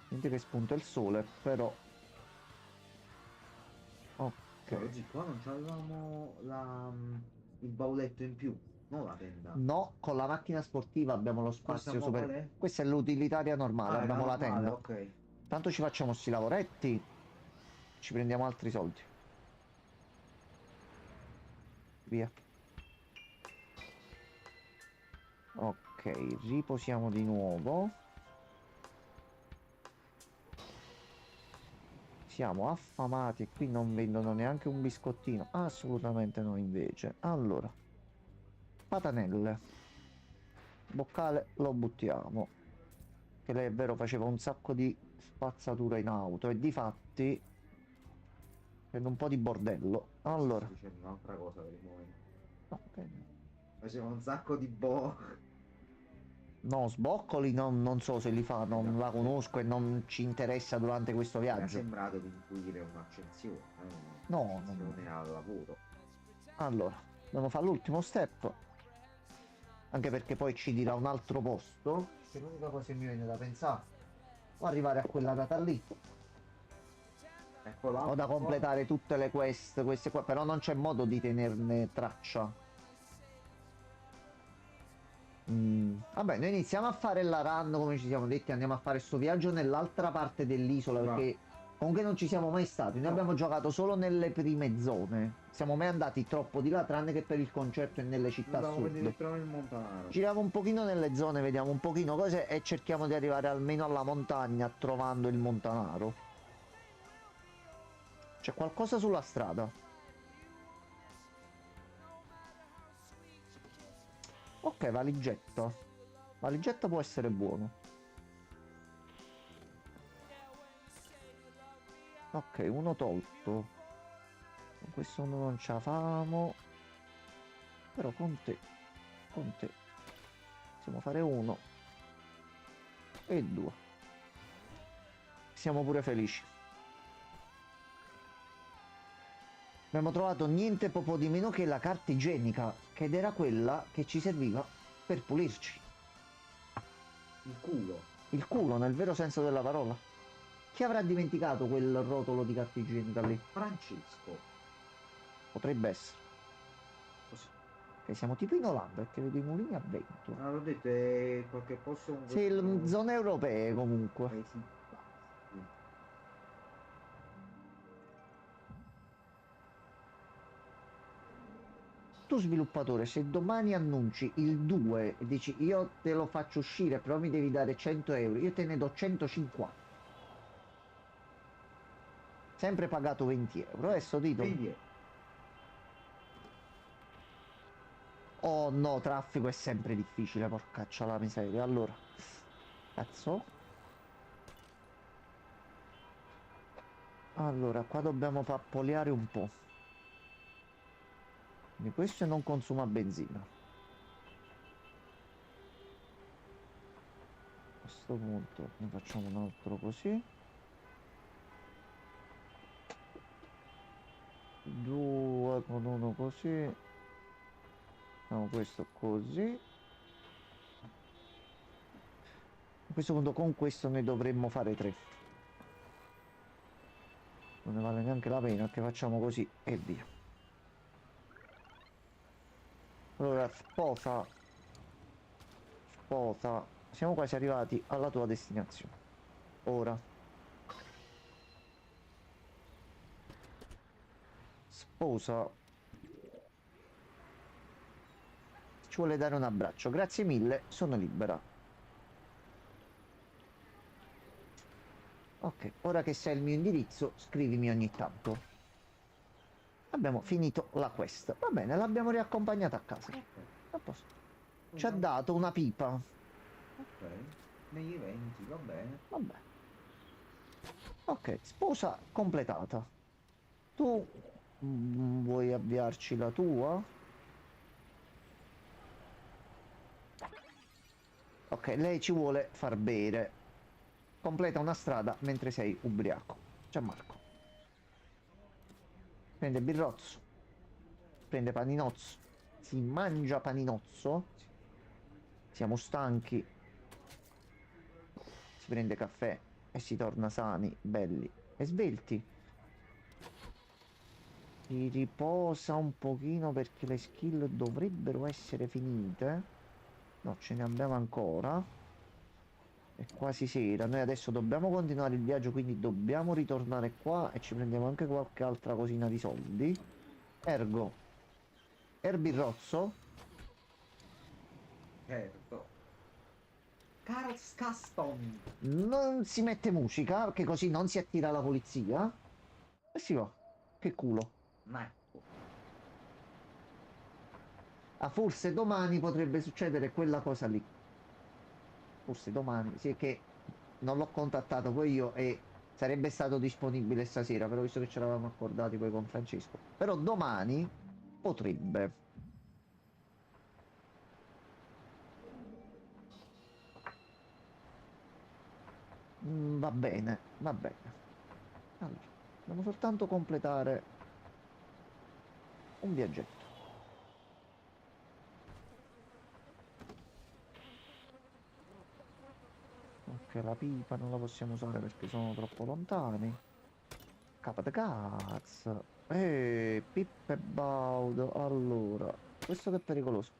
Senti che spunta il sole, però. Cioè, Ok. così qua non c'avevamo il bauletto in più, non la tenda. No, con la macchina sportiva abbiamo lo Questa spazio mo qual super. è? Questa è l'utilitaria normale, Ah, è la abbiamo la normale, tenda. ok. Tanto ci facciamo sti lavoretti, ci prendiamo altri soldi. Via. Ok, riposiamo di nuovo. Siamo affamati e qui non vendono neanche un biscottino. Assolutamente no, invece. Allora, patanelle. Boccale lo buttiamo. Che lei è vero faceva un sacco di spazzatura in auto e difatti prende un po' di bordello. Stessi Allora, dicendo un'altra cosa per il momento. no, Faceva un sacco di boh. no, sboccoli non so se li fa, non la conosco e non ci interessa durante questo Mi era viaggio. sembrato di intuire No, no, no. un'accensione al lavoro. Allora, dobbiamo fare l'ultimo step, anche perché poi ci dirà un altro posto. Che l'unica cosa che mi viene da pensare, o arrivare a quella data lì, Ecco o da l'altro qua. completare tutte le quest, queste qua, però non c'è modo di tenerne traccia. Vabbè, noi iniziamo a fare la run come ci siamo detti, andiamo a fare questo viaggio nell'altra parte dell'isola Va. perché comunque non ci siamo mai stati, noi No, abbiamo giocato solo nelle prime zone, siamo mai andati troppo di là tranne che per il concerto e nelle città a dobbiamo vedere sud. però il Montanaro. Giriamo un pochino nelle zone, vediamo un pochino cose e cerchiamo di arrivare almeno alla montagna trovando il Montanaro. C'è qualcosa sulla strada. Ok, valigetta. Valigetta può essere buono. Ok, uno tolto. Con questo uno non ce la famo. Però con te, possiamo fare uno e due. Siamo pure felici. Abbiamo trovato niente poco di meno che la carta igienica, ed era quella che ci serviva per pulirci. Il culo. Il culo, nel vero senso della parola. Chi avrà dimenticato quel rotolo di carta igienica lì? Francesco. Potrebbe essere. Così. Che siamo tipo in Olanda perché vedo i mulini a vento. Ah, l'ho detto, è qualche posto con Sì, questo. zone europee comunque. Paesi bassi. Tu sviluppatore, se domani annunci il 2 e dici io te lo faccio uscire, però mi devi dare 100 euro, io te ne do 150. Sempre pagato 20 euro. Sto titolo. Quindi è. Oh no, traffico è sempre difficile, porcaccia la miseria. Allora, cazzo. Allora, qua dobbiamo pappoleare un po'. Quindi questo non consuma benzina. questo punto ne facciamo un altro così. Due con uno così. No, questo così. A questo punto con questo ne dovremmo fare tre. Non ne vale neanche la pena che facciamo così e via. Allora, sposa. Sposa. Siamo quasi arrivati alla tua destinazione. Ora. Sposa. Ci vuole dare un abbraccio. Grazie mille, sono libera. Ok, ora che sai il mio indirizzo, scrivimi ogni tanto. Abbiamo finito la quest. Va bene, l'abbiamo riaccompagnata a casa. Ok. A posto. Ci ha dato una pipa. Ok. Negli eventi, va bene. Vabbè. Ok, sposa completata. Tu vuoi avviarci la tua? Ok, lei ci vuole far bere. Completa una strada mentre sei ubriaco. Gianmarco. Prende birrozzo. Prende paninozzo. Si mangia paninozzo. Siamo stanchi. Si prende caffè e si torna sani, belli e svelti. Si riposa un pochino perché le skill dovrebbero essere finite. No, ce ne abbiamo ancora. È quasi sera. Noi adesso dobbiamo continuare il viaggio, quindi dobbiamo ritornare qua e ci prendiamo anche qualche altra cosina di soldi. Ergo, Erbirrozzo. Certo. Carl Caston. Non si mette musica, che così non si attira la polizia. E si va. Che culo. Ecco. Ah, forse domani potrebbe succedere quella cosa lì. Forse domani, sì, che non l'ho contattato poi io e sarebbe stato disponibile stasera, però visto che ci eravamo accordati poi con Francesco. Però domani potrebbe. Va bene, va bene. Allora, dobbiamo soltanto completare un viaggetto. Ok, la pipa non la possiamo usare perché sono troppo lontani. Capa de cazzo. Pippa e Baudo. Allora, questo che è pericoloso.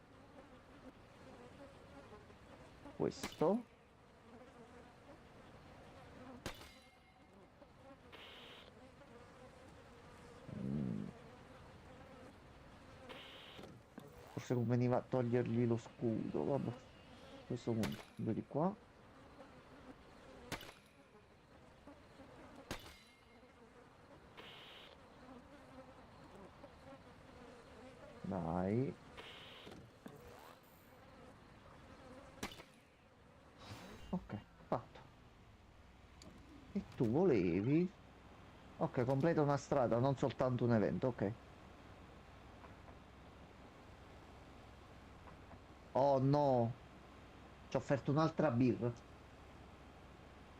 Questo. Mm, Forse conveniva togliergli lo scudo. Vabbè. A questo punto, due di qua. Dai. Ok, fatto. E tu volevi? Ok, completa una strada, non soltanto un evento, ok. Oh no, ci ho offerto un'altra birra.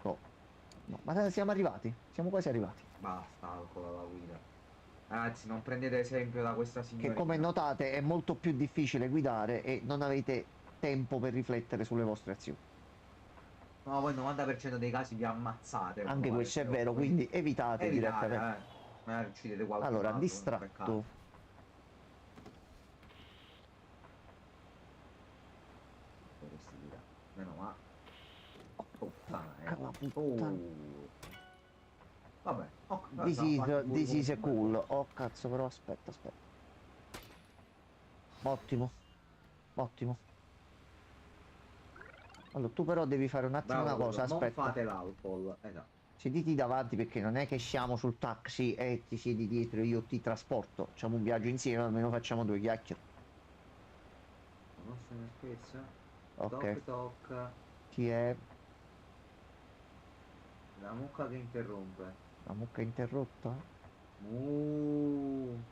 No, no, ma siamo arrivati, siamo quasi arrivati. Basta alcol alla guida. Ragazzi, non prendete esempio da questa Che come signorina. notate è molto più difficile guidare e non avete tempo per riflettere sulle vostre azioni. No, voi il 90% dei casi vi ammazzate quando Anche fate questo è queste cose, vero, quindi quindi evitate direttamente. evitate, magari uccidete qualcun Allora, altro, un peccato. distratto. Dovresti dire. Meno male. Puttana, Porca la puttana. Oh. Vabbè, ok, This siamo is, fatti this is comunque un bel po'. cool. Oh cazzo, però aspetta, aspetta. Ottimo, ottimo. Allora, tu però devi fare un attimo una Bravo quello, cosa, non aspetta. fate l'alcol. Esatto. Sediti davanti perché non è che siamo sul taxi e ti siedi dietro e io ti trasporto. Facciamo un viaggio insieme, almeno facciamo due chiacchiere. Conosce una spesa? Ok, Toc toc. chi è? La mucca che interrompe. La mucca interrotta? Uh.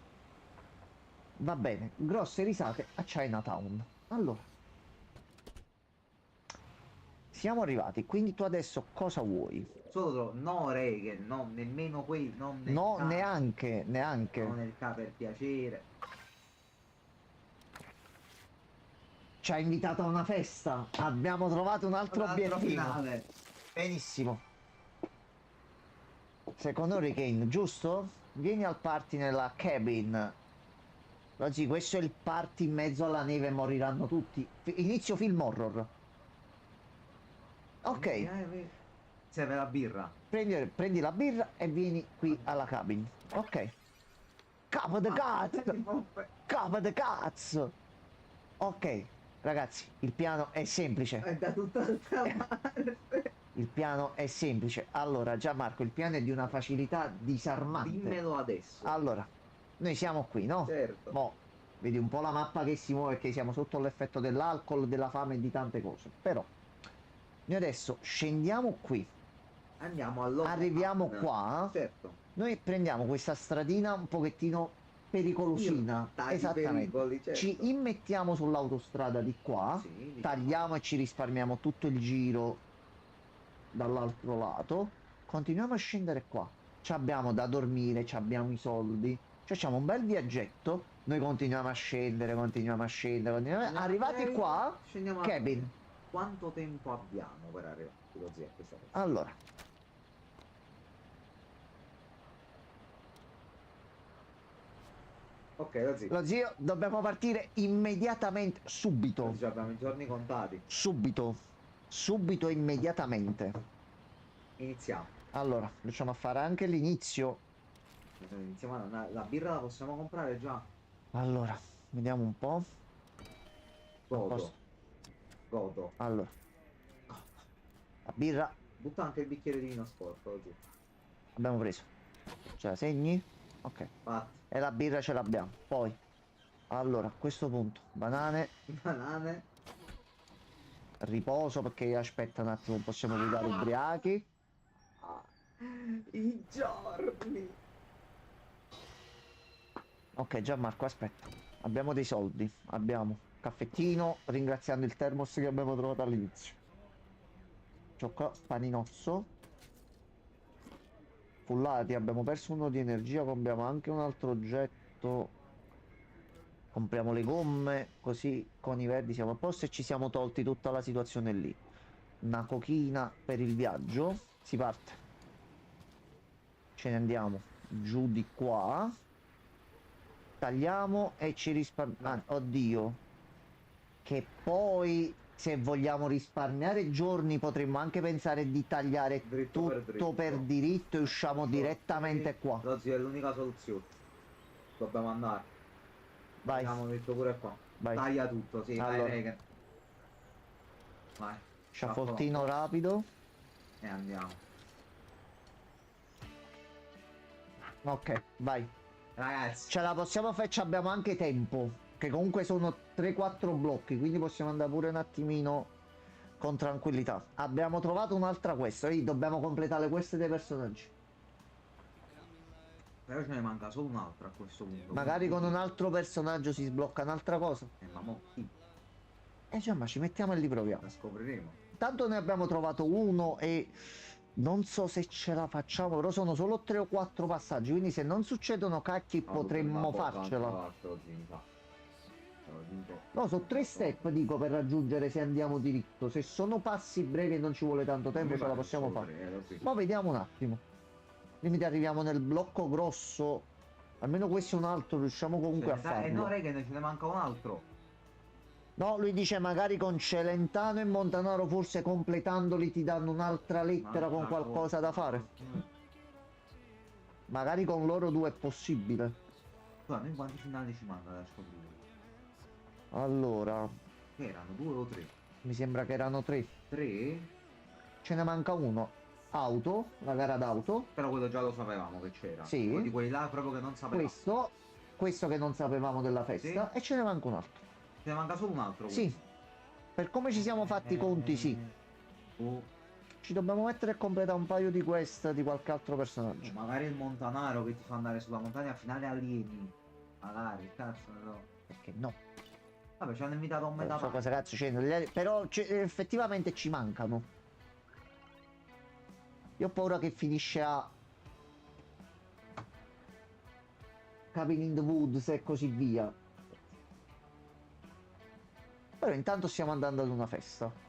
Va bene, grosse risate a Chinatown. Allora, siamo arrivati, quindi tu adesso cosa vuoi? Solo no reghe, no, nemmeno quei, non nel No, K, neanche, neanche. non nel K per piacere. Ci ha invitato a una festa. Abbiamo trovato un altro Un altro obiettivo. finale. Benissimo. Secondo Hurricane, giusto? Vieni al party nella cabin. Oggi questo è il party in mezzo alla neve, moriranno tutti. Inizio film horror. Ok, Serve la birra. prendi la birra e vieni qui alla cabin. Ok. Capo de cazzo! Capo de cazzo! Ok, ragazzi, il piano è semplice. È da tutt'altra parte. Il piano è semplice. Allora, Gianmarco, il piano è di una facilità disarmante. Dimmelo adesso. Allora, noi siamo qui, no? Certo. Mo, vedi un po' la mappa che si muove, che siamo sotto l'effetto dell'alcol, della fame e di tante cose. Però, noi adesso scendiamo qui, Andiamo all'Open arriviamo Up. qua, Certo. noi prendiamo questa stradina un pochettino pericolosina. Irta di Esattamente. pericoli, certo. Ci immettiamo sull'autostrada di qua, Sì, diciamo. tagliamo e ci risparmiamo tutto il giro dall'altro lato, continuiamo a scendere qua, ci abbiamo da dormire, ci abbiamo i soldi, facciamo un bel viaggetto, noi continuiamo a scendere, arrivati qua, Scendiamo a cabin. Quanto tempo abbiamo per arrivare così a questa cosa? Allora, Ok, così. lo zio, dobbiamo partire immediatamente, subito, Così abbiamo i giorni contati. subito, immediatamente. Iniziamo. Allora, riusciamo a fare anche l'inizio. Iniziamo. La birra la possiamo comprare già. Allora, vediamo un po'. Godo. Posso- Godo. Allora, la birra Butta anche il bicchiere di vino sporco così. abbiamo preso. Ce la segni? Ok. Fatti. E la birra ce l'abbiamo. Poi, allora, a questo punto, banane, Banane. riposo perché aspetta un attimo, possiamo guidare ubriachi. Ah, i giorni. Ok, Gianmarco, aspetta. Abbiamo dei soldi. Abbiamo caffettino, ringraziando il thermos che abbiamo trovato all'inizio. Ciocco, paninozzo. Fullati, abbiamo perso uno di energia, compriamo anche un altro oggetto. Compriamo le gomme, così con i verdi siamo a posto e ci siamo tolti tutta la situazione lì. Una cochina per il viaggio. Si parte. Ce ne andiamo giù di qua. Tagliamo e ci risparmiamo. Oddio. Che poi, se vogliamo risparmiare giorni, potremmo anche pensare di tagliare Dritto per tutto per dritto. diritto e usciamo direttamente qua. Lo zio è l'unica soluzione. Dobbiamo andare. Vai, Abbiamo detto pure qua. vai. Taglia tutto, sì, vai Allora. Regan. Vai. Sciaffoltino rapido. E andiamo. Ok, vai. Ragazzi, Ce la possiamo fare, ci abbiamo anche tempo. Che comunque sono 3-4 blocchi, quindi possiamo andare pure un attimino con tranquillità. Abbiamo trovato un'altra quest, quindi dobbiamo completare le quest dei personaggi. però ce ne manca solo un'altra a questo punto. Magari con un altro personaggio si sblocca un'altra cosa. Ma mo chi? Già, ma ci mettiamo e li proviamo. La scopriremo. Tanto ne abbiamo trovato uno e non so se ce la facciamo, però sono solo 3 o 4 passaggi, quindi se non succedono cacchi potremmo farcela. No, sono 3 step dico per raggiungere se andiamo diritto. Se sono passi brevi e non ci vuole tanto tempo ce la possiamo fare. Ma vediamo un attimo. Limite arriviamo nel blocco grosso. Almeno questo è un altro, riusciamo comunque a no, farlo. raga, ce ne manca un altro. No, lui dice magari con Celentano e Montanaro forse completandoli ti danno un'altra lettera con qualcosa da fare. Magari con loro due è possibile. Guarda, noi quanti finali ci manca da scoprire? Allora, Che erano 2 o 3? mi sembra che erano 3. 3? Ce ne manca uno. Auto, la gara d'auto. Però quello già lo sapevamo che c'era. Sì. Quello di quelli là proprio che non sapevamo. Questo che non sapevamo della festa. Sì. E ce ne manca un altro. Ce ne manca solo un altro. Sì. Per come ci siamo fatti i conti, sì. Ci dobbiamo mettere a completare un paio di quest di qualche altro personaggio. Magari il Montanaro che ti fa andare sulla montagna a finale alieni. Magari, cazzo no. Perché no? Vabbè, ci hanno invitato a un Non metà so cosa pack. cazzo c'è, però effettivamente ci mancano. Io ho paura che finisce a Cabin in the Woods e così via. Però intanto stiamo andando ad una festa.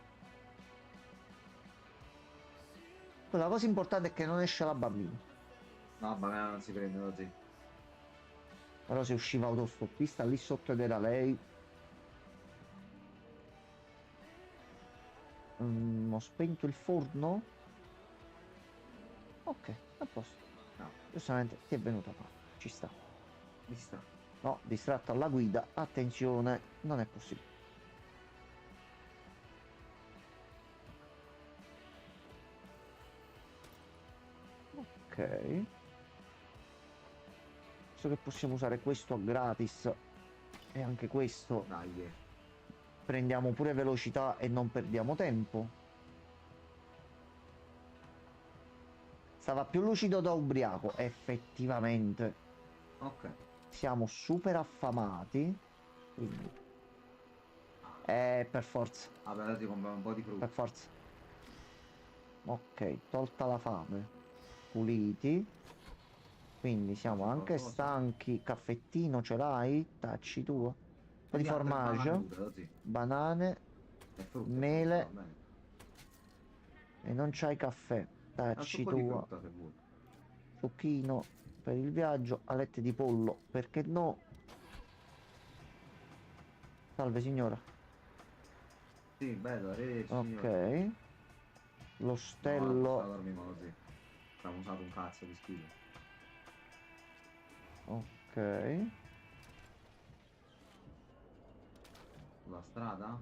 La cosa importante è che non esce la bambina. No, vabbè, non si prende così. Però se usciva autostoppista lì sotto ed era lei. Ho spento il forno. Ok, a posto. No, Giustamente ti è venuta fame. Ci sta. mi sta. No, distratto alla guida. Attenzione, non è possibile. Ok. So che possiamo usare questo a gratis. E anche questo. Dai, Prendiamo pure velocità e non perdiamo tempo. Stava più lucido da ubriaco, effettivamente. ok. Siamo super affamati. Quindi. Per forza, Vabbè, adesso compriamo un po' di per frutta. forza. Ok, tolta la fame. Puliti. Quindi siamo Faccio anche qualcosa. stanchi. Caffettino ce l'hai? Tacci tu. Un po' di Quindi altre banane formaggio. crude, così. Banane. E frutta, va Mele. bene. E non c'hai caffè. Un Tacci succo di tua. frutta se vuoi. Zucchino per il viaggio. Alette di pollo. Perché no? Salve signora. Sì, bello, arrivederci signore. Ok. No, la posta L'ostello. dormiamo così. Abbiamo usato un cazzo di schifo. Ok. Sulla strada?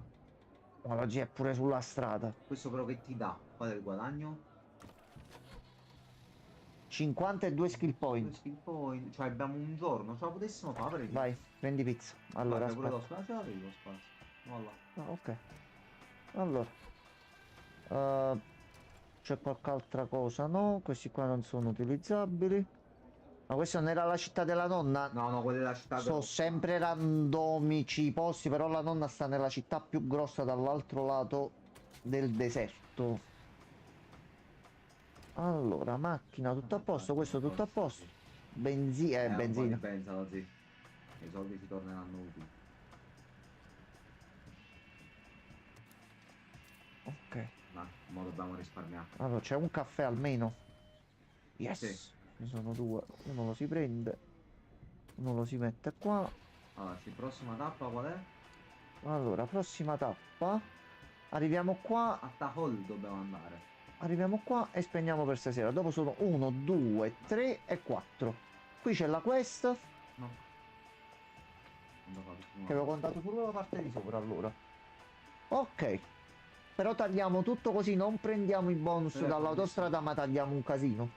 Ma oggi è pure sulla strada. Questo però che ti dà? Qual è il guadagno? 52 skill Due point. skill point. Cioè abbiamo un giorno, ce la potessimo fare per Vai, prendi pizza. Allora, Guarda, pure lo aspetta. spazio, ce l'avevo lo spazio. Voilà. Ah, ok. Allora. C'è qualche altra cosa? No, questi qua non sono utilizzabili. Ma questa non era la città della nonna? No, no, quella della città Sono grossa. sempre randomici i posti, però la nonna sta nella città più grossa dall'altro lato del deserto. Allora, macchina tutto a posto, questo tutto a posto. Benzina, Un po' di benzina. benza così. I soldi ti torneranno utili. Ok. Ma mo dobbiamo risparmiare. Allora, c'è un caffè almeno. Sì. Yes. Ne sono due. Uno lo si prende. Uno lo si mette qua. Allora, prossima tappa qual è? Allora, prossima tappa. Arriviamo qua. A Tahol dobbiamo andare. Arriviamo qua e spegniamo per stasera. Dopo sono 1, 2, 3 e 4. Qui c'è la quest. No. Non lo fa tutti Che avevo quanti. contato solo la parte di sopra allora. Ok. Però tagliamo tutto così, non prendiamo i bonus Però è dall'autostrada, ma tagliamo un casino.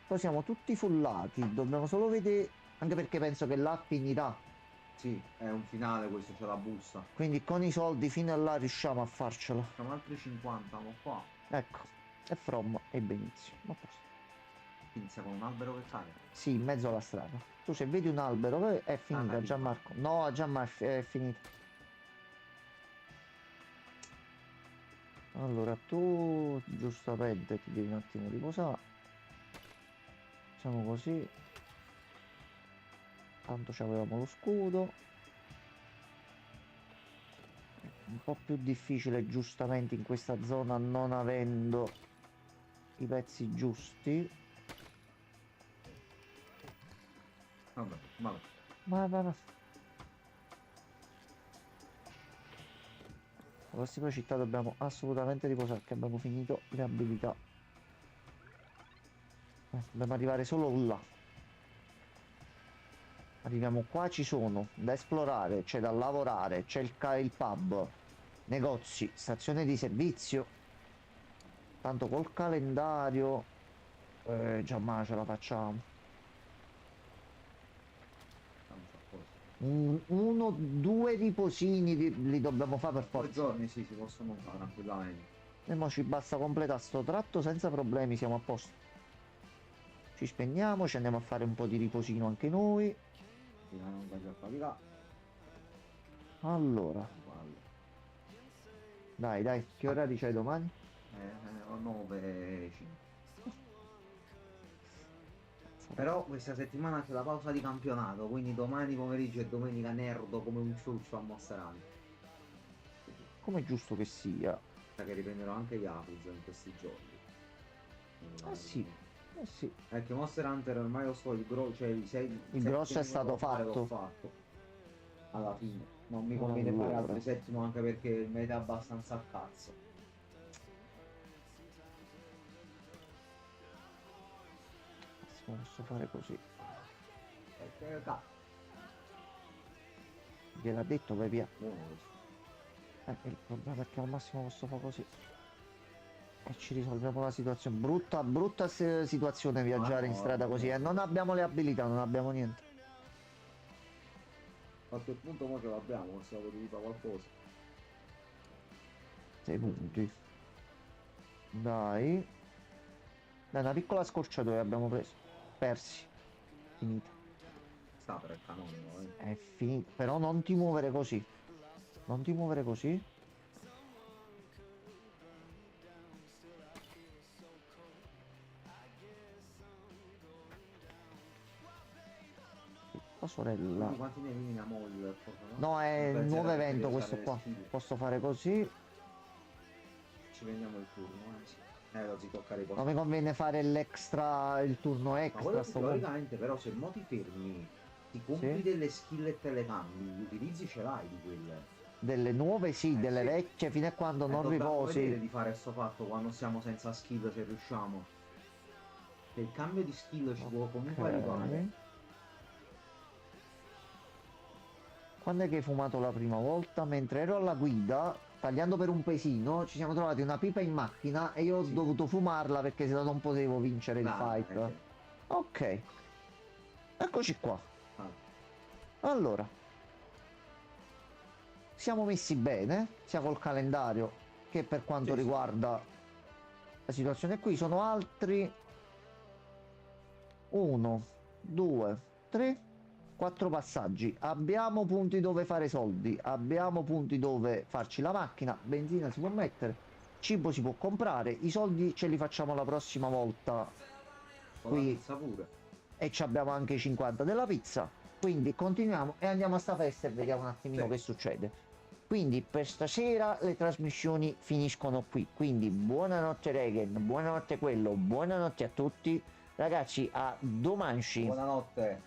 Poi siamo tutti fullati. Dobbiamo solo vedere. Anche perché penso che là finirà. Sì, è un finale questo, c'è la busta. Quindi con i soldi fino a là riusciamo a farcela. Facciamo altri 50, ma qua. Ecco. E from e benissimo. A posto. Inizia con un albero che cade. Sì, in mezzo alla strada. Tu se vedi un albero è finita, capito. Gianmarco. No, Gianmarco è finita. Allora, tu giustamente ti devi un attimo riposare. Facciamo così. Tanto avevamo lo scudo. Un po' più difficile giustamente in questa zona non avendo i pezzi giusti. Vabbè, vabbè. Vai, vai, vai. La prossima città dobbiamo assolutamente riposare, che abbiamo finito le abilità. Dobbiamo arrivare solo là. Arriviamo qua, ci sono da esplorare, c'è da lavorare, c'è il pub, negozi, stazione di servizio. Tanto col calendario già ma ce la facciamo. Stiamo a posto. Uno, due riposini li dobbiamo fare per 2 forza. giorni sì, si possono fare tranquillamente. E mo ci basta completare sto tratto senza problemi, siamo a posto. Ci spegniamo, ci andiamo a fare un po' di riposino anche noi. Fino a non voglio faticare. Allora, dai, che orari c'hai domani? Ho 9, 5. Però questa settimana c'è la pausa di campionato, quindi domani pomeriggio e domenica nerdo come un ciuccio a Monster Hunter. Come è giusto che sia. Che riprenderò anche Yakuza in questi giorni. Eh sì, eh sì. Perché Monster Hunter ormai lo so, cioè Il grosso è stato fatto. l'ho fatto. Alla fine. Non mi conviene fare Allora. altro settimo anche perché il meta è abbastanza a cazzo. Posso fare così. Perché cazzo. Gliel'ha detto, vai via. Buono questo. Il problema è che al massimo posso fare così. E ci risolviamo la situazione. Brutta situazione viaggiare in no, strada no, così. no. E non abbiamo le abilità, non abbiamo niente. A quel punto mo ce l'abbiamo, possiamo di fare qualcosa. 6 punti. Dai. Dai, una piccola scorciatoia abbiamo preso. Persi. Finita. Sta per il canonico, È finita. Però non ti muovere così. Non ti muovere così. La sorella. Quindi quanti ne eliminiamo il No, è un nuovo evento questo usare qua. skill. Posso fare così. Ci prendiamo il turno, sì. Così tocca i Non mi conviene fare l'extra, il turno ma extra. quello Sto punto. teoricamente però se mo ti fermi, ti compri Sì. delle skill e te le cambi, gli utilizzi ce l'hai di quelle. Delle nuove sì, delle sì. vecchie fino a quando non Dobbiamo vedere riposi. di fare sto fatto quando siamo senza skill se riusciamo. Che il cambio di skill ci può comunque Ok. arrivare. Quando è che hai fumato la prima volta? Mentre ero alla guida, tagliando per un pesino, ci siamo trovati una pipa in macchina e io ho Sì. dovuto fumarla perché se no non potevo vincere il Dai, fight. Ok. Eccoci qua. Ah. Allora. Siamo messi bene, sia col calendario che per quanto Sì, riguarda la situazione qui. Sono altri 1, 2, 3, 4 passaggi. Abbiamo punti dove fare soldi, abbiamo punti dove farci la macchina, benzina si può mettere, cibo si può comprare, i soldi ce li facciamo la prossima volta Con la qui pizza pure. e ci abbiamo anche i 50 della pizza. Quindi continuiamo e andiamo a sta festa e vediamo un attimino Sì. che succede. Quindi per stasera le trasmissioni finiscono qui. Quindi buonanotte Regen, buonanotte quello, buonanotte a tutti. Ragazzi, a domani. Buonanotte.